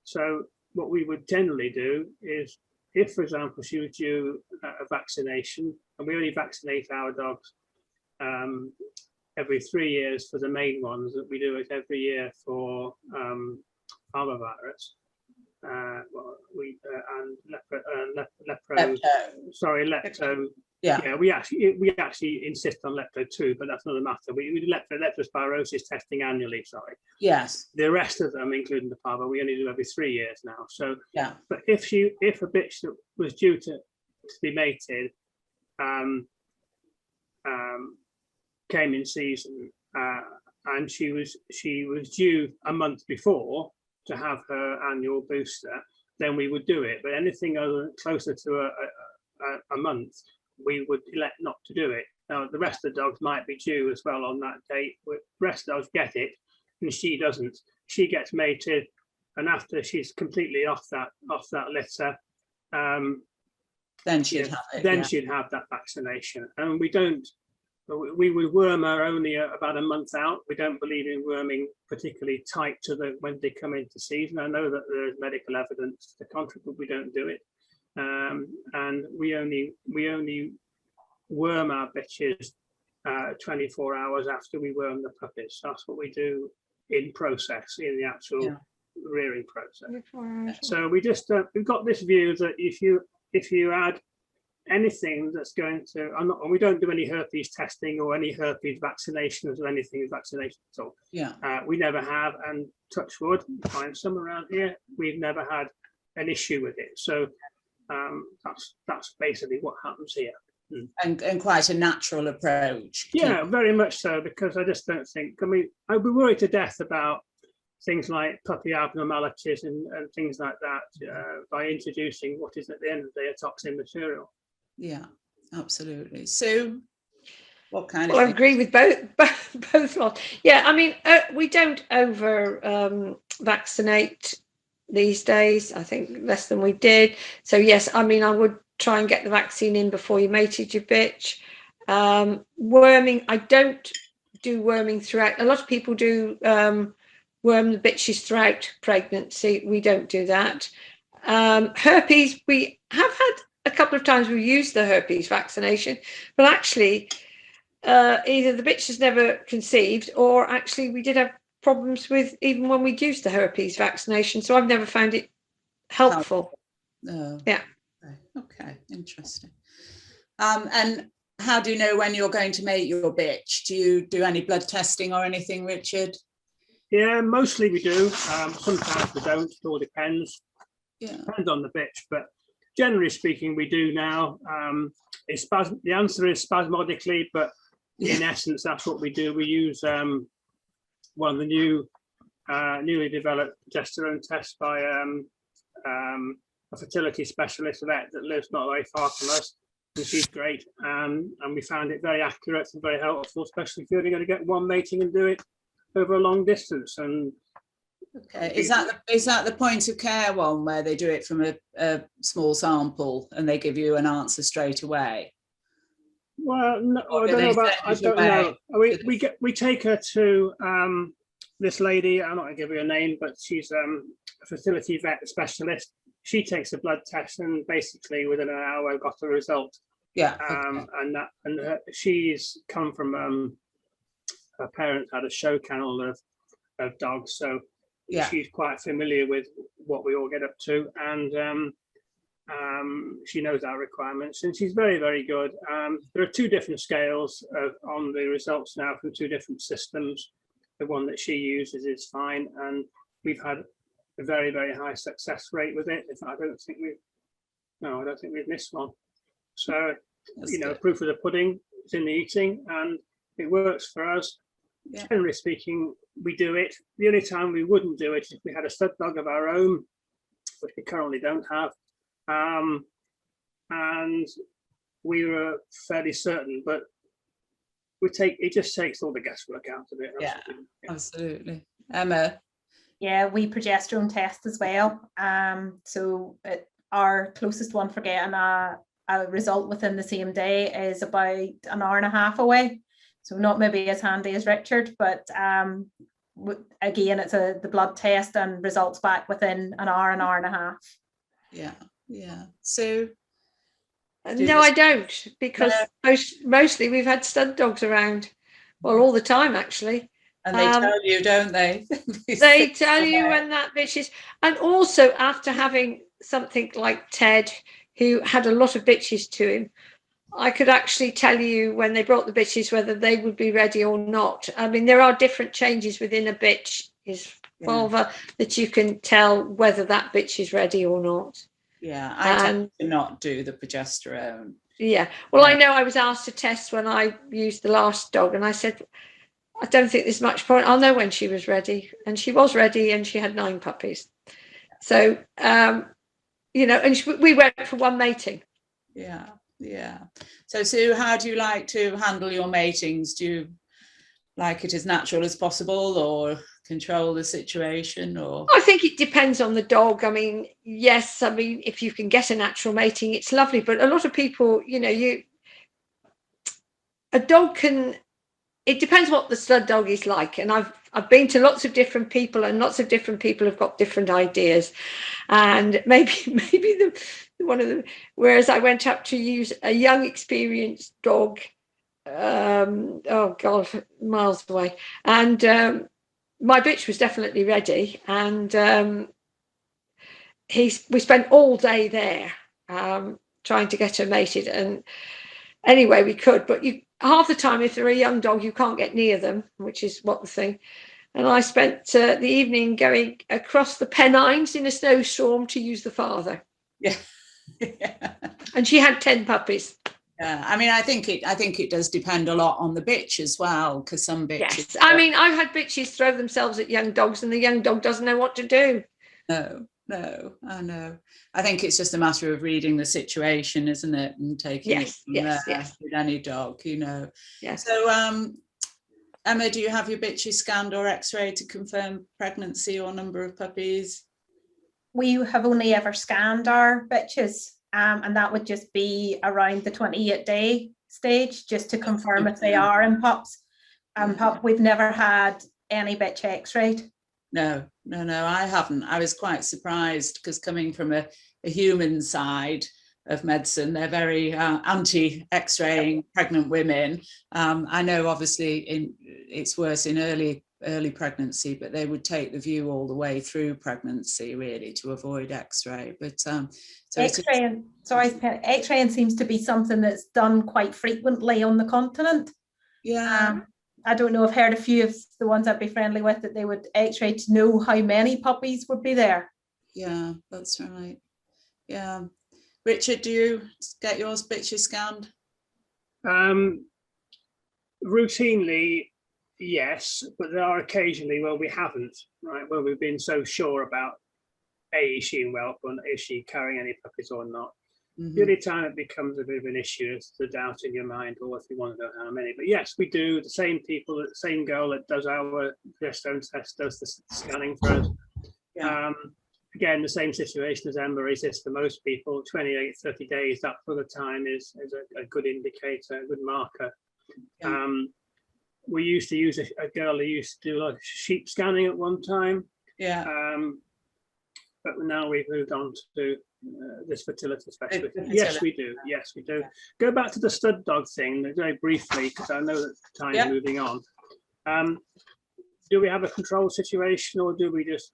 So what we would generally do is, if, for example, she was due a vaccination, and we only vaccinate our dogs every 3 years for the main ones, that we do it every year for parvovirus, lepto. Yeah, we actually insist on lepto too, but that's another matter. We do leptospirosis testing annually. Sorry.
Yes.
The rest of them, including the parvo, we only do every 3 years now. So
yeah.
But if a bitch that was due to be mated came in season and she was due a month before to have her annual booster, then we would do it. But anything other closer to a month, we would elect not to do it. Now, the rest of the dogs might be due as well on that date. The rest of the dogs get it, and she doesn't. She gets mated, and after she's completely off that litter,
then she'd have it.
Then she'd have that vaccination. And we don't. We worm her only about a month out. We don't believe in worming particularly tight to when they come into season. I know that there's medical evidence to the contrary, but we don't do it. And we only worm our bitches 24 hours after we worm the puppies. That's what we do in process, in the actual rearing process. So we just we've got this view that if you add anything that's going to, we don't do any herpes testing or any herpes vaccinations or anything vaccination at all.
Yeah.
We never have, and touch wood, find some around here, we've never had an issue with it. So that's basically what happens here.
and quite a natural approach.
Yeah, very much so, because I just don't think, I mean, I'd be worried to death about things like puppy abnormalities and things like that by introducing what is at the end of the day a toxin material.
Yeah, absolutely. So what kind
Well,
of
I agree with both lots. Yeah, I mean, we don't over vaccinate these days. I think less than we did. So yes, I mean, I would try and get the vaccine in before you mated your bitch. Worming, I don't do worming throughout. A lot of people do worm the bitches throughout pregnancy. We don't do that. Herpes, we have had a couple of times we've used the herpes vaccination, but actually either the bitch has never conceived, or actually we did have problems with even when we used the herpes vaccination. So I've never found it helpful. Yeah.
Okay, interesting. And how do you know when you're going to mate your bitch? Do you do any blood testing or anything, Richard?
Yeah, mostly we do. Sometimes we don't. It all depends.
Yeah.
Depends on the bitch, but generally speaking, we do now. The answer is spasmodically, but in essence, that's what we do. We use one of the newly developed progesterone tests by a fertility specialist vet that lives not very far from us, and she's great. And we found it very accurate and very helpful, especially if you're only going to get one mating and do it over a long distance. And
okay, is that the point of care one where they do it from a small sample and they give you an answer straight away?
Well, no, I don't know about. I don't know. We take her to this lady. I'm not going to give her a name, but she's a fertility vet specialist. She takes a blood test, and basically within an hour got a result.
Yeah.
And she's come from her parents had a show kennel of dogs, so
yeah,
she's quite familiar with what we all get up to, and she knows our requirements, and she's very, very good. There are two different scales on the results now from two different systems. The one that she uses is fine, and we've had a very, very high success rate with it. I don't think we've missed one. So, that's good. Proof of the pudding is in the eating, and it works for us. Yeah. Generally speaking, we do it. The only time we wouldn't do it is if we had a stud dog of our own, which we currently don't have. And we were fairly certain, but it just takes all the guesswork out of it.
Yeah, absolutely. Emma?
Yeah, we progesterone test as well. So our closest one for getting a result within the same day is about an hour and a half away. So not maybe as handy as Richard, but again, it's the blood test and results back within an hour and a half.
Yeah, yeah. So
no, I don't, because mostly we've had stud dogs around, well, all the time actually.
And they tell you, don't they?
They tell you when that bitch is, and also after having something like Ted, who had a lot of bitches to him, I could actually tell you when they brought the bitches whether they would be ready or not. I mean, there are different changes within a bitch's vulva that you can tell whether that bitch is ready or not.
Yeah, I tend to not do the progesterone.
Yeah, well, I know I was asked to test when I used the last dog, and I said, I don't think there's much point. I'll know when she was ready, and she was ready, and she had 9 puppies. So, and we went for one mating.
Yeah. Yeah. So Sue, how do you like to handle your matings? Do you like it as natural as possible, or control the situation? Or
I think it depends on the dog. I mean, yes, I mean, if you can get a natural mating, it's lovely. But a lot of people, a dog can. It depends what the stud dog is like, and I've been to lots of different people, and lots of different people have got different ideas, and maybe one of them. Whereas I went up to use a young, experienced dog, miles away, and my bitch was definitely ready, and we spent all day there trying to get her mated, and anyway we could, but half the time if they're a young dog you can't get near them, which is what the thing. And I spent the evening going across the Pennines in a snowstorm to use the father.
Yeah.
And she had 10 puppies.
Yeah, I mean, I think it does depend a lot on the bitch as well, because some bitches.
Yes, I mean, I've had bitches throw themselves at young dogs, and the young dog doesn't know what to do.
No, I know. I think it's just a matter of reading the situation, isn't it, and taking it from there with any dog, you know.
Yes.
So, Emma, do you have your bitches scanned or X-rayed to confirm pregnancy or number of puppies?
We have only ever scanned our bitches, and that would just be around the 28-day stage, just to confirm if they are in pups. We've never had any bitch X-rayed.
No, I haven't. I was quite surprised, because coming from a human side of medicine, they're very anti-X-raying pregnant women. I know obviously it's worse in early pregnancy, but they would take the view all the way through pregnancy, really, to avoid X-ray. But so
X-raying seems to be something that's done quite frequently on the continent.
Yeah.
I don't know, I've heard a few of the ones I'd be friendly with that they would X-ray to know how many puppies would be there.
Yeah, that's right. Yeah. Richard, do you get yours bitches scanned?
Routinely, yes, but there are occasionally where we haven't, right, where we've been so sure about is she in whelp, or is she carrying any puppies or not. The only time it becomes a bit of an issue is the doubt in your mind, or if you want to know how many. But yes, we do. The same people, the same girl that does our gestone test does the scanning for us. Yeah. Again, the same situation as Emma is this for most people. 28, 30 days, that sort of time is a good indicator, a good marker. Yeah. We used to use a girl who used to do like sheep scanning at one time. Yeah. But now we've moved on to this fertility specialist. Yes, we do. Yes, we do. Yeah. Go back to the stud dog thing very briefly, because I know that time's moving on. Do we have a control situation, or do we just,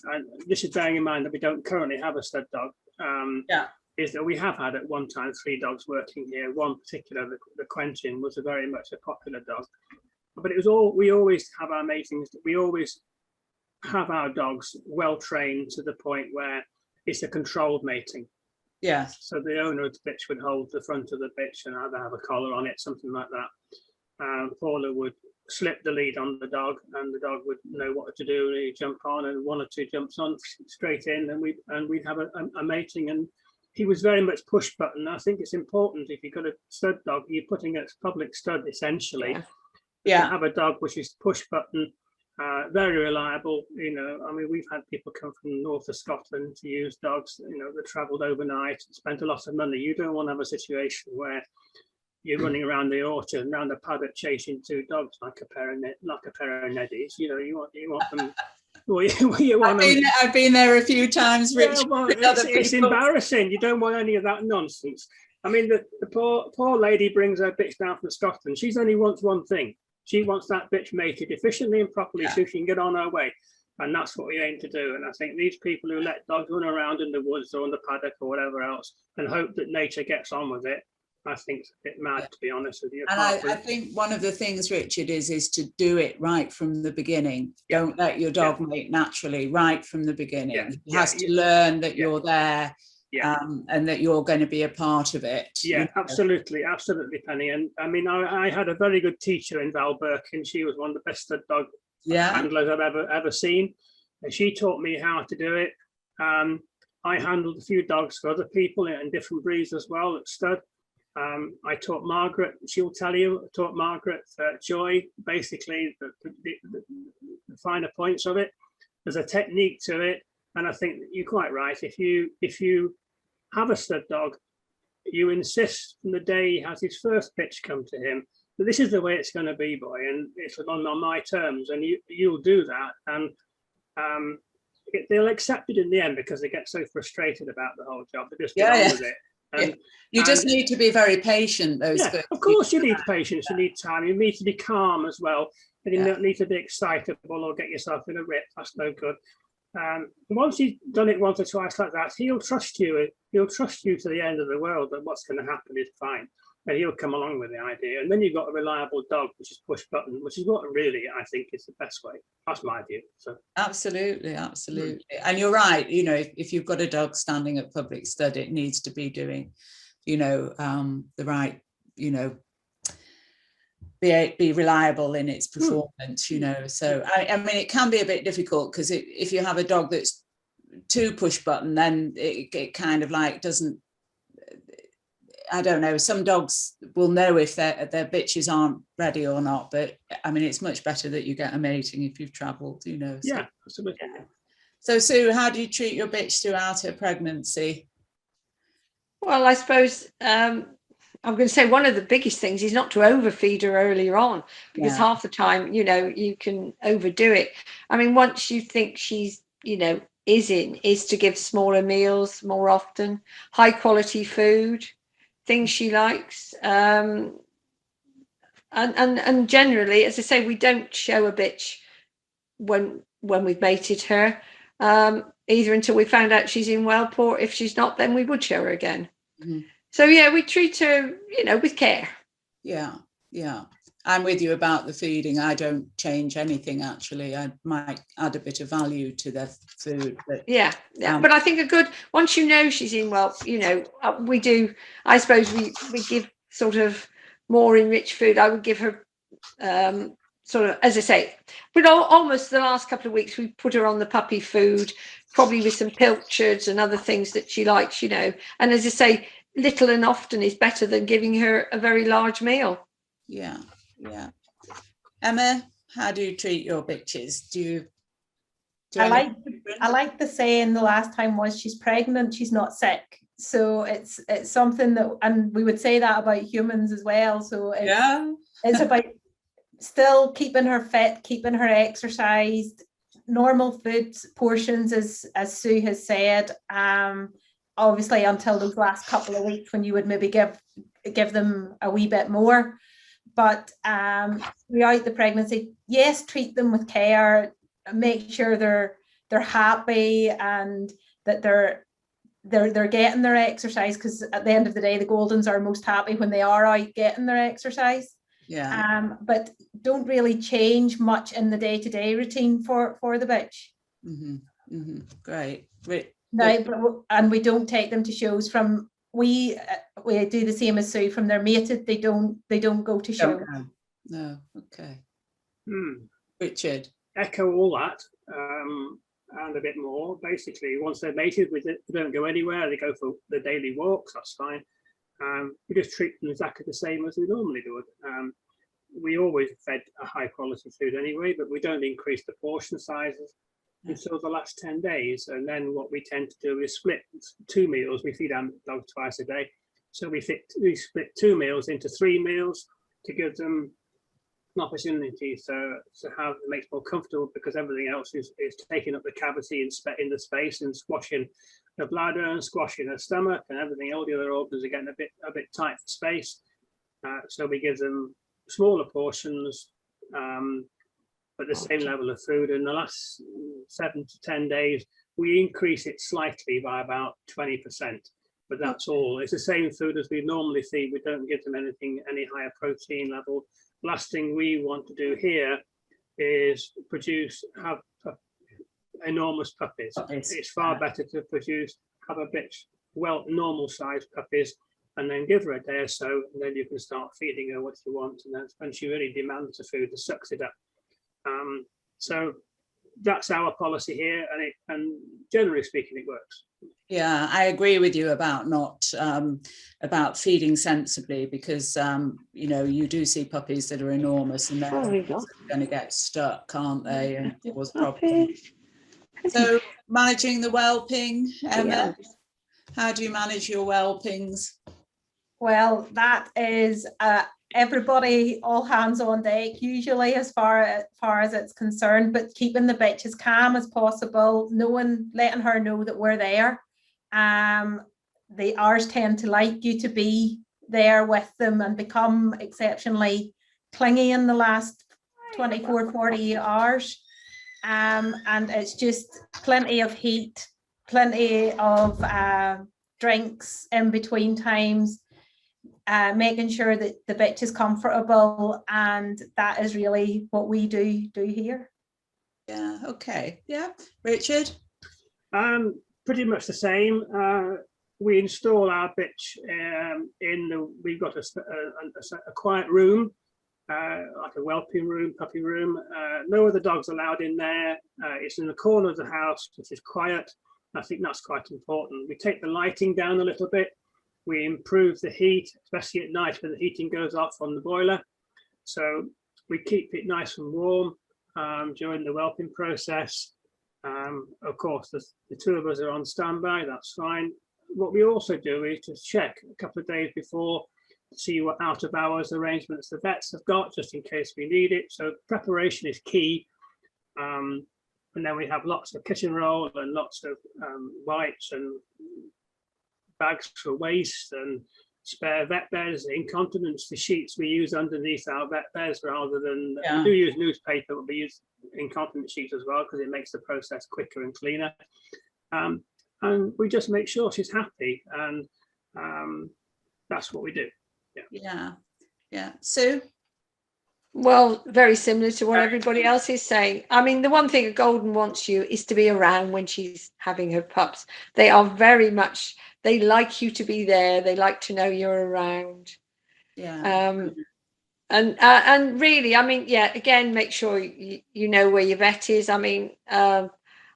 and this is bearing in mind that we don't currently have a stud dog, is that we have had at one time 3 dogs working here. One particular, the Quentin, was very much a popular dog. But it was all, we always have our matings, we always have our dogs well trained to the point where it's a controlled mating. Yeah. So the owner of the bitch would hold the front of the bitch and either have a collar on it, something like that. Paula would slip the lead on the dog, and the dog would know what to do, and he'd jump on, and 1 or 2 jumps on straight in, and we'd have a mating. And he was very much push button. I think it's important, if you've got a stud dog, you're putting a public stud essentially. Yeah. To have a dog which is push button, very reliable. You know, I mean, we've had people come from north of Scotland to use dogs, you know, that travelled overnight and spent a lot of money. You don't want to have a situation where you're running around the orchard and around the paddock chasing 2 dogs like a pair of neddies. You know, you want them.
I've been there a few times, Rich. Yeah, well,
it's embarrassing. You don't want any of that nonsense. I mean, the poor lady brings her bitch down from Scotland. She's only wants one thing. She wants that bitch mated efficiently and properly, so she can get on her way. And that's what we aim to do. And I think these people who let dogs run around in the woods or in the paddock or whatever else and hope that nature gets on with it, I think it's a bit mad, to be honest with you.
And I think one of the things, Richard, is to do it right from the beginning. Don't let your dog mate naturally right from the beginning. He has to learn that you're there. And that you're going to be a part of it.
Yeah, absolutely, Penny. And I mean, I had a very good teacher in Val Birkin. She was one of the best stud dog handlers I've ever seen. And she taught me how to do it. I handled a few dogs for other people in different breeds as well at stud. I taught Margaret, she'll tell you, I taught Margaret Joy, basically the finer points of it. There's a technique to it. And I think you're quite right. If you have a stud dog, you insist from the day he has his first bitch come to him that this is the way it's going to be, boy, and it's on my terms, and you'll do that, and they'll accept it in the end because they get so frustrated about the whole job. They just get on with it. And,
you just need to be very patient.
Of course, you need patience. You need time. You need to be calm as well, and you don't need to be excitable or get yourself in a rip. That's no good. Once you've done it once or twice like that, he'll trust you. He'll trust you to the end of the world that what's going to happen is fine, and he'll come along with the idea. And then you've got a reliable dog, which is push button, which is what really I think is the best way. That's my view. So
absolutely. And you're right. You know, if you've got a dog standing at public stud, it needs to be doing you know, the right, you know, be reliable in its performance, you know. So I mean, it can be a bit difficult because if you have a dog that's too push button, then it kind of like doesn't, I don't know, some dogs will know if their bitches aren't ready or not, but I mean, it's much better that you get a mating if you've traveled, you know. So,
Yeah, absolutely.
yeah. So Sue, how do you treat your bitch throughout her pregnancy?
Well, I suppose I'm going to say one of the biggest things is not to overfeed her earlier on, because half the time, you know, you can overdo it. I mean, once you think she's, you know, is to give smaller meals more often, high quality food, things she likes. And generally, as I say, we don't show a bitch when we've mated her, either until we found out she's in whelp, or if she's not, then we would show her again. Mm-hmm. So yeah, we treat her, you know, with care. Yeah, yeah. I'm with you about the feeding. I don't change anything, actually. I might add a bit of value to their food. But, yeah. But I think once you know she's in whelp, you know, we do, I suppose we give sort of more enriched food. I would give her sort of, as I say, but almost the last couple of weeks we put her on the puppy food, probably with some pilchards and other things that she likes, you know. And as I say, little and often is better than giving her a very large meal. Yeah, yeah. Emma, how do you treat your bitches?
I like the saying the last time was, she's pregnant, she's not sick. So it's something that, and we would say that about humans as well. So it's about still keeping her fit, keeping her exercised, normal food portions, as Sue has said. Obviously until those last couple of weeks when you would maybe give them a wee bit more. But throughout the pregnancy, yes, treat them with care, make sure they're happy and that they're getting their exercise, because at the end of the day, the Goldens are most happy when they are out getting their exercise. Yeah. But don't really change much in the day-to-day routine for the bitch. Mm-hmm. Mm-hmm. Great. No, and we don't take them to shows from. We do the same as Sue. From they're mated, they don't go to shows. No. Okay. Richard.
Echo all that and a bit more. Basically, once they're mated, they don't go anywhere. They go for the daily walks. That's fine. We just treat them exactly the same as we normally do. We always fed a high quality food anyway, but we don't increase the portion sizes until the last 10 days. And then what we tend to do is split 2 meals. We feed our dog twice a day. So we split 2 meals into 3 meals to give them an opportunity to have it makes more comfortable, because everything else is taking up the cavity and in the space and squashing the bladder and squashing the stomach, and everything. All the other organs are getting a bit tight for space. So we give them smaller portions, but the same level of food. In the last 7 to 10 days, we increase it slightly by about 20%, but that's all. It's the same food as we normally feed. We don't give them any higher protein level. Last thing we want to do here is have enormous puppies. It's far better to have a bitch, normal sized puppies, and then give her a day or so, and then you can start feeding her what you want, and that's when she really demands the food, that sucks it up. So that's our policy here, and generally speaking, it works.
Yeah, I agree with you about about feeding sensibly, because you know, you do see puppies that are enormous and they're going to get stuck, can't they, and cause problems. So managing the whelping, Emma, how do you manage your whelpings?
Well, that is everybody, all hands on deck usually, as far as it's concerned, but keeping the bitch as calm as possible, letting her know that we're there. The ours tend to like you to be there with them and become exceptionally clingy in the last 24, 48 hours. And it's just plenty of heat, plenty of drinks in between times, making sure that the bitch is comfortable, and that is really what we do here.
Yeah, okay. Yeah. Richard?
Pretty much the same. we install our bitch we've got a quiet room, like a whelping room, puppy room. No other dogs allowed in there. It's in the corner of the house, which is quiet. I think that's quite important. We take the lighting down a little bit. We improve the heat, especially at night when the heating goes off on the boiler. So we keep it nice and warm during the whelping process. Of course, the two of us are on standby, that's fine. What we also do is to check a couple of days before to see what out of hours arrangements the vets have got, just in case we need it. So preparation is key. And then we have lots of kitchen roll and lots of wipes and bags for waste and spare vet beds, incontinence, the sheets we use underneath our vet beds rather than, we do use newspaper, but we use incontinence sheets as well because it makes the process quicker and cleaner. And we just make sure she's happy, and that's what we do.
Yeah. Sue?
Well, very similar to what everybody else is saying. I mean, the one thing a golden wants you is to be around when she's having her pups. They are very much, they like you to be there. They like to know you're around.
Yeah.
And really, I mean, yeah, again, make sure you know where your vet is. I mean, I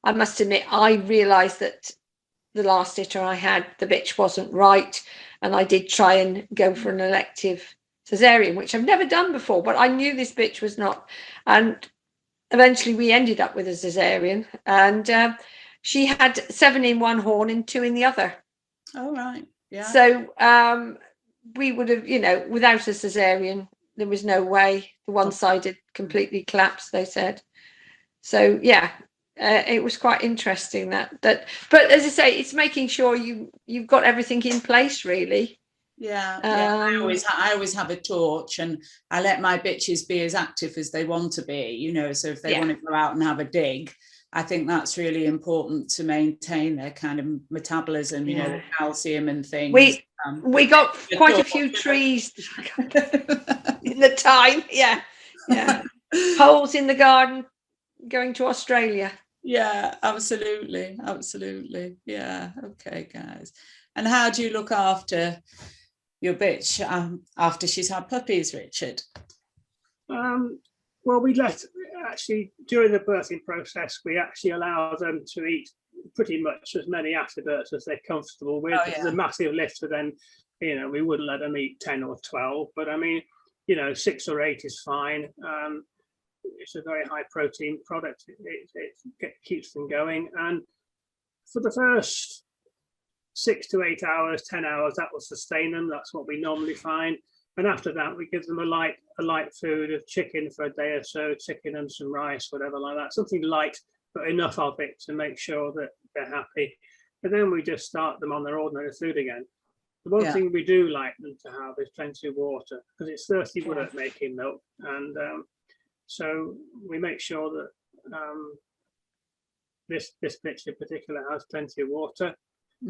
must admit, I realised that the last litter I had, the bitch wasn't right. And I did try and go for an elective cesarean, which I've never done before, but I knew this bitch was not. And eventually we ended up with a cesarean, and she had 7 in one horn and 2 in the other.
Oh, right. Yeah.
So we would have, you know, without a cesarean, there was no way. The one side had completely collapsed, they said. So yeah, it was quite interesting that. But as I say, it's making sure you've got everything in place, really.
Yeah. I always have a torch, and I let my bitches be as active as they want to be, you know, so if they want to go out and have a dig, I think that's really important to maintain their kind of metabolism, you know, the calcium and things.
We got quite a few trees in the time. Yeah. Holes in the garden going to Australia.
Yeah, absolutely. Yeah. Okay, guys. And how do you look after your bitch after she's had puppies, Richard?
Well, we actually during the birthing process, we actually allow them to eat pretty much as many afterbirths as they're comfortable with. It's a massive lift for them. You know, we wouldn't let them eat 10 or 12, but I mean, you know, 6 or 8 is fine. It's a very high protein product. It keeps them going. And for the first 6 to 8 hours, 10 hours, that will sustain them. That's what we normally find. And after that, we give them a light food of chicken for a day or so, chicken and some rice, whatever like that. Something light, but enough of it to make sure that they're happy. And then we just start them on their ordinary food again. The one thing we do like them to have is plenty of water, because it's thirsty work making milk. And so we make sure that this bitch in particular has plenty of water.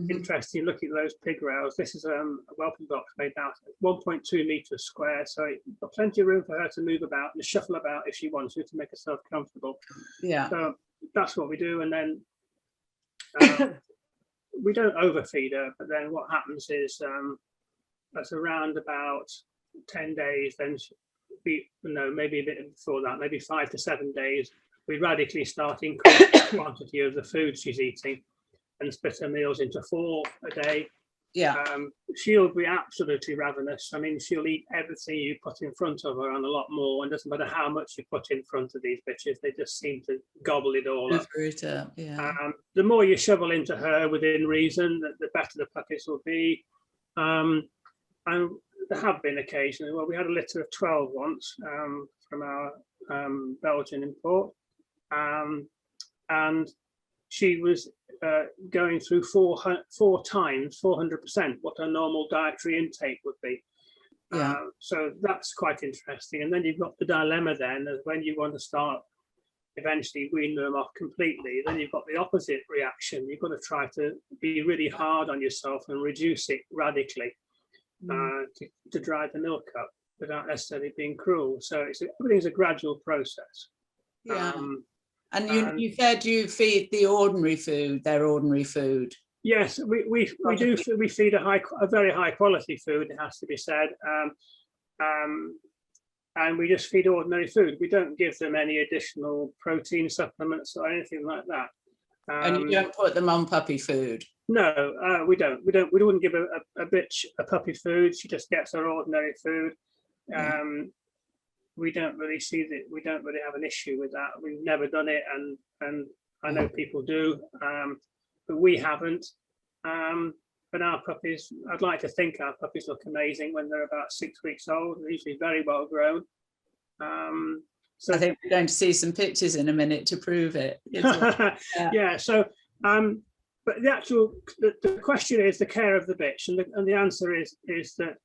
Interesting, look at those pig rails. This is a whelping box made out of 1.2 meters square, so it's got plenty of room for her to move about and shuffle about if she wants to make herself comfortable. Yeah. So that's what we do, and then we don't overfeed her. But then what happens is that's around about 10 days. Then maybe a bit before that, maybe 5 to 7 days. We radically start increasing the quantity of the food she's eating, and split her meals into 4 a day. Yeah. She'll be absolutely ravenous. I mean, she'll eat everything you put in front of her and a lot more. And doesn't matter how much you put in front of these bitches, they just seem to gobble it all up. The more you shovel into her within reason, the better the puppies will be. And there have been occasionally, well, we had a litter of 12 once from our Belgian import. And she was going through 4 times 400% what her normal dietary intake would be. So that's quite interesting. And then you've got the dilemma then, as when you want to start eventually weaning them off completely, then you've got the opposite reaction. You've got to try to be really hard on yourself and reduce it radically to dry the milk up without necessarily being cruel. So everything's a gradual process.
And you said you feed the ordinary food, their ordinary food.
Yes, we feed a very high quality food, it has to be said. And we just feed ordinary food. We don't give them any additional protein supplements or anything like that.
And you don't put them on puppy food?
No, we don't. We wouldn't give a bitch a puppy food. She just gets her ordinary food. We don't really we don't really have an issue with that. We've never done it, and I know people do, but we haven't. But our puppies, I'd like to think our puppies look amazing when they're about 6 weeks old. They're usually very well grown. So
I think we're going to see some pictures in a minute to prove it.
Yeah. So, but the question is the care of the bitch, and the answer is that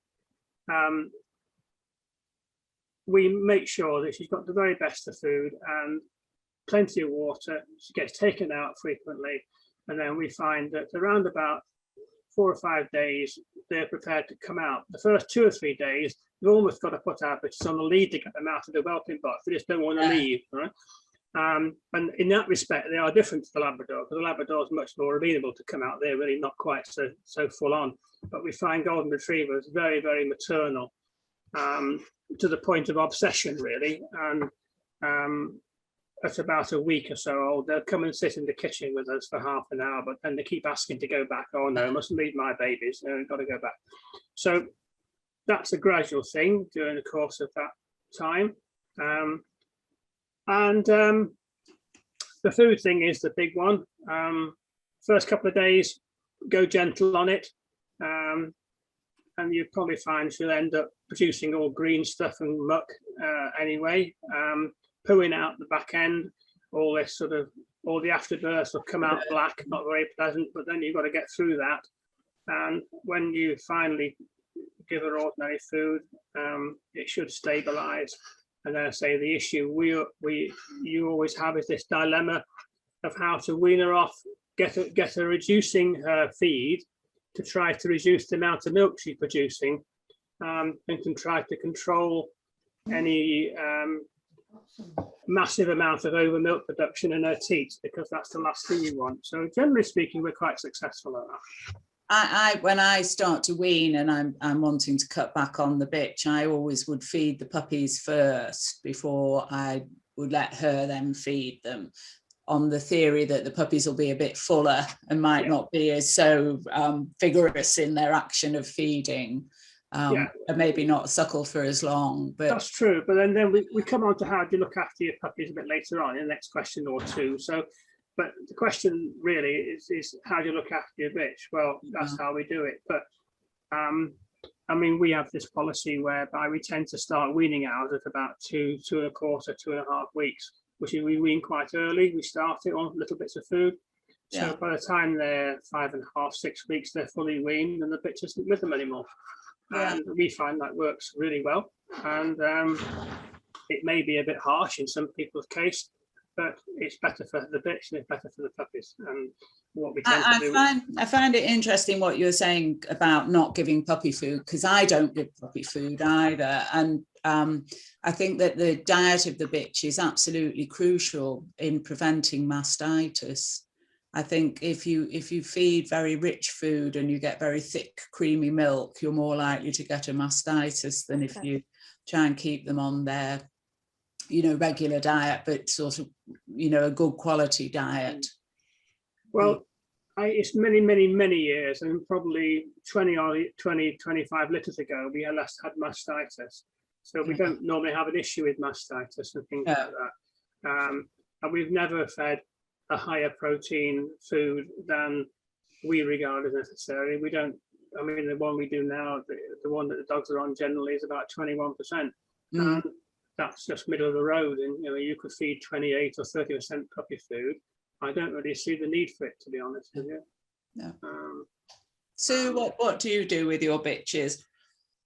we make sure that she's got the very best of food and plenty of water. She gets taken out frequently, and then we find that around about 4 or 5 days they're prepared to come out. The first 2 or 3 days we've almost got to put our bitches on the lead to get them out of the whelping box. They just don't want to leave, right? And in that respect, they are different to the Labrador, because the Labrador is much more amenable to come out. They're really not quite so full on. But we find golden retrievers very, very maternal, to the point of obsession, really. And at about a week or so old, they'll come and sit in the kitchen with us for half an hour, but then they keep asking to go back. Oh no, I mustn't leave my babies. I've got to go back. So that's a gradual thing during the course of that time. The food thing is the big one. First couple of days, go gentle on it. And you probably find she'll end up producing all green stuff and muck anyway. Pooing out the back end, all the afterbirths will come out black, not very pleasant, but then you've got to get through that. And when you finally give her ordinary food, it should stabilize. And then I say the issue you always have is this dilemma of how to wean her off, get her reducing her feed to try to reduce the amount of milk she's producing, and can try to control any massive amount of over milk production in her teats, because that's the last thing you want. So generally speaking, we're quite successful at that.
When I start to wean and I'm wanting to cut back on the bitch, I always would feed the puppies first before I would let her then feed them, on the theory that the puppies will be a bit fuller and might not be as so vigorous in their action of feeding. And maybe not suckle for as long, but
that's true. But then we come on to how do you look after your puppies a bit later on in the next question or two. So, but the question really is how do you look after your bitch? Well, that's how we do it. But I mean, we have this policy whereby we tend to start weaning ours at about 2 1/4, 2.5 weeks, which is we wean quite early. We start it on little bits of food. So by the time they're 5.5, 6 weeks, they're fully weaned and the bitch isn't with them anymore. And we find that works really well. And it may be a bit harsh in some people's case, but it's better for the bitch and it's better for the puppies. And what we tend to do.
I find it interesting what you're saying about not giving puppy food, because I don't give puppy food either. And I think that the diet of the bitch is absolutely crucial in preventing mastitis. I think if you feed very rich food and you get very thick, creamy milk, you're more likely to get a mastitis than if you try and keep them on their, regular diet, but sort of, a good quality diet.
Well, it's many, many, many years, and probably 25 litres ago, we last had mastitis. So we don't normally have an issue with mastitis and things like that. And we've never fed a higher protein food than we regard as necessary. We don't, I mean, the one we do now, the one that the dogs are on generally is about 21%. And that's just middle of the road. And, you could feed 28 or 30% puppy food. I don't really see the need for it, to be honest with you.
No. Sue, what do you do with your bitches?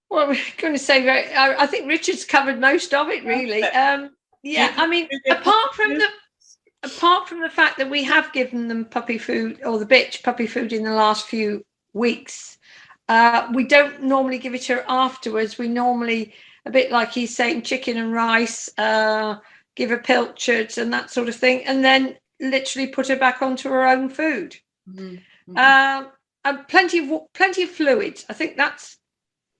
Well, we're going to say, I think Richard's covered most of it, really. I mean, apart from the fact that we have given them puppy food, or the bitch puppy food, in the last few weeks, we don't normally give it to her afterwards. We normally, a bit like he's saying, chicken and rice, give her pilchards and that sort of thing, and then literally put her back onto her own food. And plenty of fluids. I think that's,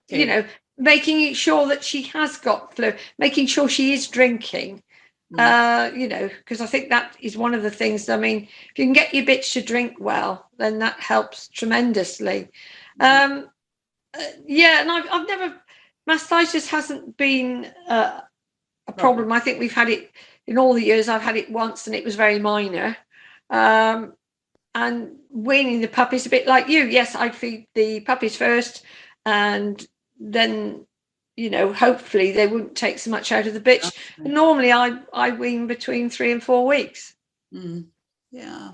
you know, making sure that she has got fluid, making sure she is drinking. You know, because I think that is one of the things. I mean, if you can get your bitch to drink well, then that helps tremendously. Yeah, and I've never, mastitis hasn't been a problem. I think we've had it in all the years. I've had it once, and it was very minor. And weaning the puppies, a bit like you. Yes, I'd feed the puppies first, and then, you know, hopefully they wouldn't take so much out of the bitch. Okay. Normally I wean between 3 and 4 weeks.
Yeah,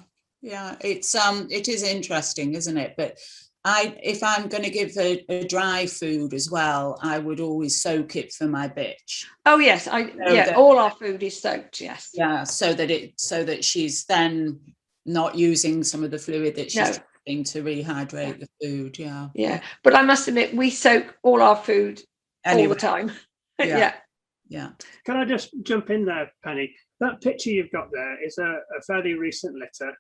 it is interesting, isn't it? But if I'm going to give a dry food as well, I would always soak it for my bitch.
Oh yes, all our food is soaked. Yes.
Yeah, so that she's then not using some of the fluid that she's using to rehydrate the food. Yeah.
But I must admit, we soak all our food all the time. Yeah.
Can I just jump in there, Penny? That picture you've got there is a fairly recent litter.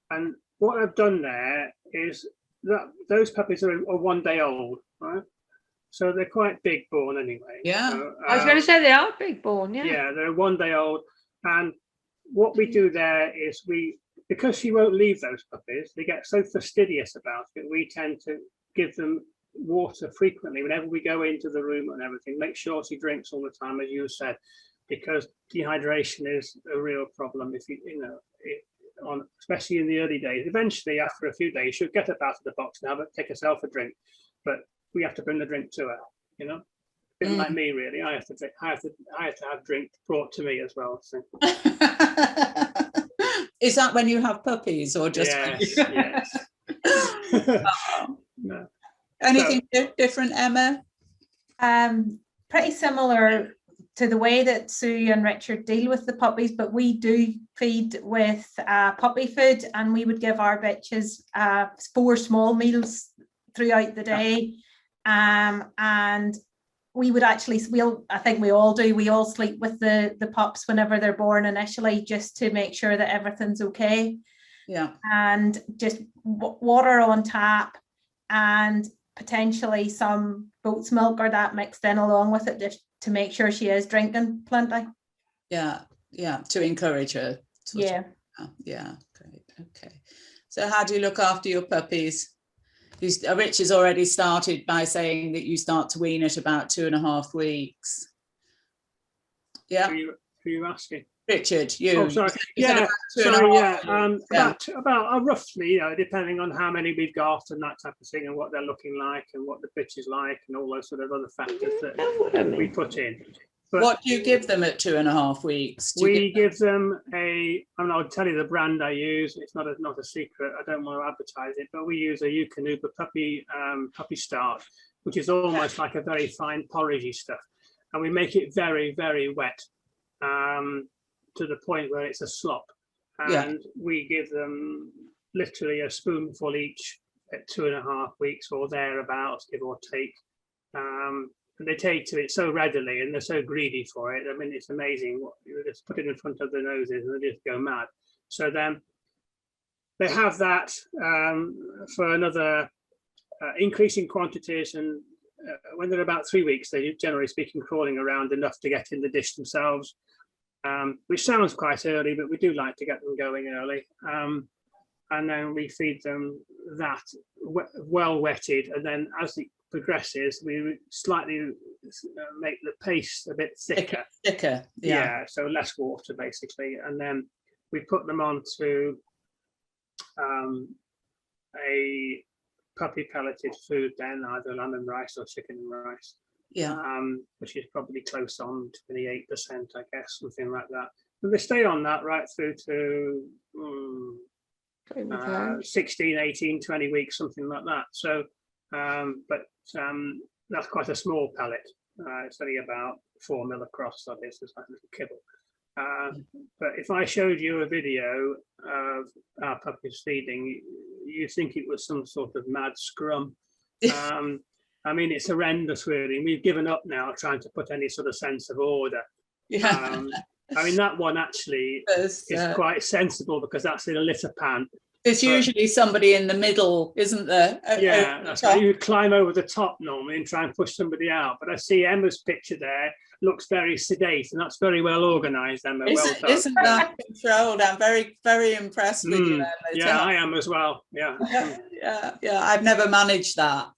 And what I've done there is that those puppies are 1 day old, right? So they're quite big born anyway.
Yeah.
So,
I was going to say they are big born.
Yeah, they're 1 day old. And what we do there is because she won't leave those puppies, they get so fastidious about it, we tend to give them water frequently whenever we go into the room and everything. Make sure she drinks all the time, as you said, because dehydration is a real problem. If especially in the early days. Eventually, after a few days, she'll get up out of the box and take herself a drink, but we have to bring the drink to her. You know, a bit like me, really. I have to have drink brought to me as well. So.
Is that when you have puppies, or just?
Yes.
No. Anything different, Emma?
Pretty similar to the way that Sue and Richard deal with the puppies, but we do feed with puppy food, and we would give our bitches 4 small meals throughout the day. And we would actually, I think we all do, we all sleep with the pups whenever they're born initially, just to make sure that everything's okay.
Yeah.
And just water on tap, and potentially some goat's milk or that mixed in along with it, just to make sure she is drinking plenty.
Yeah, to encourage her.
Yeah,
great. Okay. So how do you look after your puppies? Rich has already started by saying that you start to wean at about 2.5 weeks. Yeah.
Who are you asking?
Richard, you.
Oh, sorry. About roughly, depending on how many we've got and that type of thing, and what they're looking like and what the bitch is like and all those sort of other factors that we put in. But
what do you give them at 2.5 weeks?
We give them I'll tell you the brand I use. It's not a secret. I don't want to advertise it, but we use a Eukanuba puppy start, which is almost like a very fine porridgey stuff, and we make it very, very wet. To the point where it's a slop, and we give them literally a spoonful each at 2.5 weeks or thereabouts, give or take. And they take to it so readily, and they're so greedy for it. I mean, it's amazing. You just put it in front of their noses and they just go mad. So then they have that for another increasing quantities, and when they're about 3 weeks, they're generally speaking crawling around enough to get in the dish themselves. Which sounds quite early, but we do like to get them going early. And then we feed them that well wetted, and then as it progresses, we slightly make the paste a bit thicker.
Yeah,
so less water basically, and then we put them onto a puppy pelleted food, then either lamb and rice or chicken and rice. Which is probably close on 28%, I guess, something like that. But they stay on that right through to 16, 18, 20 weeks, something like that. So, but that's quite a small pellet. It's only about 4 mil across, so it's like a little kibble. But if I showed you a video of our puppies feeding, you think it was some sort of mad scrum. I mean, it's horrendous, really. We've given up now trying to put any sort of sense of order. I mean, that one actually is quite sensible, because that's in a litter pan.
There's usually somebody in the middle, isn't there?
Yeah, that's right. You climb over the top normally and try and push somebody out. But I see Emma's picture there looks very sedate, and that's very well organised, Emma. Well done.
Isn't that controlled? I'm very, very impressed with you, Emma.
Yeah, I am as well. Yeah.
Yeah. I've never managed that.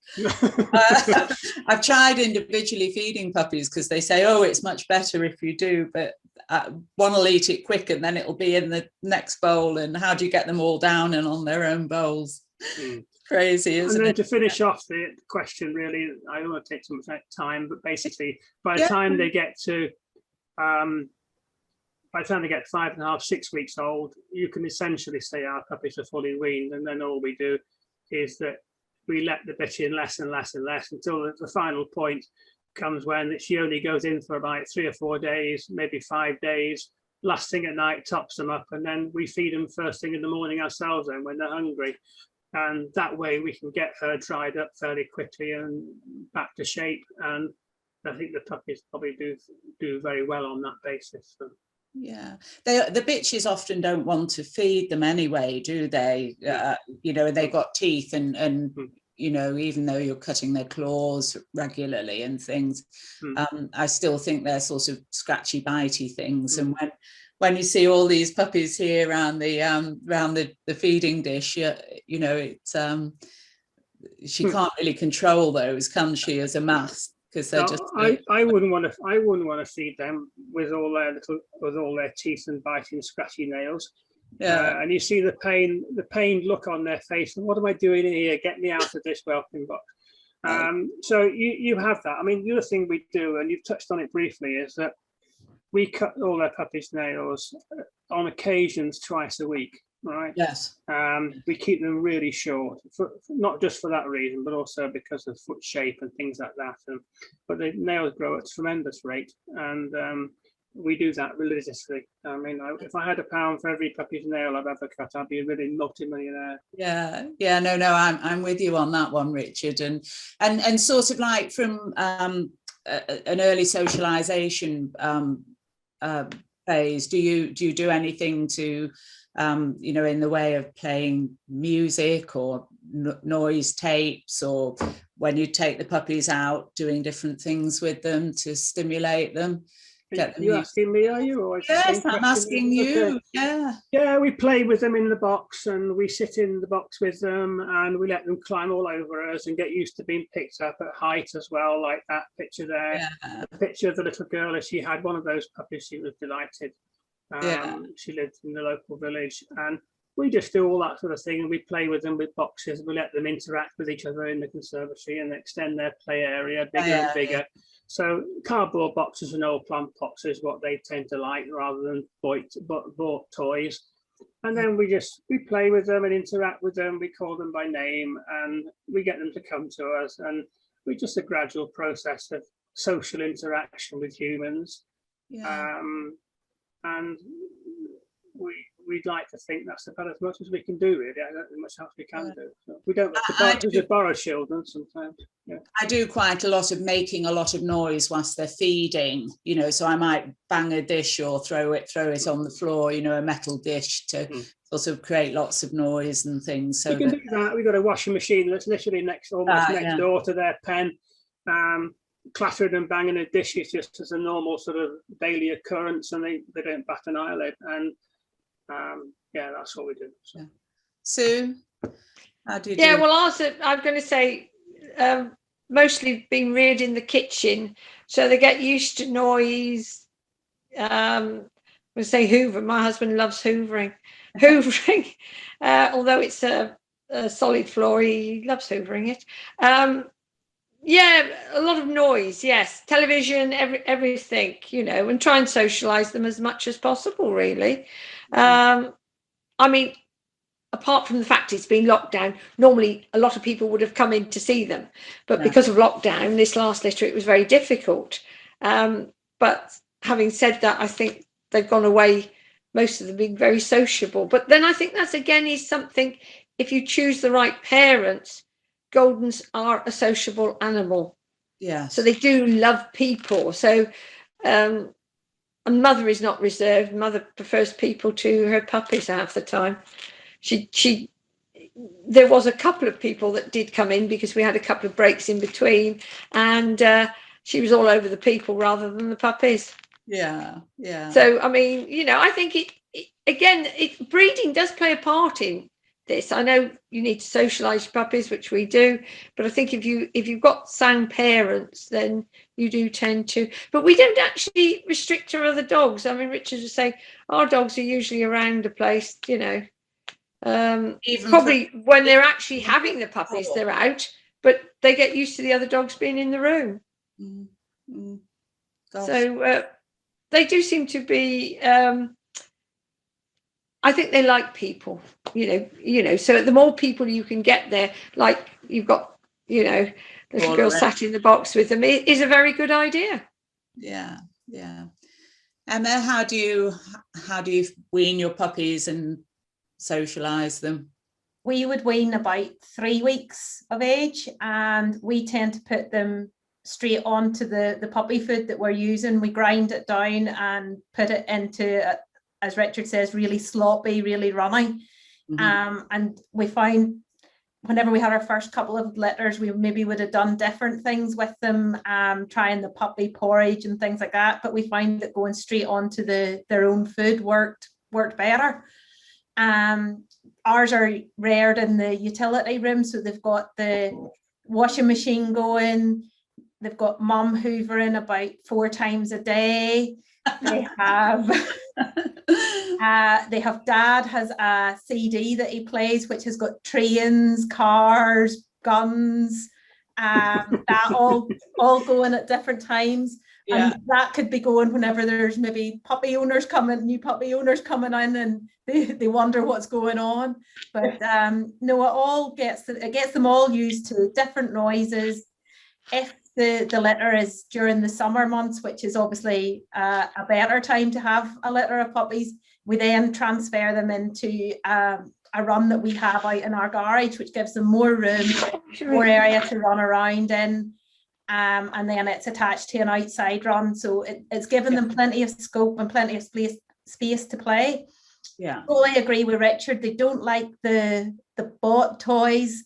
I've tried individually feeding puppies because they say, oh, it's much better if you do, but one will eat it quick and then it'll be in the next bowl. And how do you get them all down and on their own bowls? Crazy, isn't it?
And then to finish off the question, really, I don't want to take too much time, but basically, by the time they get to, by the time they get 5.5, 6 weeks old, you can essentially say our puppies are fully weaned, and then all we do is that we let the bitch in less and less and less until the final point comes when she only goes in for about 3 or 4 days, maybe 5 days. Last thing at night, tops them up, and then we feed them first thing in the morning ourselves then when they're hungry. And that way we can get her dried up fairly quickly and back to shape. And I think the puppies probably do very well on that basis. So.
Yeah, the bitches often don't want to feed them anyway, do they? You know, they got teeth and you know, even though you're cutting their claws regularly and things, I still think they're sort of scratchy, bitey things. And when you see all these puppies here around the feeding dish, you know, it's she can't really control those, can she, as a mass? Because they're just.
I wouldn't want to feed them with all their teeth and biting, scratchy nails. Yeah, and you see the pained look on their face. And what am I doing in here? Get me out of this whelping box. So you have that. I mean, the other thing we do, and you've touched on it briefly, is that we cut all their puppies' nails on occasions twice a week. Right.
Yes.
We keep them really short, not just for that reason, but also because of foot shape and things like that. But the nails grow at a tremendous rate, and we do that religiously. I mean, if I had £1 for every puppy's nail I've ever cut, I'd be a really multi-millionaire.
Yeah. No, I'm with you on that one, Richard. And sort of like from an early socialization phase, do you do anything to you know, in the way of playing music or noise tapes, or when you take the puppies out, doing different things with them to stimulate them?
Are you asking me, are you? Or
yes, I'm asking you. Okay.
Yeah, we play with them in the box, and we sit in the box with them, and we let them climb all over us and get used to being picked up at height as well, like that picture there. Yeah. The picture of the little girl, as she had one of those puppies, she was delighted. She lived in the local village, and we just do all that sort of thing, and we play with them with boxes. We let them interact with each other in the conservatory and extend their play area bigger and bigger. Yeah. So cardboard boxes and old plant pots is what they tend to like, rather than bought toys. And then we play with them and interact with them. We call them by name, and we get them to come to us. And we just a gradual process of social interaction with humans. Yeah. And we'd like to think that's about as much as we can do, really. I don't know much else we can do. So we don't have to borrow children sometimes. Yeah. I
do quite a lot of making a lot of noise whilst they're feeding, you know, so I might bang a dish or throw it on the floor, you know, a metal dish to sort of create lots of noise and things. So
we can do that. We've got a washing machine that's literally next door to their pen. Clattering and banging a dish is just as a normal sort of daily occurrence, and they don't bat an eyelid. And that's what we do. So.
Sue, how do you do?
Yeah, well, also I'm going to say mostly being reared in the kitchen, so they get used to noise. We say hoover. My husband loves hoovering. Although it's a solid floor, he loves hoovering it. Yeah, a lot of noise, yes. Television, everything, you know, and try and socialise them as much as possible, really. I mean, apart from the fact it's been locked down, normally a lot of people would have come in to see them. But because of lockdown, this last litter, it was very difficult. But having said that, I think they've gone away, most of them being very sociable. But then I think that's, again, is something, if you choose the right parents, Goldens are a sociable animal.
Yeah.
So they do love people. So a mother is not reserved. Mother prefers people to her puppies half the time. She there was a couple of people that did come in because we had a couple of breaks in between, and she was all over the people rather than the puppies.
Yeah, yeah.
So, I mean, you know, I think breeding does play a part in this. I know you need to socialize your puppies, which we do, but I think if you've got sound parents, then you do tend to. But we don't actually restrict our other dogs. I mean, Richard was saying our dogs are usually around the place, you know.
Even
probably when they're actually having the puppies, they're out, but they get used to the other dogs being in the room. So they do seem to be. I think they like people, you know. So the more people you can get there, like you've got, you know, little girl sat in the box with them, it is a very good idea.
Yeah, yeah. Emma, how do you wean your puppies and socialize them?
We would wean about 3 weeks of age, and we tend to put them straight onto the puppy food that we're using. We grind it down and put it into, as Richard says, really sloppy, really runny. And we find whenever we had our first couple of litters, we maybe would have done different things with them, trying the puppy porridge and things like that. But we find that going straight onto their own food worked better. Ours are reared in the utility room, so they've got the washing machine going. They've got mum hoovering about 4 times a day. They have dad has a CD that he plays, which has got trains, cars, guns, that all going at different times. Yeah. And that could be going whenever there's maybe new puppy owners coming in, and they wonder what's going on. But no, it gets them all used to different noises. If the litter is during the summer months, which is obviously a better time to have a litter of puppies, we then transfer them into a run that we have out in our garage, which gives them more room, more area to run around in. And then it's attached to an outside run, so it's given them plenty of scope and plenty of space to play. Yeah, totally agree with Richard. They don't like the bought toys.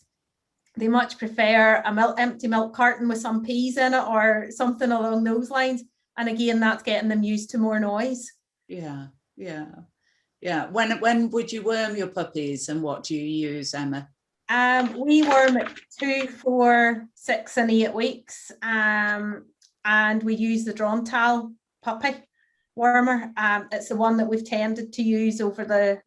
They much prefer a empty milk carton with some peas in it or something along those lines. And again, that's getting them used to more noise. Yeah, yeah, yeah. When would you worm your puppies, and what do you use, Emma? We worm at 2, 4, 6 and 8 weeks, and we use the Drontal puppy wormer. It's the one that we've tended to use over the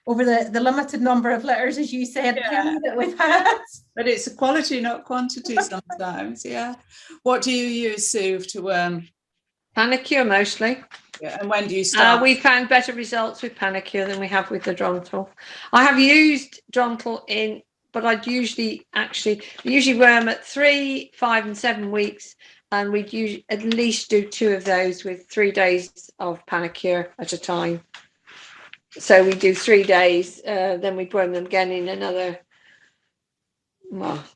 limited number of litters, as you said, Penny, that we've had. But it's a quality, not quantity sometimes. Yeah. What do you use, Sue, to worm?
Panicure mostly.
Yeah. And when do you start?
We found better results with Panicure than we have with the Drontal. I have used Drontal but I'd usually worm at 3, 5 and 7 weeks, and we'd at least do 2 of those with 3 days of Panicure at a time. So we do 3 days, then we'd worm them again in another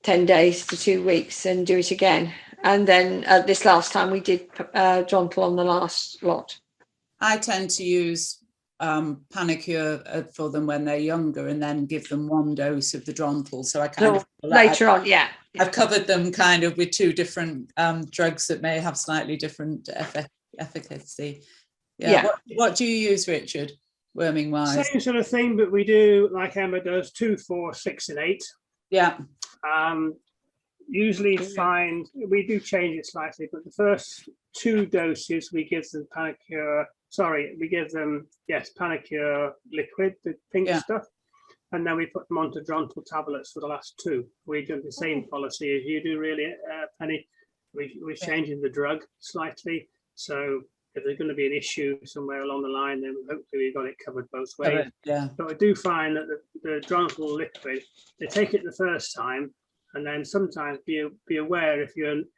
10 days to 2 weeks and do it again. And then this last time we did Drontal on the last lot.
I tend to use Panicure for them when they're younger, and then give them 1 dose of the Drontal. So I kind of
later on, yeah.
I've covered them kind of with 2 different drugs that may have slightly different efficacy. Yeah. What do you use, Richard, worming wise?
Same sort of thing, but we do like Emma does, 2, 4, 6 and 8. Yeah. Usually we do change it slightly, but the first 2 doses we give them Panicure. Panicure liquid, the pink stuff, and then we put them onto Drontal tablets for the last 2. We do the same policy as you do, really, Penny. We're changing the drug slightly, so if there's going to be an issue somewhere along the line, then hopefully we've got it covered both ways. Yeah. But I do find that the Drontal liquid, they take it the first time, and then sometimes be aware if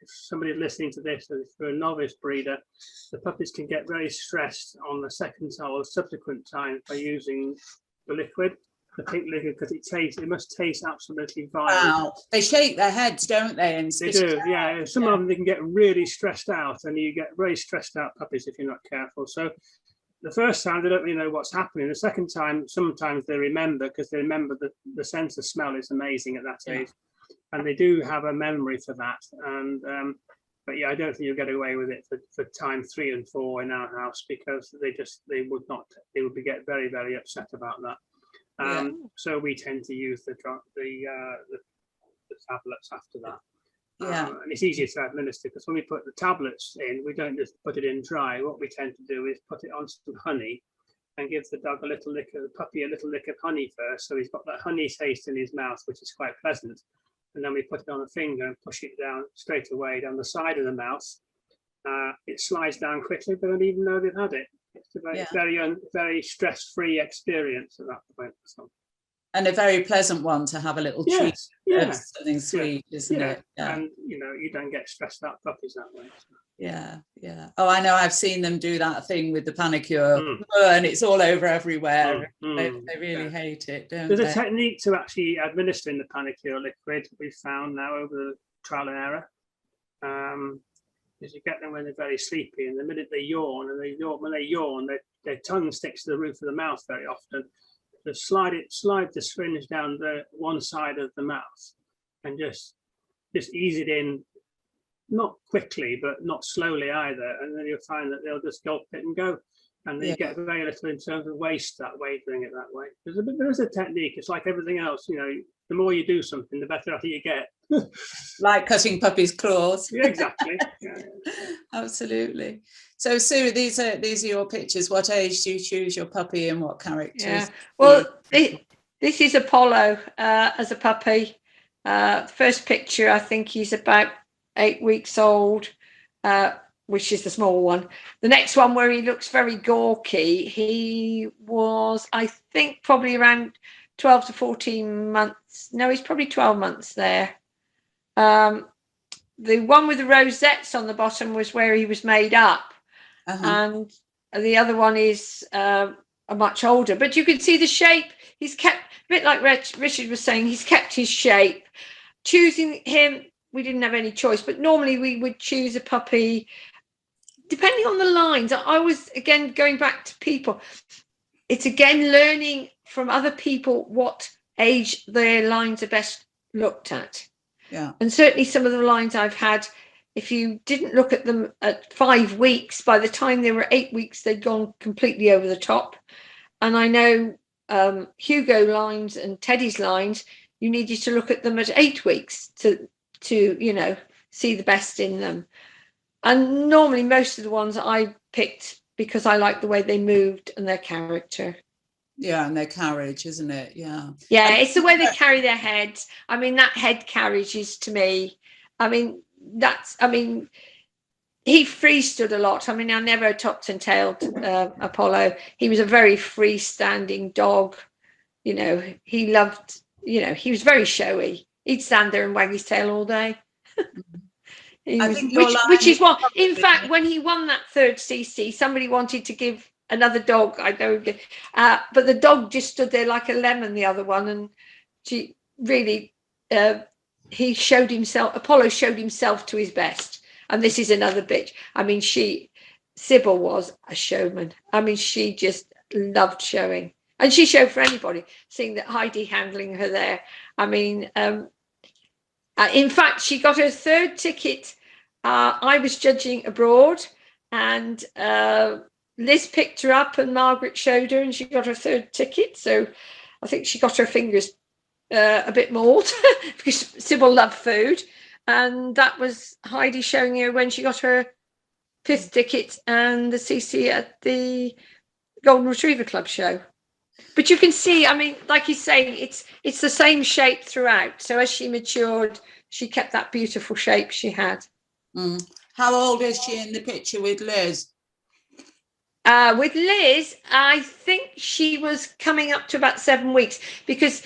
somebody listening to this, if you're a novice breeder, the puppies can get very stressed on the second or subsequent time by using the liquid, the pink liquid, because it must taste absolutely vile.
Wow. They shake their heads, don't they? And
they do, yeah. Some of them, they can get really stressed out, and you get very stressed out puppies if you're not careful. So the first time they don't really know what's happening. The second time, sometimes they remember, because they remember the sense of smell is amazing at that age, and they do have a memory for that. And but yeah, I don't think you'll get away with it for time 3 and 4 in our house, because they would get very, very upset about that. So we tend to use the tablets after that. And it's easier to administer, because when we put the tablets in, we don't just put it in dry. What we tend to do is put it on some honey and give the dog a little lick of the puppy, a little lick of honey first. So he's got that honey taste in his mouth, which is quite pleasant. And then we put it on a finger and push it down straight away down the side of the mouth. It slides down quickly, but don't even know they've had it. It's a very stress-free experience at that point. So.
And a very pleasant one to have a little treat of something sweet, isn't it? Yeah.
And you don't get stressed out puppies that way. So.
Yeah. Oh, I know. I've seen them do that thing with the panicure, and it's all over everywhere. They really hate it, don't they?
There's a technique to actually administering the panicure liquid we've found now over the trial and error. Is you get them when they're very sleepy, and the minute they yawn, when they yawn, their tongue sticks to the roof of the mouth very often. Just slide the syringe down the one side of the mouth, and just ease it in, not quickly but not slowly either, and then you'll find that they'll just gulp it and go, and they get very little in terms of waste that way, doing it that way. There is a technique. It's like everything else, the more you do something, the better at it you get.
Like cutting puppies' claws.
Yeah, exactly.
Absolutely. So Sue, these are your pictures. What age do you choose your puppy, and what characters?
Yeah. Well, this is Apollo as a puppy. First picture, I think he's about 8 weeks old, which is the small one. The next one, where he looks very gawky, he was, I think, probably around 12 to 14 months. No, he's probably 12 months there. The one with the rosettes on the bottom was where he was made up. And the other one is a much older. But you can see the shape. He's kept, a bit like Richard was saying, he's kept his shape. Choosing him, we didn't have any choice, but normally we would choose a puppy depending on the lines. I was, again, going back to people, it's again learning from other people what age their lines are best looked at. Yeah. And certainly some of the lines I've had, if you didn't look at them at 5 weeks, by the time they were 8 weeks, they'd gone completely over the top. And I know Hugo lines and Teddy's lines, you needed to look at them at 8 weeks to see the best in them. And normally most of the ones I picked because I liked the way they moved and their character.
Yeah, and their carriage, isn't it? Yeah.
Yeah, it's the way they carry their heads. I mean, that head carriage is, to me, he free stood a lot. I mean, I never topped and tailed Apollo. He was a very freestanding dog. He loved, he was very showy. He'd stand there and wag his tail all day. Which is what, in fact, when he won that third CC, somebody wanted to give another dog, I know, but the dog just stood there like a lemon, the other one, and she really, Apollo showed himself to his best. And this is another bitch. I mean, Sybil was a showman. I mean, she just loved showing. And she showed for anybody, seeing that Heidi handling her there. I mean, in fact, she got her third ticket. I was judging abroad, and Liz picked her up and Margaret showed her, and she got her third ticket. So I think she got her fingers a bit mauled because Sybil loved food. And that was Heidi showing her when she got her 5th ticket and the CC at the Golden Retriever Club show. But you can see, I mean, like he's saying, it's the same shape throughout. So as she matured, she kept that beautiful shape she had.
Mm. How old is she in the picture with Liz?
With Liz, I think she was coming up to about 7 weeks, because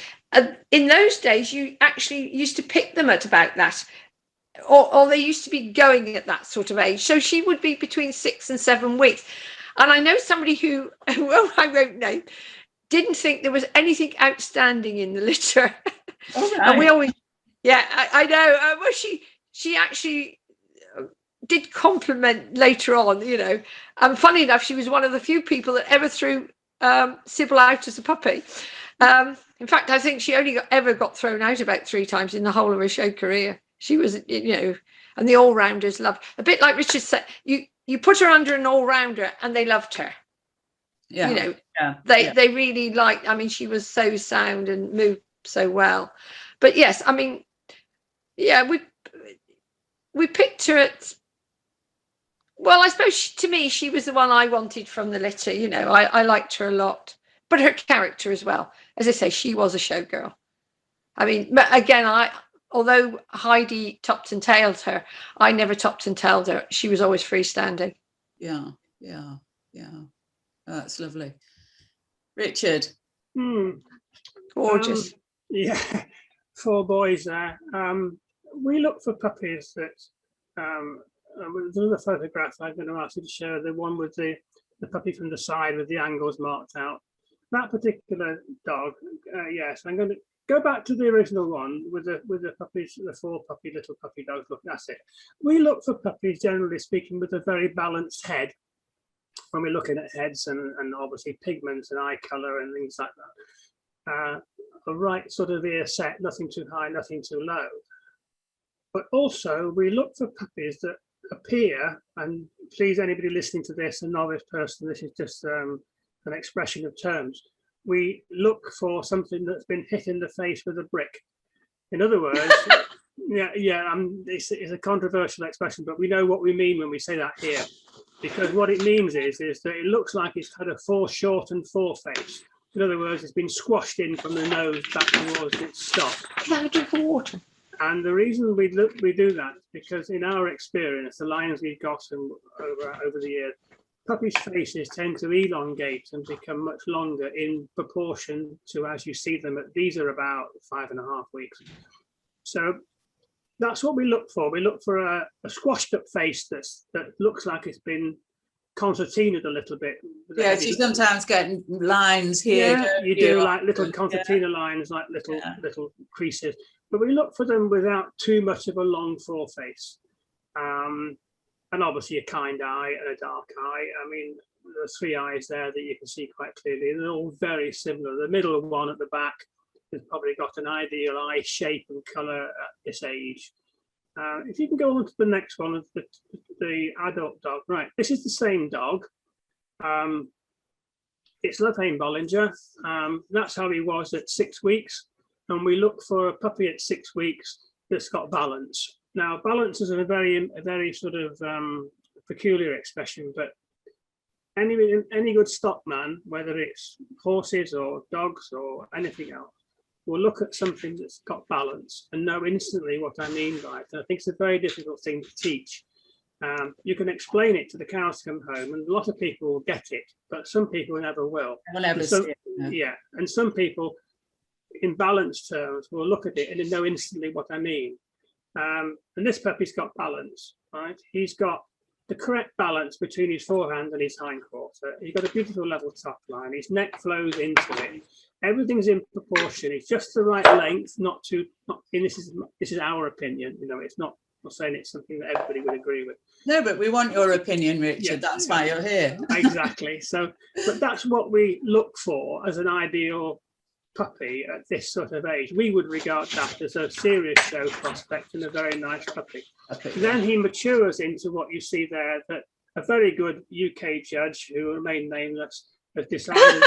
in those days, you actually used to pick them at about that. Or they used to be going at that sort of age. So she would be between 6 and 7 weeks. And I know somebody who, well, I won't name, didn't think there was anything outstanding in the litter. Oh, right. And we always, yeah, I know. Well, she actually did compliment later on, you know. And funny enough, she was one of the few people that ever threw Sybil out as a puppy. In fact, I think she only ever got thrown out about 3 times in the whole of her show career. She was, you know, and the all-rounders loved, a bit like Richard said, you put her under an all-rounder and they loved her.
Yeah.
You know,
Yeah.
they really liked, I mean, she was so sound and moved so well. But yes, I mean, yeah, we picked her at, well, I suppose to me, she was the one I wanted from the litter. You know, I liked her a lot, but her character as well. As I say, she was a showgirl. I mean, but again, although Heidi topped and tailed her, I never topped and tailed her. She was always freestanding.
Yeah. Yeah. Yeah. Oh, that's lovely. Richard.
Gorgeous.
Yeah, 4 boys there. We look for puppies that, there's another photograph I'm going to ask you to show, the one with the puppy from the side with the angles marked out. That particular dog, yes, I'm going to go back to the original one with the puppies, the 4 little puppy dogs. Look, that's it. We look for puppies, generally speaking, with a very balanced head. When we're looking at heads and obviously pigments and eye color and things like that. A right sort of ear set, nothing too high, nothing too low. But also we look for puppies that appear, and please anybody listening to this, a novice person, this is just an expression of terms. We look for something that's been hit in the face with a brick. In other words, it's a controversial expression, but we know what we mean when we say that here. Because what it means is that it looks like it's had a foreshortened foreface. In other words, it's been squashed in from the nose back towards its stop.
Have a drink of water.
And the reason we do that is because in our experience, the lions we've got over the years, puppies' faces tend to elongate and become much longer in proportion to as you see them. These are about 5.5 weeks. So that's what we look for. We look for a squashed up face that looks like it's been concertinaed a little bit.
Yeah, you sometimes get lines here.
Yeah, you do like little concertina lines, like little creases. But we look for them without too much of a long foreface. And obviously a kind eye and a dark eye. I mean, there's 3 eyes there that you can see quite clearly. They're all very similar. The middle one at the back has probably got an ideal eye shape and colour at this age. If you can go on to the next one, the adult dog. Right, this is the same dog. It's Lothain Bollinger. That's how he was at 6 weeks. And we look for a puppy at 6 weeks that's got balance. Now, balance is a very sort of peculiar expression, but any good stockman, whether it's horses or dogs or anything else, will look at something that's got balance and know instantly what I mean by it. And I think it's a very difficult thing to teach. You can explain it to the cows come home, and a lot of people will get it, but some people never will. Yeah, and some people, in balance terms, will look at it and know instantly what I mean. And this puppy's got balance, right? He's got the correct balance between his forehand and his hindquarter. He's got a beautiful level top line. His neck flows into it. Everything's in proportion. It's just the right length, this is our opinion. You know, it's not saying it's something that everybody would agree with.
No, but we want your opinion, Richard. Yeah, that's why you're here.
Exactly. So, but that's what we look for as an ideal puppy at this sort of age. We would regard that as a serious show prospect and a very nice puppy. Then he matures into what you see there, that a very good UK judge, who will remain nameless, has decided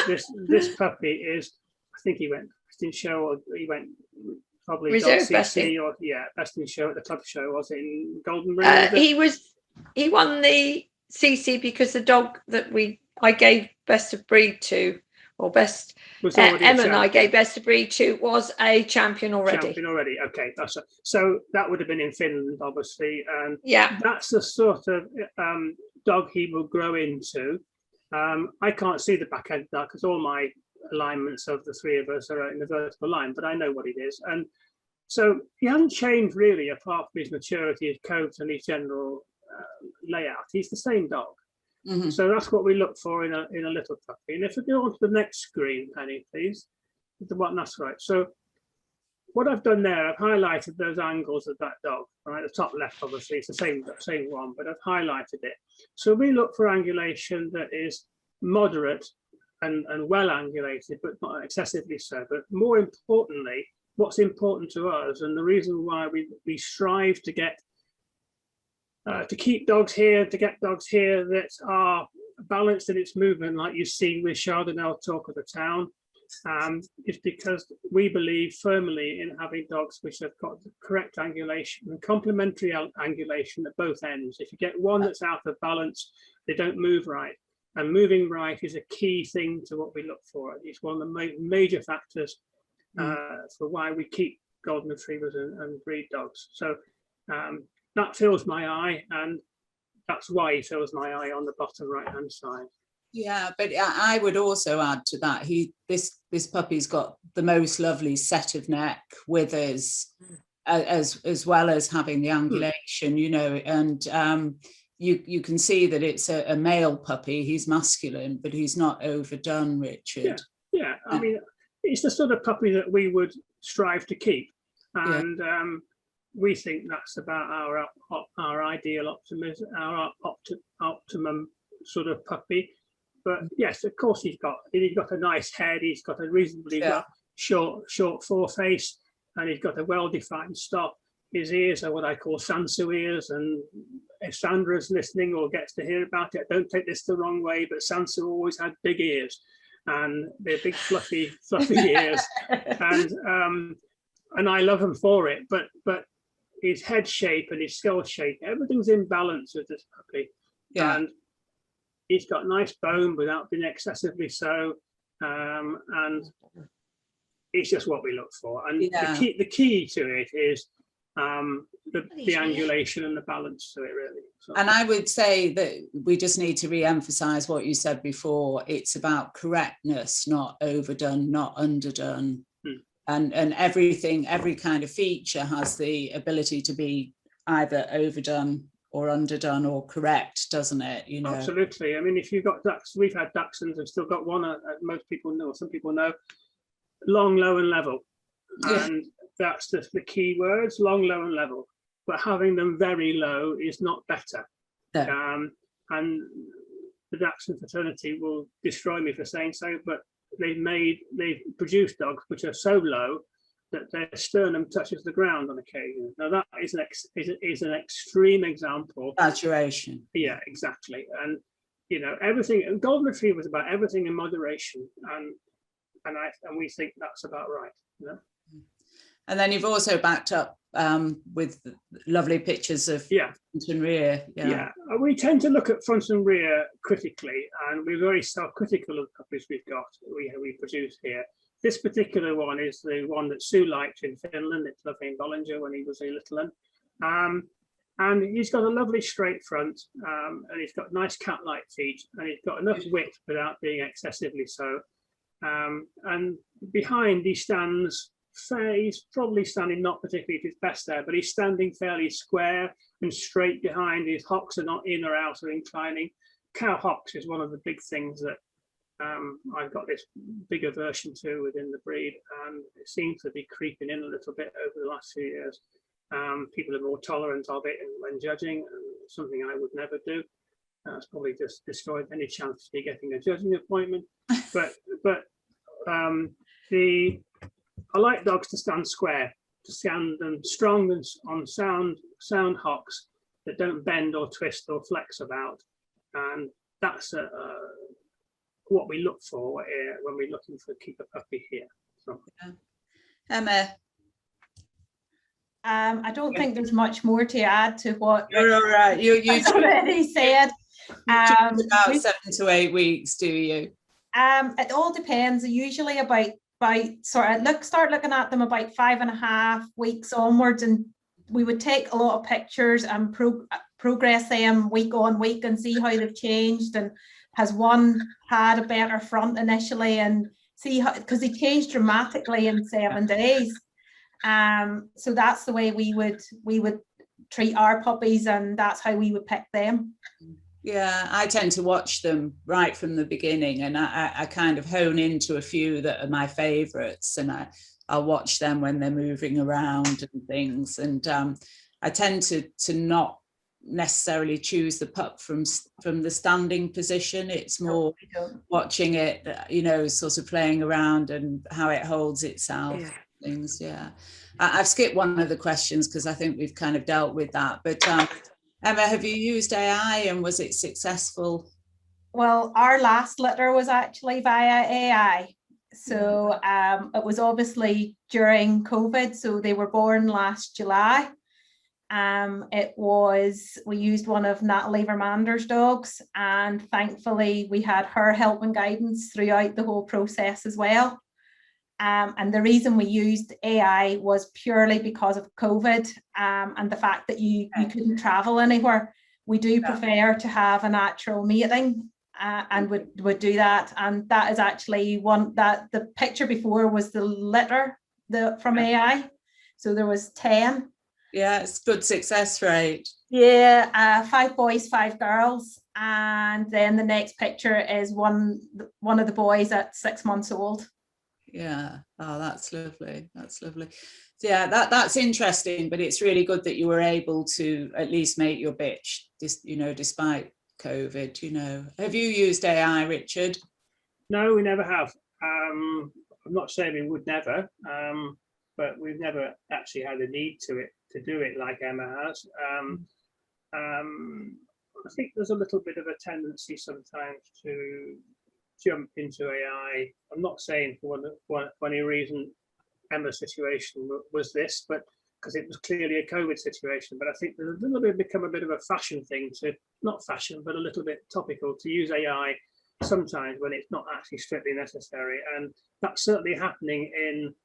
this puppy is, I think he went best in show, or he went probably
reserve
best in, or best in show at the club show. Was it in Golden Ring?
He won the CC because the dog that I gave best of breed to, or best Emma and I gave best of breed to, was a champion already.
Okay, that's right. So that would have been in Finland, obviously, and that's the sort of dog he will grow into. I can't see the back end dog because all my alignments of the 3 of us are in the vertical line, but I know what it is, and so he hasn't changed really apart from his maturity, his coat, and his general layout. He's the same dog. Mm-hmm. So that's what we look for in a little puppy. And if we go on to the next screen, Penny, please. That's right. So what I've done there, I've highlighted those angles of that dog. Right, the top left, obviously, it's the same one, but I've highlighted it. So we look for angulation that is moderate and well angulated, but not excessively so. But more importantly, what's important to us, and the reason why we strive to get to keep dogs here, to get dogs here that are balanced in its movement, like you see with Chardonnay Talk of the Town, is because we believe firmly in having dogs which have got the correct angulation and complementary angulation at both ends. If you get one that's out of balance, they don't move right. And moving right is a key thing to what we look for. It's one of the major factors for why we keep golden retrievers and breed dogs. So that fills my eye, and that's why he fills my eye on the bottom right hand side.
Yeah, but I would also add to that, this puppy's got the most lovely set of neck withers, as well as having the angulation, you know, and you can see that it's a male puppy. He's masculine, but he's not overdone, Richard.
Yeah. I mean, it's the sort of puppy that we would strive to keep, and we think that's about our ideal optimum sort of puppy. But yes, of course, he's got a nice head. He's got a reasonably short foreface, and he's got a well-defined stop. His ears are what I call Sansu ears, and if Sandra's listening or gets to hear about it, don't take this the wrong way, but Sansu always had big ears, and they're big fluffy ears, and I love him for it. But his head shape and his skull shape, everything's in balance with this puppy, and he's got nice bone without being excessively so, and it's just what we look for. And the key to it is the angulation and the balance to it, really. So.
And I would say that we just need to re-emphasize what you said before. It's about correctness, not overdone, not underdone. And everything, every kind of feature has the ability to be either overdone or underdone or correct, doesn't it? You know.
Absolutely. I mean, if you've got ducks, we've had dachshunds and still got one, most people know, some people know, long, low and level. And that's the key words, long, low and level. But having them very low is not better. And the dachshund fraternity will destroy me for saying so, but they've produced dogs which are so low that their sternum touches the ground on occasion. Now that is an extreme example.
Saturation.
Yeah, exactly. And you know, everything. And golden retriever is about everything in moderation, and we think that's about right. You know?
And then you've also backed up with lovely pictures of front and rear.
Yeah, we tend to look at front and rear critically, and we're very self-critical of the puppies we've got. We produce here. This particular one is the one that Sue liked in Finland. It's lovely in Bollinger when he was a little one. And he's got a lovely straight front, and he's got nice cat-like feet, and he's got enough width without being excessively so. And behind he stands, he's probably standing not particularly at his best there, but he's standing fairly square and straight behind. His hocks are not in or out or inclining. Cow hocks is one of the big things that I've got this big aversion to within the breed, and it seems to be creeping in a little bit over the last few years. People are more tolerant of it when judging, and something I would never do. It's probably just destroyed any chance of me getting a judging appointment. But I like dogs to stand square, to stand and strong and on sound hocks that don't bend or twist or flex about, and that's what we look for when we're looking for keep a puppy here. So.
Emma.
I don't think there's much more to add to what
you're all right. You
already said.
About 7 to 8 weeks, do you?
It all depends. Usually about start looking at them about 5.5 weeks onwards, and we would take a lot of pictures and progress them week on week and see how they've changed, and has one had a better front initially, and see how, because they changed dramatically in 7 days. So that's the way we would treat our puppies, and that's how we would pick them.
Yeah, I tend to watch them right from the beginning, and I kind of hone into a few that are my favorites, and I'll watch them when they're moving around and things. And I tend to not necessarily choose the pup from the standing position. It's more watching it, you know, sort of playing around and how it holds itself.
Yeah.
Things, yeah. I've skipped one of the questions because I think we've kind of dealt with that, but Emma, have you used AI and was it successful?
Well, our last litter was actually via AI. So it was obviously during COVID. So they were born last July. We used one of Natalie Vermander's dogs, and thankfully we had her help and guidance throughout the whole process as well. And the reason we used AI was purely because of COVID and the fact that you couldn't travel anywhere. We do prefer to have a natural mating and would do that. And that is actually one that the picture before was the litter from AI. So there was 10.
Yeah, it's good success rate.
Yeah, 5 boys, 5 girls. And then the next picture is one of the boys at 6 months old.
Yeah, oh, that's lovely. That's lovely. Yeah, that's interesting, but it's really good that you were able to at least make your bitch, you know, despite COVID, you know. Have you used AI, Richard?
No, we never have. I'm not saying we would never, but we've never actually had a need to do it like Emma has. I think there's a little bit of a tendency sometimes to jump into AI. I'm not saying for any reason Emma's situation was this, but because it was clearly a COVID situation. But I think there's a little bit become a bit of a fashion thing to, not fashion, but a little bit topical to use AI sometimes when it's not actually strictly necessary. And that's certainly happening in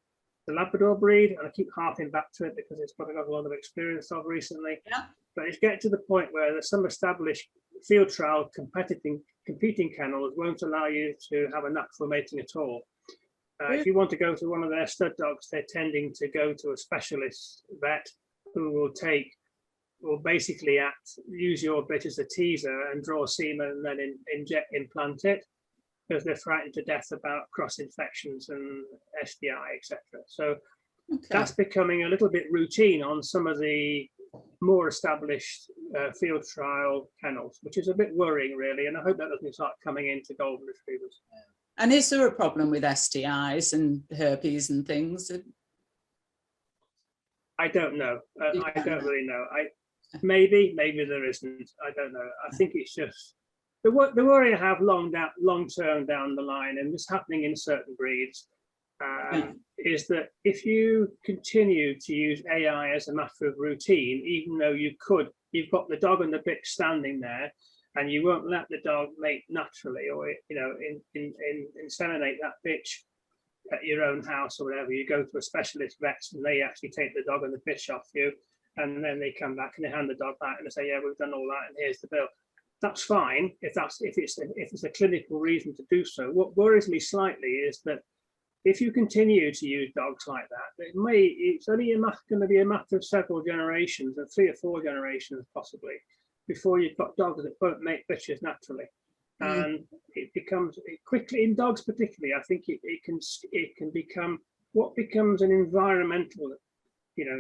the Labrador breed. And I keep harping back to it because it's what I've got a lot of experience of recently. Yeah. But it's getting to the point where there's some established field trial competing kennels won't allow you to have a natural mating at all. If you want to go to one of their stud dogs, they're tending to go to a specialist vet who will basically use your bitch as a teaser and draw semen and then implant it, because they're frightened to death about cross infections and STI, etc. So that's becoming a little bit routine on some of the more established field trial kennels, which is a bit worrying, really. And I hope that doesn't start coming into golden retrievers.
And is there a problem with STIs and herpes and things?
I don't know. I don't really know. Maybe there isn't. I don't know. I think it's just the worry I have long term down the line, and this happening in certain breeds, is that if you continue to use AI as a matter of routine, even though you've got the dog and the bitch standing there, and you won't let the dog mate naturally, or inseminate that bitch at your own house or whatever. You go to a specialist vet and they actually take the dog and the bitch off you, and then they come back and they hand the dog back and they say, yeah, we've done all that and here's the bill. That's fine if it's a clinical reason to do so. What worries me slightly is that if you continue to use dogs like that, it's only going to be a matter of several generations, and 3 or 4 generations possibly, before you've got dogs that won't make bitches naturally. And it quickly, in dogs particularly, I think it can become, what becomes an environmental,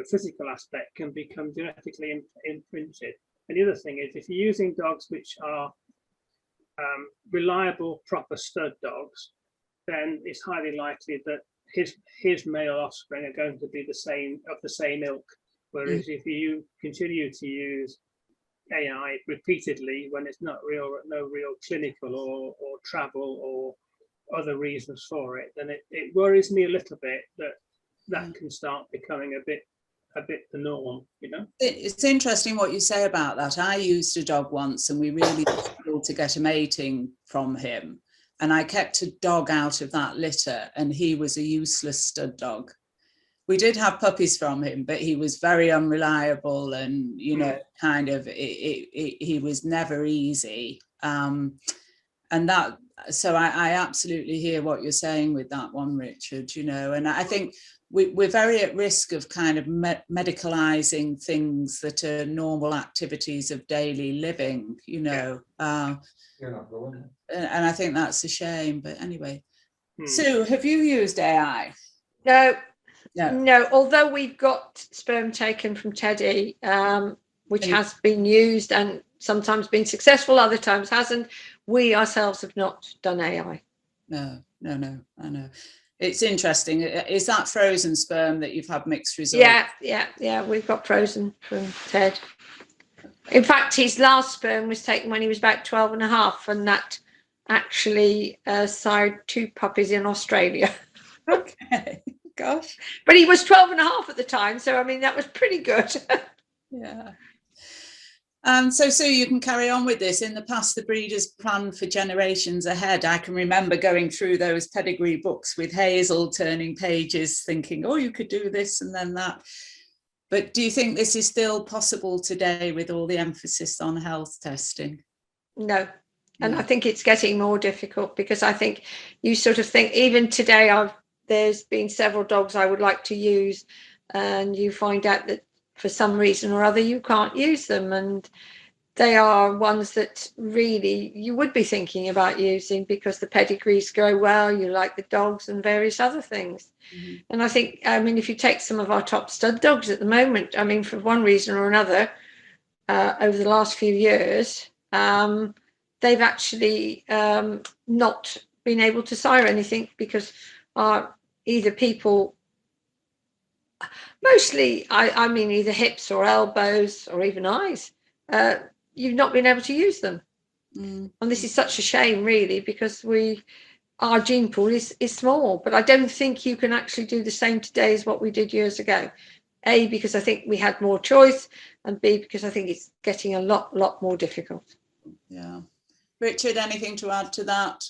physical aspect can become genetically imprinted. And the other thing is, if you're using dogs which are reliable, proper stud dogs, then it's highly likely that his male offspring are going to be the same ilk. Whereas if you continue to use AI repeatedly when it's no real clinical or travel or other reasons for it, then it worries me a little bit that can start becoming a bit the norm,
It's interesting what you say about that. I used a dog once and we really struggled to get a mating from him, and I kept a dog out of that litter, and he was a useless stud dog. We did have puppies from him, but he was very unreliable, and kind of he was never easy. And that So I absolutely hear what you're saying with that one, Richard, you know, and I think we're very at risk of kind of medicalizing things that are normal activities of daily living, you know.
You're not going.
And I think that's a shame, but anyway. Sue, have you used AI?
No,
No.
no, although we've got sperm taken from Teddy, which has been used and sometimes been successful, other times hasn't, we ourselves have not done AI.
No, I know. It's interesting. Is that frozen sperm that you've had mixed results?
Yeah, we've got frozen from Ted. In fact, his last sperm was taken when he was about 12 and a half, and that actually sired 2 puppies in Australia.
Okay, gosh.
But he was 12 and a half at the time, so I mean, that was pretty good.
Yeah. So Sue, you can carry on with this. In the past, the breeders planned for generations ahead. I can remember going through those pedigree books with Hazel, turning pages, thinking, oh, you could do this and then that. But do you think this is still possible today with all the emphasis on health testing?
No. And I think it's getting more difficult, because I think you sort of think, even today, there's been several dogs I would like to use, and you find out that for some reason or other you can't use them, and they are ones that really you would be thinking about using because the pedigrees go well, you like the dogs and various other things. And I think, I mean, if you take some of our top stud dogs at the moment, I mean, for one reason or another, over the last few years, they've actually not been able to sire anything because either people, mostly, I mean, either hips or elbows or even eyes, you've not been able to use them. And this is such a shame, really, because our gene pool is small, but I don't think you can actually do the same today as what we did years ago. A, because I think we had more choice, and B, because I think it's getting a lot more difficult.
Yeah. Richard, anything to add to that?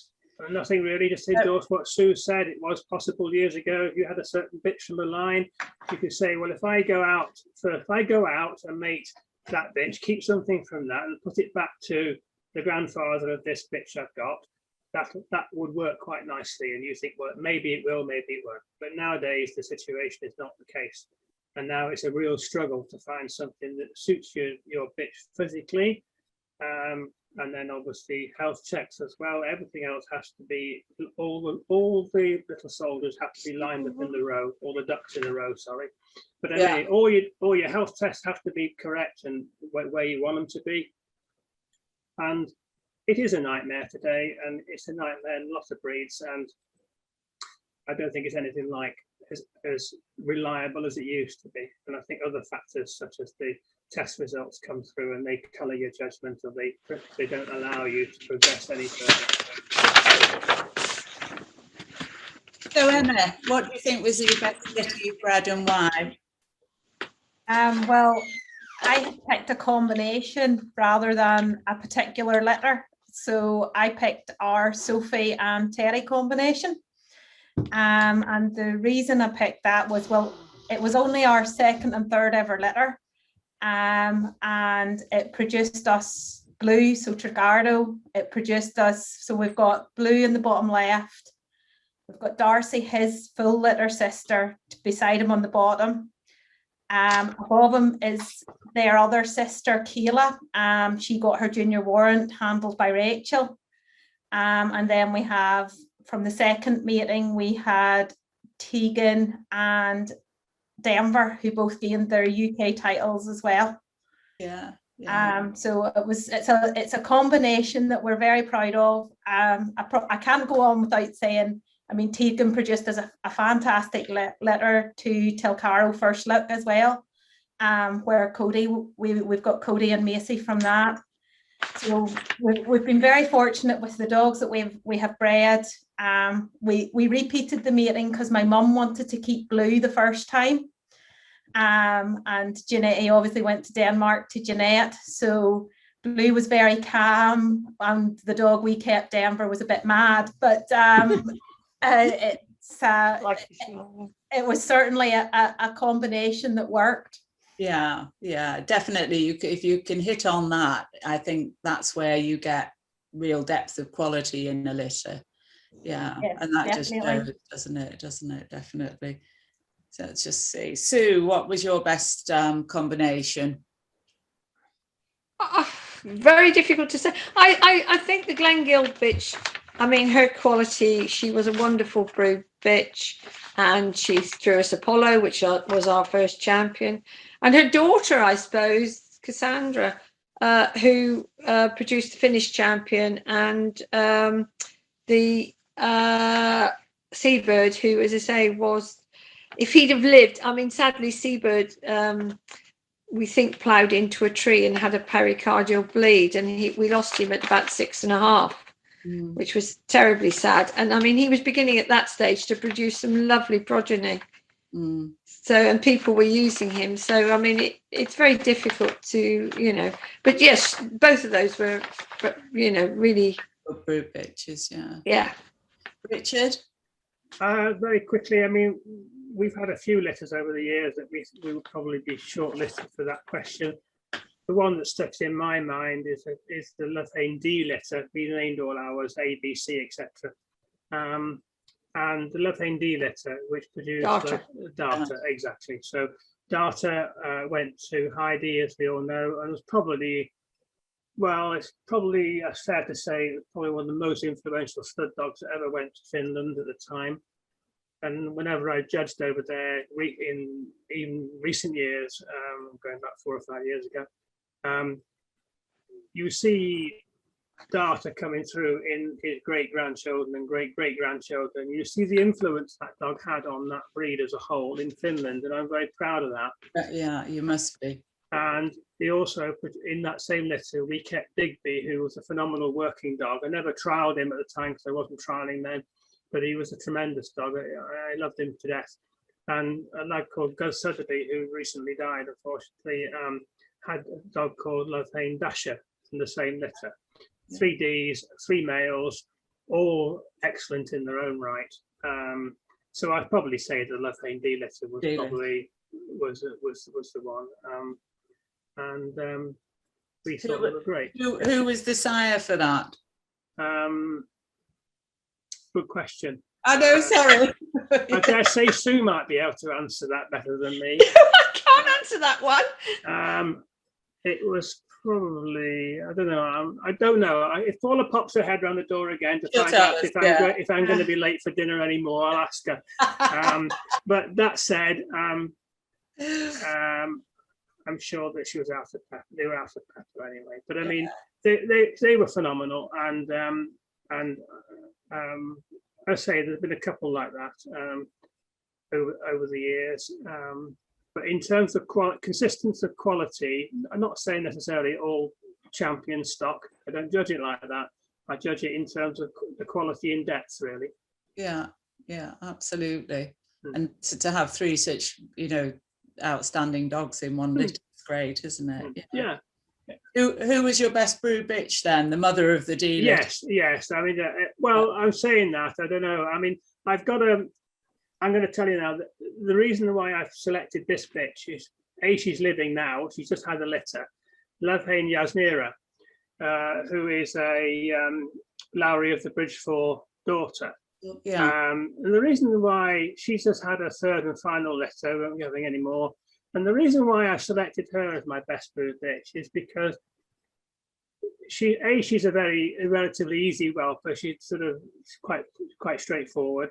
Nothing really, just to endorse what Sue said. It was possible years ago. If you had a certain bitch from the line, you could say, well, if I go out and mate that bitch, keep something from that and put it back to the grandfather of this bitch I've got, that would work quite nicely. And you think, well, maybe it will, maybe it won't. But nowadays the situation is not the case. And now it's a real struggle to find something that suits your bitch physically. And then obviously health checks as well. Everything else has to be, all the little soldiers have to be lined up in the row, all the ducks in a row, sorry. But anyway, all your health tests have to be correct and where you want them to be. And it is a nightmare today, and it's a nightmare in lots of breeds, and I don't think it's anything like as reliable as it used to be. And I think other factors such as the test results come through and they colour your judgment, or they don't allow you to progress any further.
So Emma, what do you think was the best litter you bred and why?
Well, I picked a combination rather than a particular litter. So I picked our Sophie and Terry combination. And the reason I picked that was, well, it was only our second and third ever litter. And it produced us Blue, so Trigardo. It produced us, so we've got Blue in the bottom left. We've got Darcy, his full litter sister, beside him on the bottom. Above him is their other sister, Kayla. She got her junior warrant, handled by Rachel. And then we have, from the second mating, we had Tegan and Denver, who both gained their UK titles as well.
Yeah.
So it's a combination that we're very proud of. I can't go on without saying, I mean, Tegan produced us a fantastic litter to Tilcaro First Look as well, where Cody, we've got Cody and Macy from that. So we've been very fortunate with the dogs that we have bred. We repeated the mating because my mum wanted to keep Blue the first time. And Jeanette obviously went to Denmark to Jeanette. So Blue was very calm, and the dog we kept, Denver, was a bit mad, but it was certainly a combination that worked.
Yeah, definitely. If you can hit on that, I think that's where you get real depth of quality in a litter. Yeah,
Yes,
and that just
definitely.
shows, doesn't it, definitely. So let's just see. Sue, what was your best combination?
Very difficult to say. I think the Glengill bitch, I mean, her quality, she was a wonderful brood bitch, and she threw us Apollo, which was our first champion. And her daughter, I suppose, Cassandra, who produced the Finnish champion, and the Seabird, who, as I say, was, if he'd have lived, I mean, sadly, Seabird, we think ploughed into a tree and had a pericardial bleed, and we lost him at about 6.5, which was terribly sad. And I mean, he was beginning at that stage to produce some lovely progeny. So, and people were using him. So, I mean, it's very difficult to, you know, but yes, both of those were, you know, really
Good brood bitches, yeah.
Yeah.
Richard?
Very quickly, I mean, we've had a few litters over the years that we will probably be shortlisted for that question. The one that sticks in my mind is the Loughane D litter. We named all ours A, B, C, etc. And the Loughane D litter, which produced Data, exactly. So Data went to Heidi, as we all know, and was probably, well, it's probably fair to say, probably one of the most influential stud dogs that ever went to Finland at the time. And whenever I judged over there in even recent years, going back 4 or 5 years ago, you see Data coming through in his great-grandchildren and great-great-grandchildren. You see the influence that dog had on that breed as a whole in Finland, and I'm very proud of that.
Yeah, you must be.
And he also, in that same litter, we kept Digby, who was a phenomenal working dog. I never trialed him at the time because I wasn't trialing then, but he was a tremendous dog. I loved him to death. And a lad called Gus Sutterby, who recently died, unfortunately, had a dog called Loughane Dasher in the same litter. 3 Ds, 3 males, all excellent in their own right. So I'd probably say the Loughane D litter was probably was the one. We thought they were great.
Who was the sire for that?
Good question.
I know, sorry.
I dare say Sue might be able to answer that better than me.
I can't answer that one.
It was probably, I don't know. If Paula pops her head around the door again to find out if I'm going to be late for dinner anymore, I'll ask her. But that said, I'm sure that she was out of pepper. They were out of pepper anyway. But I mean, they were phenomenal, and I say there's been a couple like that over the years. But in terms of consistency of quality, I'm not saying necessarily all champion stock. I don't judge it like that. I judge it in terms of the quality in depth, really.
Yeah, absolutely. And to have 3 such, you know, outstanding dogs in one litter is great, isn't it?
Yeah.
Who was your best brood bitch then? The mother of the D litter?
Yes. I mean, well, I'm saying that. I don't know. I mean, I'm going to tell you now that the reason why I've selected this bitch is A, she's living now. She's just had a litter. Loughane Yasmira, who is a Lowry of the Bridgeford daughter.
Yeah.
And the reason why she's just had a 3rd and final litter, won't be having any more. And the reason why I selected her as my best brood bitch is because she's a relatively easy whelper. She's sort of quite straightforward.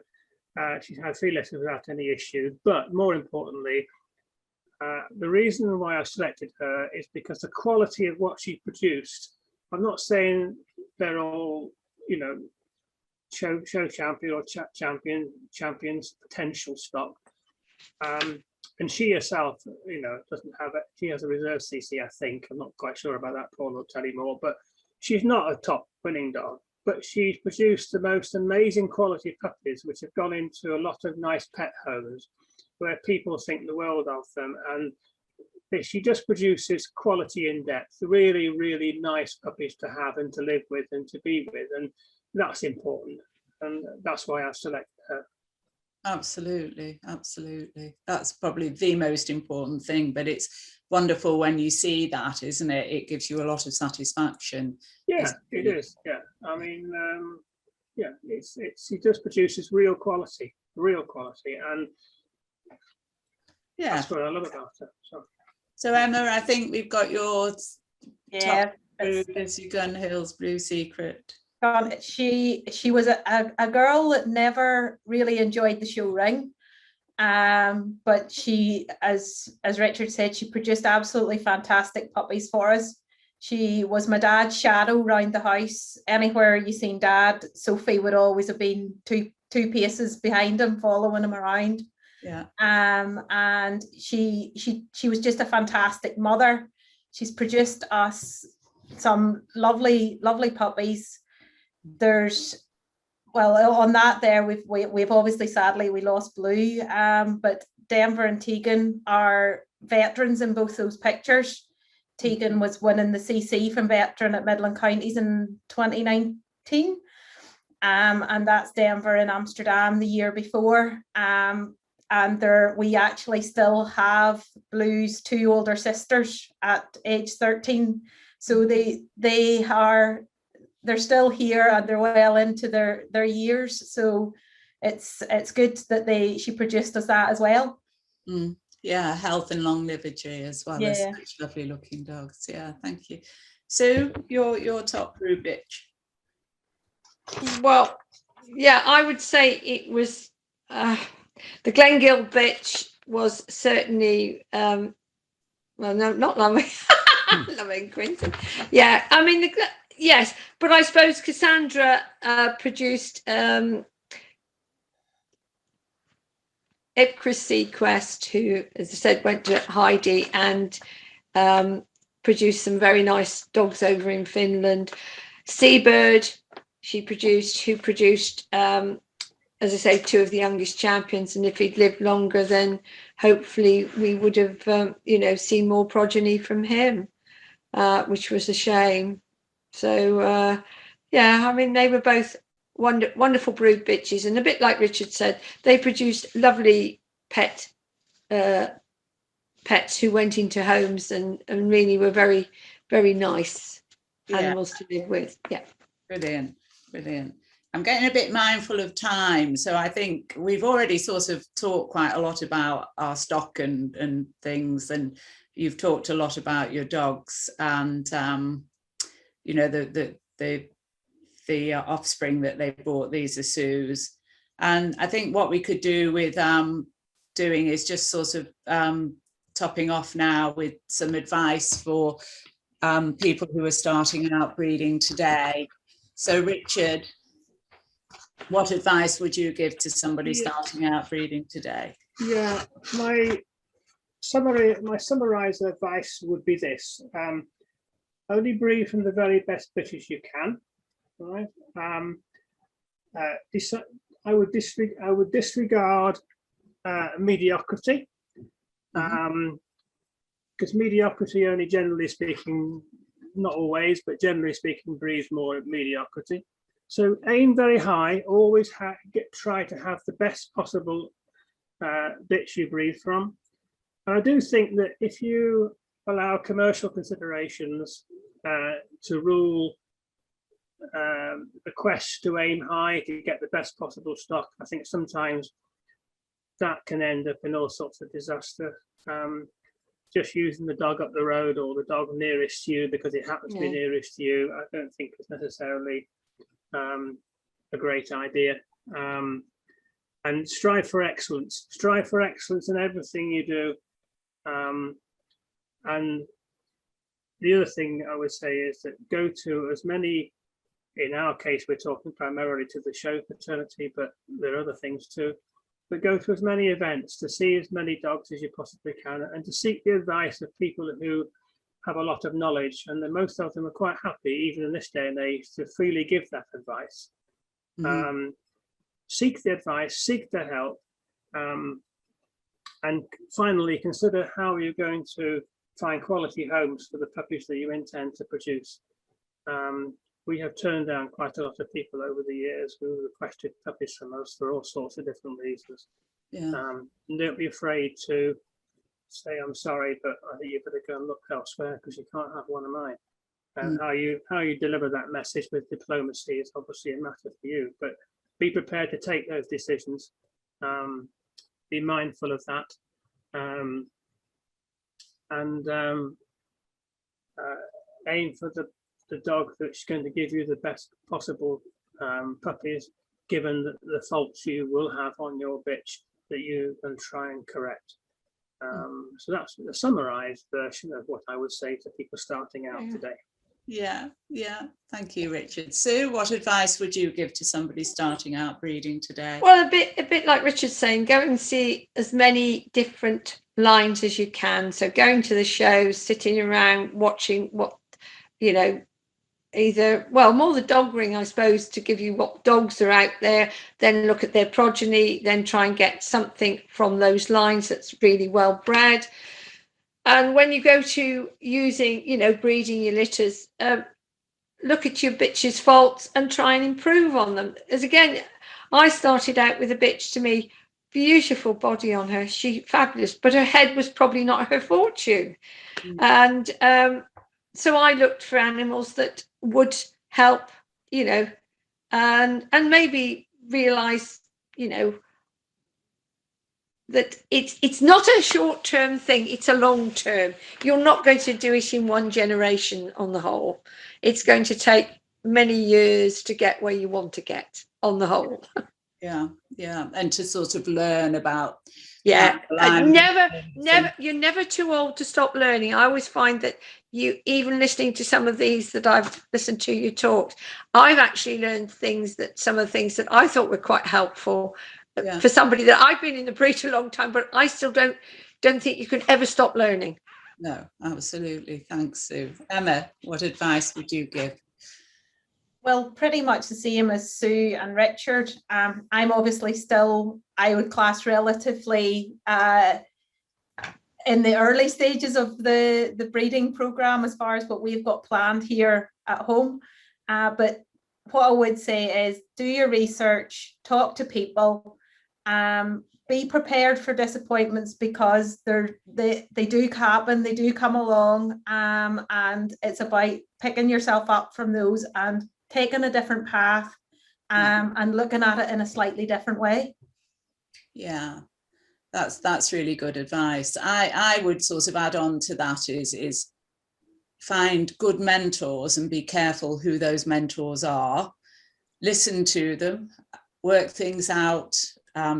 She's had 3 litters without any issues. But more importantly, the reason why I selected her is because the quality of what she produced. I'm not saying they're all, you know, show champion or champions potential stock. And she herself, you know, doesn't have it. She has a reserve CC, I think. I'm not quite sure about that. Paul will tell you more. But she's not a top winning dog. But she's produced the most amazing quality puppies, which have gone into a lot of nice pet homes where people think the world of them. And she just produces quality in depth, really, really nice puppies to have and to live with and to be with. And that's important. And that's why I selected her.
Absolutely, absolutely. That's probably the most important thing, but it's wonderful when you see that, isn't it? It gives you a lot of satisfaction.
Yeah, it is. Yeah, I mean, yeah, he just produces real quality, and
Yeah.
that's what I love about it.
So Emma, I think we've got your
Yeah,
Lucy Gunhill's Blue Secret.
she was a girl that never really enjoyed the show ring, but she, as Richard said, she produced absolutely fantastic puppies for us. She was my dad's shadow around the house. Anywhere you seen Dad, Sophie would always have been two paces behind him, following him around.
Yeah.
And she was just a fantastic mother. She's produced us some lovely puppies. There's, well, on that there, we've obviously, sadly, we lost Blue, but Denver and Tegan are veterans in both those pictures. Tegan was winning the CC from veteran at Midland Counties in 2019, and that's Denver in Amsterdam the year before. And we actually still have Blue's two older sisters at age 13, so they're still here and they're well into their years. So it's good that she produced us that as well.
Yeah, health and longevity as well as
Yeah.
such lovely looking dogs. Yeah, thank you. So your top brew bitch.
Well, yeah, I would say it was the Glengill bitch was certainly well, no, not loving loving Quinton. Yeah, I mean yes, but I suppose Cassandra produced Ipcris Sequest, who, as I said, went to Heidi and produced some very nice dogs over in Finland. Seabird, who produced, as I say, two of the youngest champions. And if he'd lived longer, then hopefully we would have, seen more progeny from him, which was a shame. So, yeah, I mean, they were both wonderful brood bitches, and a bit like Richard said, they produced lovely pets who went into homes and really were very, very nice animals to live with. Yeah,
brilliant. I'm getting a bit mindful of time, so I think we've already sort of talked quite a lot about our stock and things, and you've talked a lot about your dogs and the offspring that they bought. These are Sue's, and I think what we could do with doing is just sort of topping off now with some advice for people who are starting out breeding today. So Richard, what advice would you give to somebody starting out breeding today?
Yeah, my summarized advice would be this: only breed from the very best bitches you can. Right? I would disregard mediocrity, because mediocrity, only generally speaking, not always, but generally speaking, breeds more of mediocrity. So aim very high. Always try to have the best possible bitch you breed from. And I do think that if you allow commercial considerations to rule the quest to aim high to get the best possible stock, I think sometimes that can end up in all sorts of disaster. Just using the dog up the road or the dog nearest you because it happens to be nearest you, I don't think it's necessarily a great idea. And strive for excellence. Strive for excellence in everything you do. And the other thing I would say is that go to as many, in our case, we're talking primarily to the show fraternity, but there are other things too. But go to as many events to see as many dogs as you possibly can, and to seek the advice of people who have a lot of knowledge, and then most of them are quite happy, even in this day and age, to freely give that advice. Seek the advice, seek the help, and finally consider how you're going to find quality homes for the puppies that you intend to produce. we have turned down quite a lot of people over the years who have requested puppies from us for all sorts of different reasons.
Yeah.
And don't be afraid to say, I'm sorry, but I think you better go and look elsewhere because you can't have one of mine. And how you deliver that message with diplomacy is obviously a matter for you, but be prepared to take those decisions. Be mindful of that. Aim for the dog that's going to give you the best possible puppies, given the faults you will have on your bitch that you can try and correct. So that's a summarized version of what I would say to people starting out today.
Yeah, thank you, Richard. Sue, what advice would you give to somebody starting out breeding today?
Well, a bit like Richard's saying, go and see as many different lines as you can. So going to the shows, sitting around watching what, you know, either, well, more the dog ring, I suppose, to give you what dogs are out there, then look at their progeny, then try and get something from those lines that's really well bred. And when you go to using, you know, breeding your litters, look at your bitch's faults and try and improve on them. As again, I started out with a bitch, to me, beautiful body on her, she fabulous, but her head was probably not her fortune. And so I looked for animals that would help, you know, and maybe realize, you know, that it's not a short-term thing, it's a long-term. You're not going to do it in one generation on the whole. It's going to take many years to get where you want to get on the whole. Yeah,
and to sort of learn about.
Yeah, you're never too old to stop learning. I always find that you, even listening to some of these that I've listened to you talk, I've actually learned some of the things that I thought were quite helpful. For somebody that I've been in the breed a long time, but I still don't think you can ever stop learning.
No, absolutely. Thanks, Sue. Emma, what advice would you give?
Well, pretty much the same as Sue and Richard. I'm obviously still, I would class relatively in the early stages of the breeding program as far as what we've got planned here at home. But what I would say is do your research, talk to people, be prepared for disappointments because they do happen, they do come along, and it's about picking yourself up from those and taking a different path, and looking at it in a slightly different way. Yeah,
that's really good advice. I would sort of add on to that is find good mentors and be careful who those mentors are. Listen to them, work things out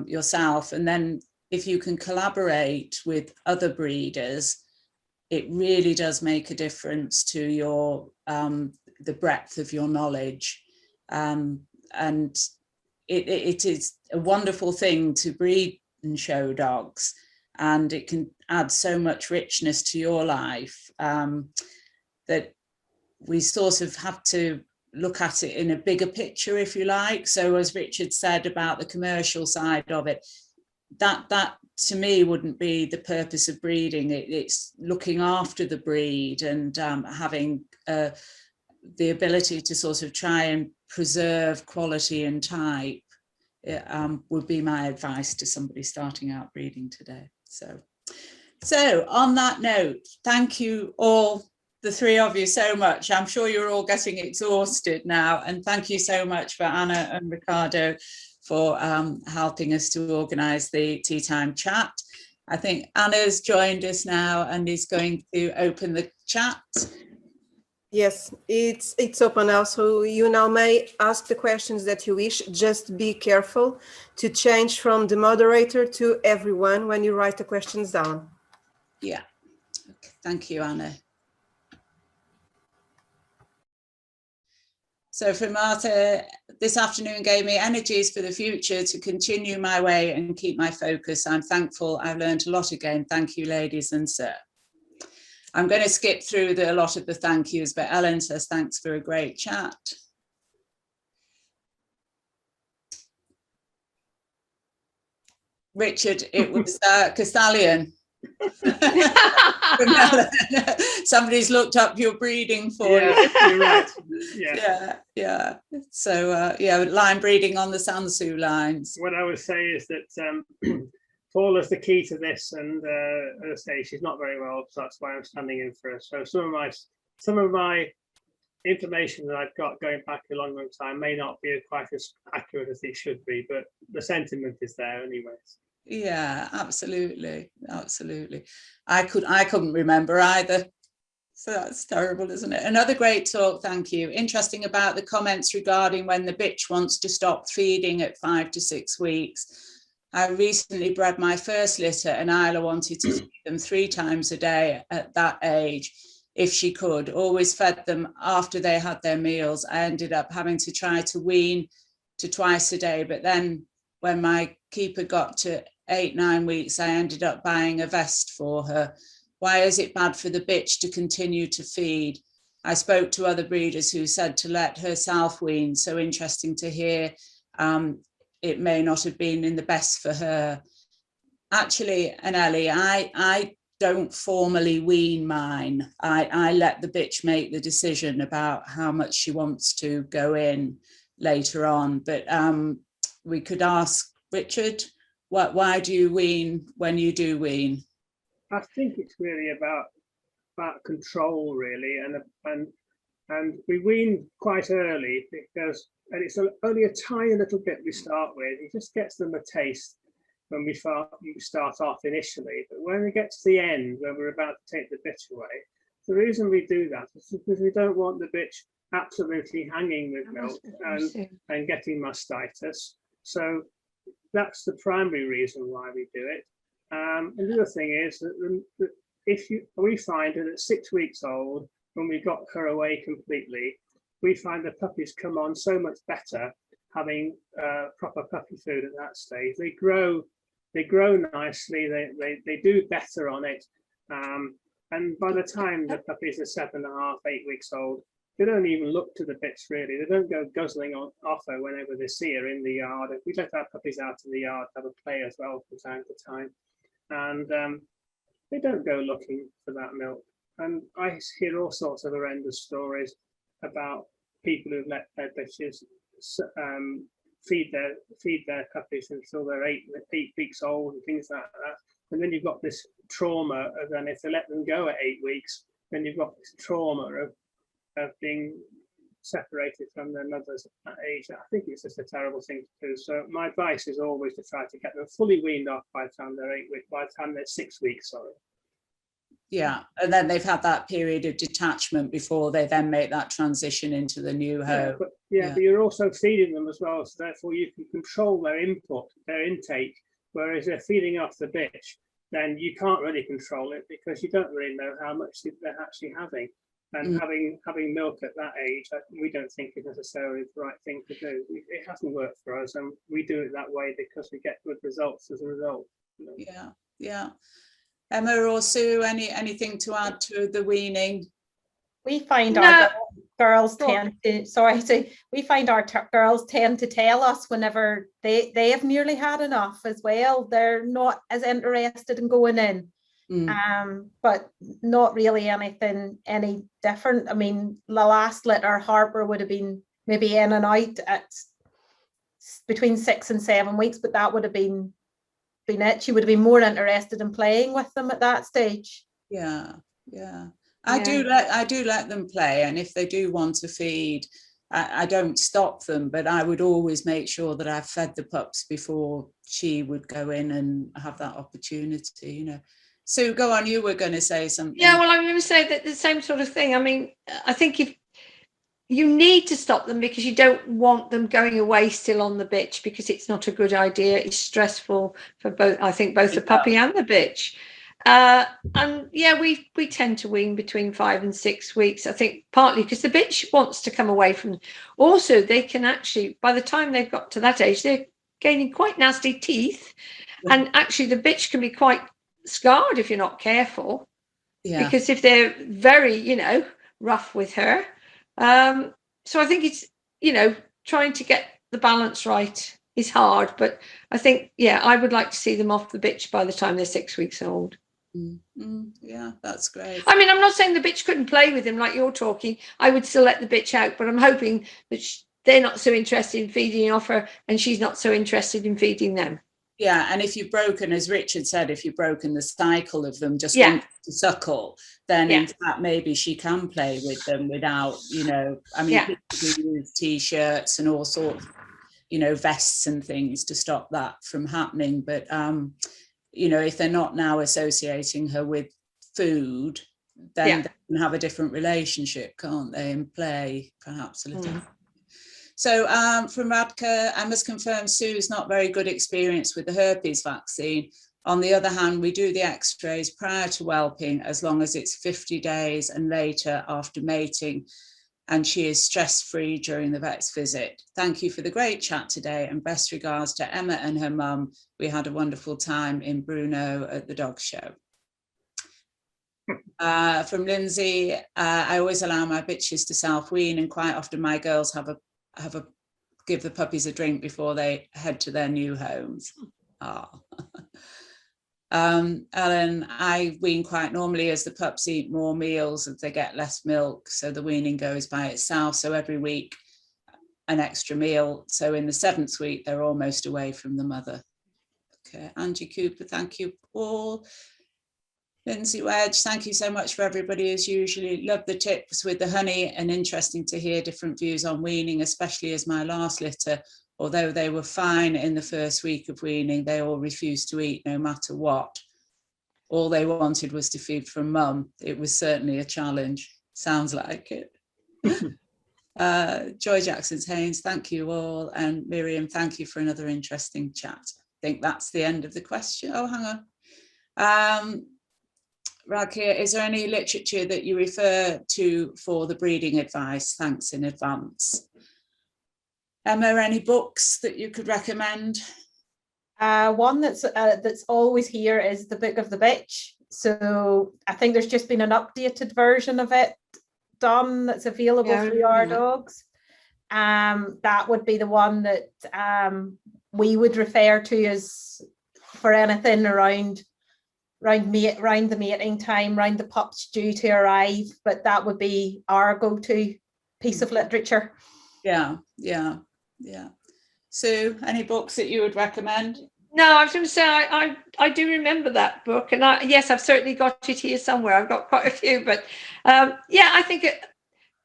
yourself, and then if you can collaborate with other breeders, it really does make a difference to your the breadth of your knowledge, and it is a wonderful thing to breed and show dogs, and it can add so much richness to your life that we sort of have to look at it in a bigger picture, if you like. So as Richard said about the commercial side of it, that to me wouldn't be the purpose of breeding. It's looking after the breed and having the ability to sort of try and preserve quality and type. Would be my advice to somebody starting out breeding today. So on that note, thank you all, the three of you, so much. I'm sure you're all getting exhausted now, and thank you so much for Anna and Ricardo for helping us to organise the tea time chat. I think Anna's joined us now and is going to open the chat.
Yes, it's open now, so you now may ask the questions that you wish. Just be careful to change from the moderator to everyone when you write the questions down.
Yeah, okay. Thank you, Anna. So for Martha, this afternoon gave me energies for the future to continue my way and keep my focus. I'm thankful I've learned a lot again. Thank you, ladies and sir. I'm going to skip through a lot of the thank yous, but Ellen says, thanks for a great chat. Richard, it was Castalian. Somebody's looked up your breeding for you.
You're right.
Yeah. So yeah, line breeding on the Sansu lines.
What I would say is that Paula's the key to this, and as I say, she's not very well, so that's why I'm standing in for her. So some of my information that I've got going back a long time may not be quite as accurate as it should be, but the sentiment is there anyways.
Yeah, absolutely. I couldn't remember either. So that's terrible, isn't it? Another great talk, thank you. Interesting about the comments regarding when the bitch wants to stop feeding at 5 to 6 weeks. I recently bred my first litter and Isla wanted to feed them 3 times a day at that age, if she could. Always fed them after they had their meals. I ended up having to try to wean to twice a day, but then when my keeper got to 8-9 weeks, I ended up buying a vest for her. Why is it bad for the bitch to continue to feed? I spoke to other breeders who said to let herself wean. So interesting to hear. It may not have been in the best for her. Actually, Anneli, I don't formally wean mine. I let the bitch make the decision about how much she wants to go in later on. But we could ask Richard, why do you wean when you do wean?
I think it's really about control, really, and we wean quite early because, and it's only a tiny little bit we start with. It just gets them a taste when we start off initially, but when we get to the end, when we're about to take the bitch away, the reason we do that is because we don't want the bitch absolutely hanging with milk and getting mastitis. So that's the primary reason why we do it. And the other thing is that we find that at 6 weeks old, when we got her away completely, we find the puppies come on so much better having proper puppy food at that stage. They grow nicely. They do better on it. And by the time the puppies are 7.5, 8 weeks old, they don't even look to the bitch really. They don't go guzzling off her whenever they see her in the yard. We let our puppies out in the yard to have a play as well from time to time. And they don't go looking for that milk. And I hear all sorts of horrendous stories about people who've let their bitches feed their puppies until they're 8 weeks old and things like that. And then you've got this trauma of then if they let them go at 8 weeks, then you've got this trauma of being separated from their mothers at that age. I think it's just a terrible thing to do. So my advice is always to try to get them fully weaned off by the time they're 8 weeks, by the time they're 6 weeks, sorry.
Yeah, and then they've had that period of detachment before they then make that transition into the new home.
But you're also feeding them as well, so therefore you can control their input, their intake, whereas they're feeding off the bitch, then you can't really control it because you don't really know how much they're actually having. And having milk at that age, we don't think is necessarily the right thing to do. It hasn't worked for us, and we do it that way because we get good results as a result. You know?
Yeah. Emma or Sue, anything to add to the weaning?
We find our girls tend to, girls tend to tell us whenever they have nearly had enough as well. They're not as interested in going in. But not really any different. I mean, the last litter, Harper would have been maybe in and out at between 6 and 7 weeks, but that would have been it. She would have been more interested in playing with them at that stage.
Yeah. I do let them play, and if they do want to feed, I don't stop them, but I would always make sure that I've fed the pups before she would go in and have that opportunity, you know. So go on, you were going to say something.
Yeah, well, I'm going to say that the same sort of thing. I mean, I think if you need to stop them because you don't want them going away still on the bitch, because it's not a good idea. It's stressful for both, I think, both the puppy and the bitch. And yeah, we tend to wean between 5 and 6 weeks, I think, partly because the bitch wants to come away from. Also, they can actually, by the time they've got to that age, they're gaining quite nasty teeth. Yeah. And actually the bitch can be quite scarred if you're not careful. Yeah. Because if they're very, rough with her. So I think it's, trying to get the balance right is hard. But I think, I would like to see them off the bitch by the time they're 6 weeks old.
Yeah, that's great.
I mean, I'm not saying the bitch couldn't play with him like you're talking. I would still let the bitch out, but I'm hoping that they're not so interested in feeding off her and she's not so interested in feeding them.
Yeah, and if you've broken, as Richard said, if you've broken the cycle of them just wanting to suckle, then in fact maybe she can play with them without, you know, I mean, people use T-shirts and all sorts, you know, vests and things to stop that from happening. But, you know, if they're not now associating her with food, then they can have a different relationship, can't they, and play perhaps a little. So from Radka, I must confirm Sue's not very good experience with the herpes vaccine. On the other hand, we do the x-rays prior to whelping as long as it's 50 days and later after mating, and she is stress-free during the vet's visit. Thank you for the great chat today and best regards to Emma and her mum. We had a wonderful time in Brno at the dog show. From Lindsay, I always allow my bitches to self-wean and quite often my girls give the puppies a drink before they head to their new homes. Ellen, I wean quite normally as the pups eat more meals and they get less milk, so the weaning goes by itself. So every week an extra meal. So in the 7th week they're almost away from the mother. Okay, Angie Cooper, thank you all. Lindsay Wedge, thank you so much for everybody as usually. Love the tips with the honey and interesting to hear different views on weaning, especially as my last litter, although they were fine in the first week of weaning, they all refused to eat no matter what. All they wanted was to feed from mum. It was certainly a challenge. Sounds like it. Joy Jackson-Haynes, thank you all. And Miriam, thank you for another interesting chat. I think that's the end of the question. Oh, hang on. Rakia, is there any literature that you refer to for the breeding advice? Thanks in advance. Emma, any books that you could recommend?
One that's always here is The Book of the Bitch. So I think there's just been an updated version of it done that's available for our dogs. That would be the one that we would refer to as for anything around the mating time, around the pups due to arrive, but that would be our go-to piece of literature.
Yeah. Sue, any books that you would recommend?
No, I was going to say I do remember that book, and yes, I've certainly got it here somewhere. I've got quite a few, but yeah, I think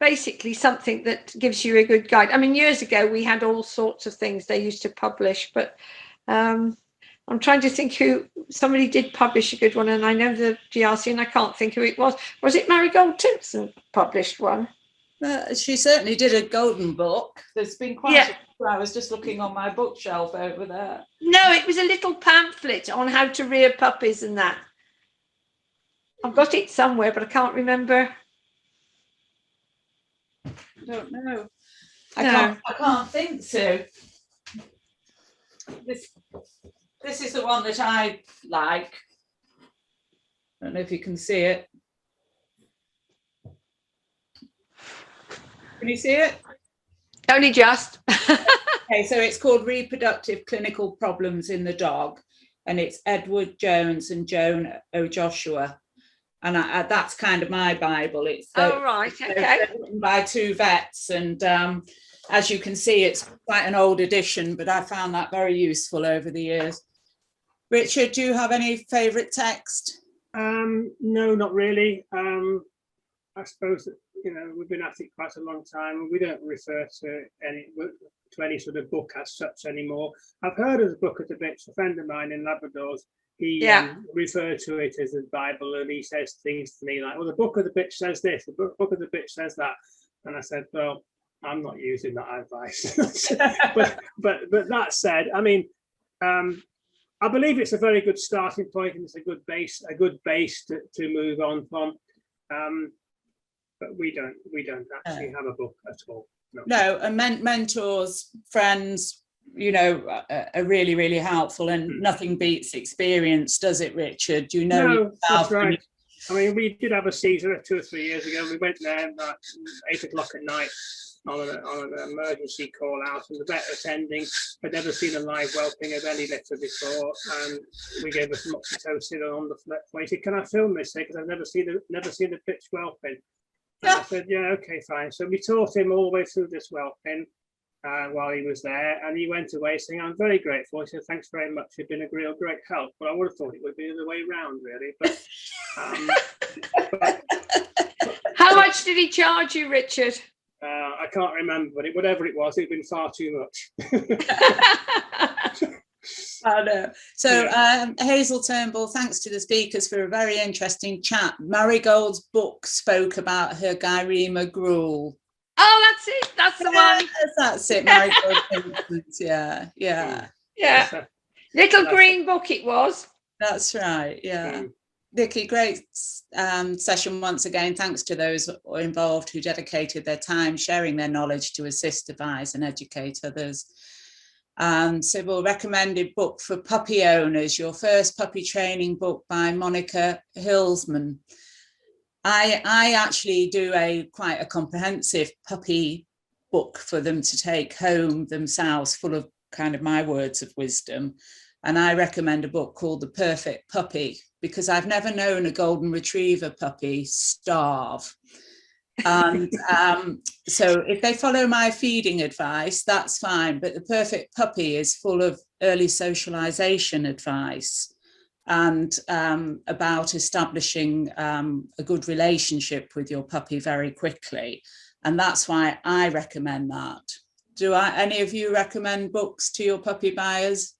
basically something that gives you a good guide. I mean, years ago we had all sorts of things they used to publish, but I'm trying to think somebody did publish a good one, and I know the GRC, and I can't think who it was. Was it Marigold Timpson published one?
She certainly did a golden book. There's been quite a few. I was just looking on my bookshelf over there.
No, it was a little pamphlet on how to rear puppies and that. I've got it somewhere, but I can't remember.
I don't know. I can't think so. This is the one that I like. I don't know if you can see it. Can you see it?
Only just.
Okay, so it's called Reproductive Clinical Problems in the Dog, and it's Edward Jones and Joan O'Joshua. And that's kind of my Bible. It's
right, okay.
Written by 2 vets, and as you can see, it's quite an old edition, but I found that very useful over the years. Richard, do you have any favourite text?
No, not really. I suppose that, you know, we've been at it quite a long time, and we don't refer to any sort of book as such anymore. I've heard of the Book of the Bitch. A friend of mine in Labradors, he referred to it as a Bible, and he says things to me like, well, the Book of the Bitch says this, the Book of the Bitch says that. And I said, well, I'm not using that advice. but that said, I mean, I believe it's a very good starting point, and it's a good base to move on from. But we don't actually have a book at all.
No, and mentors, friends, you know, are really, really helpful, and nothing beats experience, does it, Richard? You know,
no, that's right. I mean, we did have a Caesar 2 or 3 years ago. We went there at 8 o'clock at night, on an emergency call out, and the vet attending had never seen a live whelping of any litter before, and we gave her some oxytocin on the phone. He said, "Can I film this? Because I've never seen the pitch whelping." And I said, "Yeah, okay, fine." So we taught him all the way through this whelping while he was there, and he went away saying, "I'm very grateful." He said, "Thanks very much. You've been a real great help." But I would have thought it would be the other way around, really. But
How much did he charge you, Richard?
I can't remember, but whatever it was, it'd been far too much.
I know. So Hazel Turnbull, thanks to the speakers for a very interesting chat. Marigold's book spoke about her Gyrema gruel.
Oh, that's it. That's the one.
Yes, that's it. Marigold. Yeah.
Little green book it was.
That's right. Yeah. Vicky, great session once again. Thanks to those involved who dedicated their time sharing their knowledge to assist, advise and educate others. Sybil, recommended book for puppy owners, Your First Puppy Training Book by Monica Hillsman. I actually do quite a comprehensive puppy book for them to take home themselves, full of kind of my words of wisdom. And I recommend a book called The Perfect Puppy, because I've never known a golden retriever puppy starve. And so if they follow my feeding advice, that's fine. But The Perfect Puppy is full of early socialization advice and about establishing a good relationship with your puppy very quickly. And that's why I recommend that. Do any of you recommend books to your puppy buyers?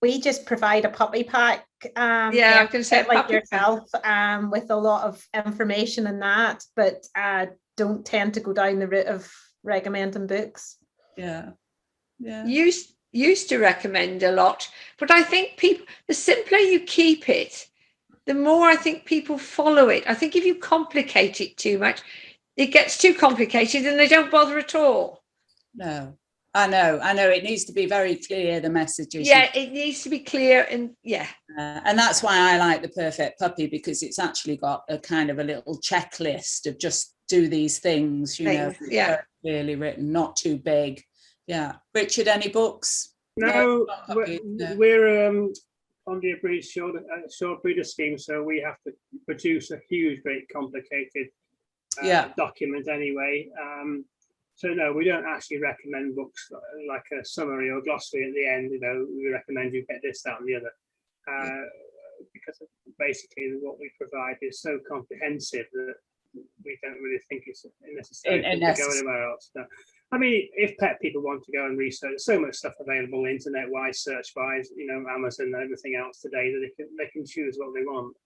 We just provide a puppy pack.
Yeah, I can say
like yourself, with a lot of information in that, but don't tend to go down the route of recommending books.
Yeah.
Used to recommend a lot, but I think people, the simpler you keep it, the more I think people follow it. I think if you complicate it too much, it gets too complicated and they don't bother at all.
No. I know it needs to be very clear, the messages.
Yeah, it needs to be clear, and
and that's why I like The Perfect Puppy, because it's actually got a kind of a little checklist of just do these things, very clearly written, not too big. Yeah. Richard, any books?
No, we're on the abridged short breeder scheme, so we have to produce a huge, very complicated document anyway. So no, we don't actually recommend books like a summary or glossary at the end. We recommend you get this, that, and the other, because basically what we provide is so comprehensive that we don't really think it's necessary to go anywhere else. No. I mean, if pet people want to go and research, there's so much stuff available internet-wise, search-wise, Amazon and everything else today that they can choose what they want.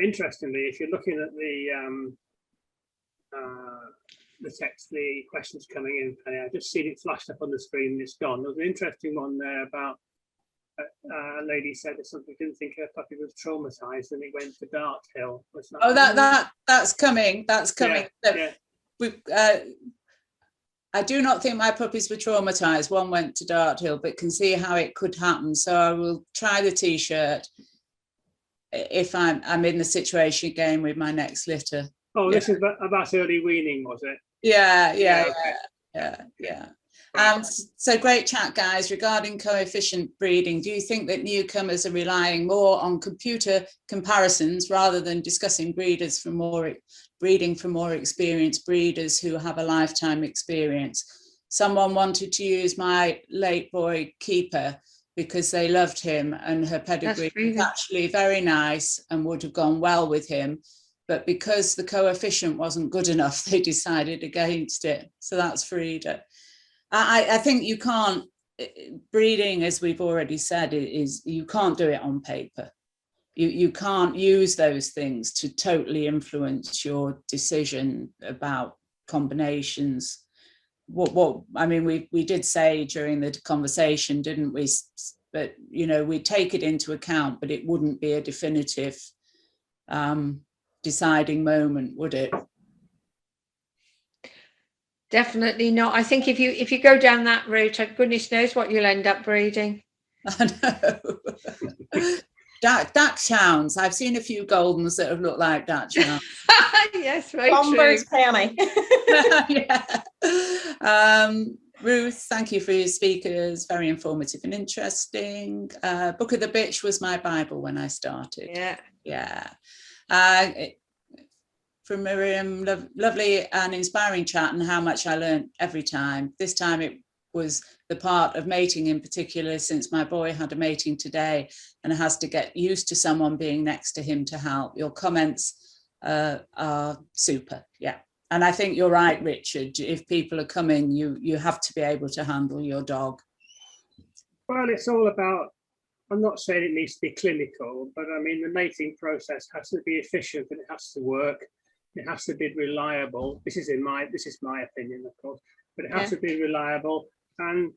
Interestingly, if you're looking at the text, the questions coming in, I just seen it flashed up on the screen and it's gone. There was an interesting one there about a lady said that something didn't think her puppy was traumatized and it went to Dart Hill.
That's coming.
Yeah.
I do not think my puppies were traumatized. One went to Dart Hill, but can see how it could happen. So I will try the T-shirt if I'm in the situation again with my next litter.
Oh, this is about early weaning, was it?
Yeah. So great chat, guys. Regarding coefficient breeding, do you think that newcomers are relying more on computer comparisons rather than discussing breeding for more experienced breeders who have a lifetime experience? Someone wanted to use my late boy Keeper because they loved him and her pedigree was actually very nice and would have gone well with him. But because the coefficient wasn't good enough, they decided against it. So that's Frida. I think you can't, breeding, as we've already said, is you can't do it on paper. You can't use those things to totally influence your decision about combinations. I mean, we did say during the conversation, didn't we? But, we take it into account, but it wouldn't be a definitive deciding moment, would it?
Definitely not. I think if you go down that route, goodness knows what you'll end up breeding.
I know. Dachshunds. I've seen a few Goldens that have looked like Dachshunds.
Yes, very
Lumber's
true.
Penny.
Yeah. Ruth, thank you for your speakers. Very informative and interesting. Book of the Bitch was my Bible when I started.
Yeah.
From Miriam, lovely and inspiring chat, and how much I learned every time. This time it was the part of mating in particular, since my boy had a mating today and has to get used to someone being next to him to help. Your comments are super. Yeah. And I think you're right, Richard. If people are coming, you have to be able to handle your dog.
Well, it's all about, I'm not saying it needs to be clinical, but I mean, the mating process has to be efficient and it has to work. It has to be reliable. This is my opinion, of course, but it has to be reliable. And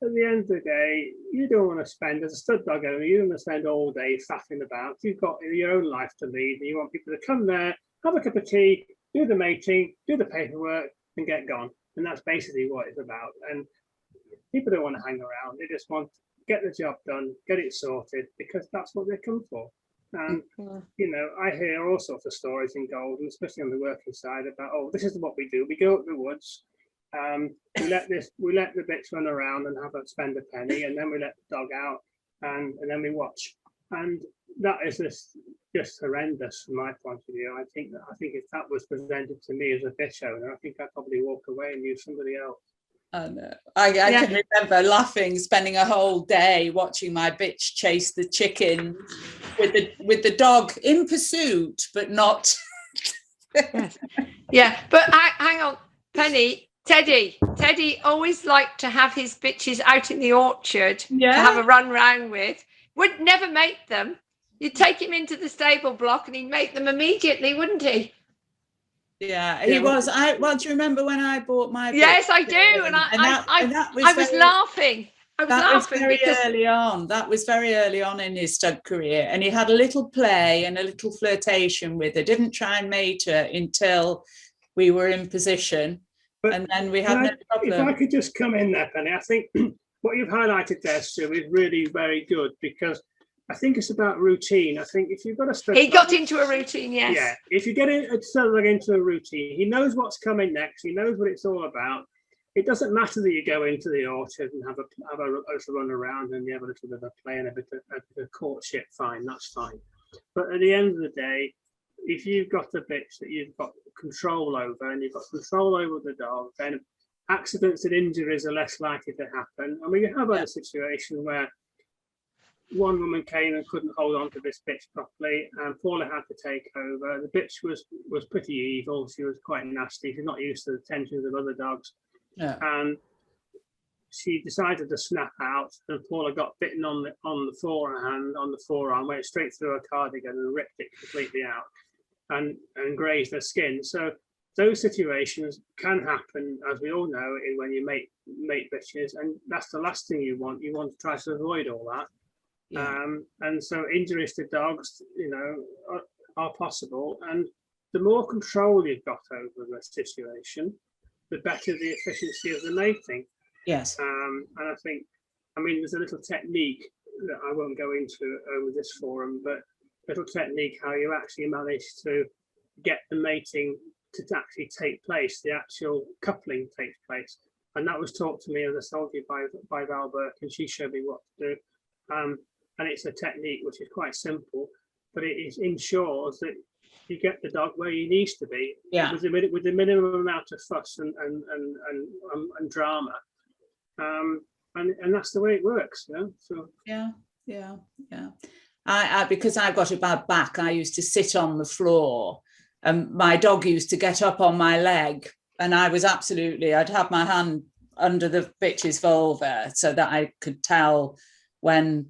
at the end of the day, you don't want to spend, as a stud dog owner, you don't want to spend all day faffing about. You've got your own life to lead, and you want people to come there, have a cup of tea, do the mating, do the paperwork, and get gone. And that's basically what it's about. And people don't want to hang around. They just want to get the job done, get it sorted, because that's what they come for. And, you know, I hear all sorts of stories in Golden, especially on the working side, about, oh, this is what we do. We go up the woods, we let the bitch run around and spend a penny, and then we let the dog out, and then we watch. And that is just horrendous from my point of view. I think if that was presented to me as a bitch owner, I think I'd probably walk away and use somebody else.
I can remember laughing, spending a whole day watching my bitch chase the chicken with the dog in pursuit, but not.
Yeah, but hang on, Penny. Teddy always liked to have his bitches out in the orchard to have a run round with. Would never mate them. You'd take him into the stable block and he'd mate them immediately, wouldn't he?
Yeah, he was. Well, do you remember when I bought my?
Yes, I do, and I was laughing.
That was very early on. That was very early on in his stud career, and he had a little play and a little flirtation with her. Didn't try and mate her until we were in position, and then we had no problem.
If I could just come in there, Penny, I think what you've highlighted there, Sue, is really very good, because I think it's about routine. I think if you've got a stud
he got into a routine, yes.
Yeah, if you get a stud dog into a routine, he knows what's coming next. He knows what it's all about. It doesn't matter that you go into the orchard and have a run around and you have a little bit of a play and a bit of courtship. Fine, that's fine. But at the end of the day, if you've got a bitch that you've got control over and you've got control over the dog, then accidents and injuries are less likely to happen. I mean, you have had a situation where one woman came and couldn't hold on to this bitch properly, and Paula had to take over. The bitch was pretty evil. She was quite nasty. She's not used to the tensions of other dogs.
Yeah.
And she decided to snap out, and Paula got bitten on the forearm, went straight through her cardigan and ripped it completely out and grazed her skin. So those situations can happen, as we all know, when you mate bitches, and that's the last thing you want. You want to try to avoid all that. Yeah. And so injuries to dogs, you know, are possible. And the more control you've got over the situation, the better the efficiency of the mating.
Yes.
And I think, I mean, there's a little technique that I won't go into over this forum, but little technique how you actually manage to get the mating to actually take place, the actual coupling takes place. And that was taught to me as a soldier by Val Burke, and she showed me what to do. And it's a technique which is quite simple, but it ensures that you get the dog where he needs to be, with the minimum amount of fuss and drama, and that's the way it works. You know? So
yeah. I because I've got a bad back, I used to sit on the floor, and my dog used to get up on my leg, and I'd have my hand under the bitch's vulva so that I could tell when,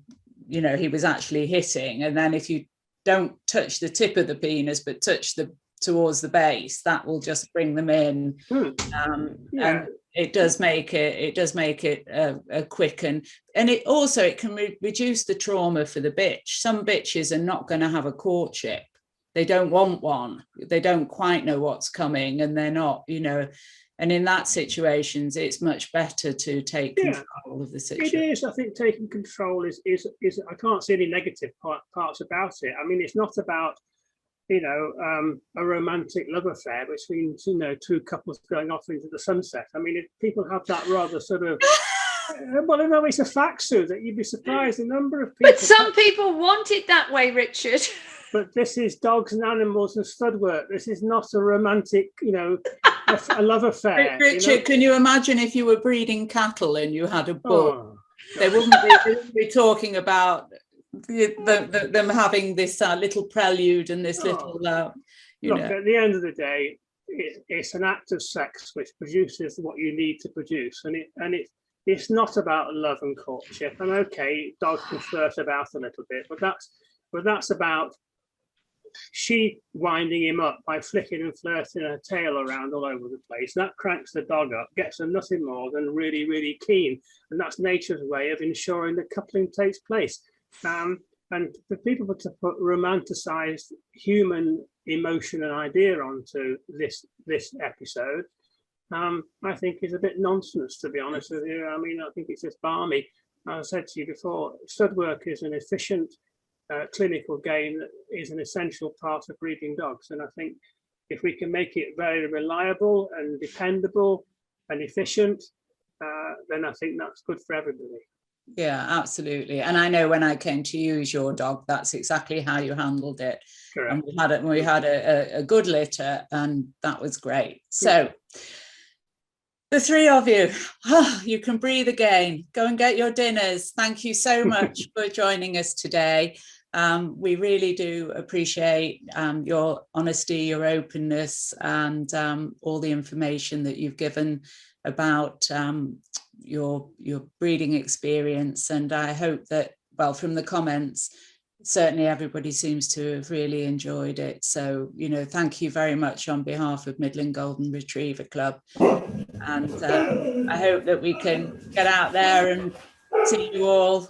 you know, he was actually hitting. And then if you don't touch the tip of the penis but touch towards the base, that will just bring them in. And it does make it a quick, and it can reduce the trauma for the bitch. Some bitches are not going to have a courtship. They don't want one. They don't quite know what's coming, and they're not, you know, And in that situations, it's much better to take control of the situation.
It is. I think taking control is. I can't see any negative parts about it. I mean, it's not about, you know, a romantic love affair between, you know, two couples going off into the sunset. I mean, if people have that rather sort of, well, no, it's a fact, Sue, that you'd be surprised the number of people.
But some people want it that way, Richard.
But this is dogs and animals and stud work. This is not a romantic, you know, a love affair.
Richard,
you know?
can you imagine if you were breeding cattle and you had a bull?
Oh,
They wouldn't be talking about them having this little prelude and this little, you
look,
know.
at the end of the day, it's an act of sex which produces what you need to produce, and it's not about love and courtship. And okay, dogs can flirt about a little bit, but that's about she winding him up by flicking and flirting her tail around all over the place. That cranks the dog up, gets her nothing more than really, really keen, and that's nature's way of ensuring that coupling takes place. And for people to put romanticized human emotion and idea onto this episode, I think is a bit nonsense, to be honest with you. I mean, I think it's just balmy. As I said to you before, stud work is an efficient clinical game that is an essential part of breeding dogs. And I think if we can make it very reliable and dependable and efficient, then I think that's good for everybody.
Yeah, absolutely. And I know when I came to use your dog, that's exactly how you handled it.
Correct.
And we had a good litter, and that was great. So the three of you, you can breathe again. Go and get your dinners. Thank you so much for joining us today. We really do appreciate your honesty, your openness, and all the information that you've given about your breeding experience. And I hope that, well, from the comments, certainly everybody seems to have really enjoyed it. So, you know, thank you very much on behalf of Midland Golden Retriever Club. And I hope that we can get out there and see you all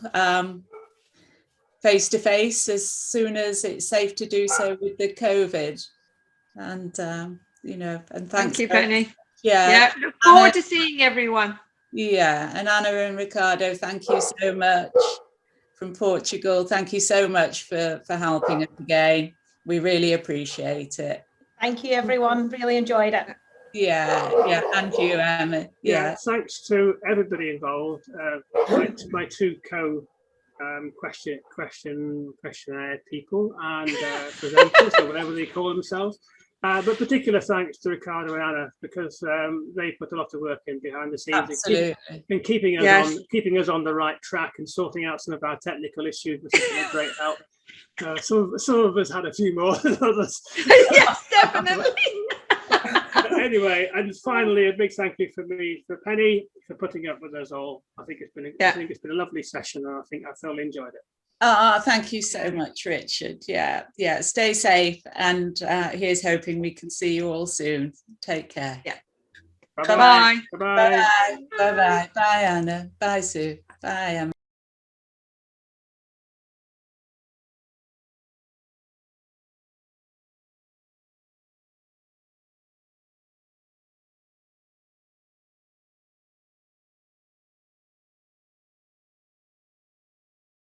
face to face as soon as it's safe to do so with the COVID. And, you know, and thanks.
Thank you, Penny.
Yeah.
Look forward to seeing everyone.
Yeah, and Anna and Ricardo, thank you so much from Portugal. Thank you so much for helping us again. We really appreciate it.
Thank you, everyone. Really enjoyed it.
Yeah, and you, Emma. Yeah.
Thanks to everybody involved. My two questionnaire people and presenters, or whatever they call themselves. But particular thanks to Ricardo and Anna, because they put a lot of work in behind the scenes.
Absolutely.
And keeping us on the right track and sorting out some of our technical issues was a great help. Some of us had a few more than others.
Yes, definitely.
Anyway, and finally, a big thank you for Penny for putting up with us all. I think it's been a lovely session, and I think I thoroughly enjoyed it.
Thank you so much, Richard. Yeah. Stay safe, and here's hoping we can see you all soon. Take care.
Yeah.
Bye-bye.
Bye. Bye. Bye. Bye, Anna. Bye, Sue. Bye, Emma.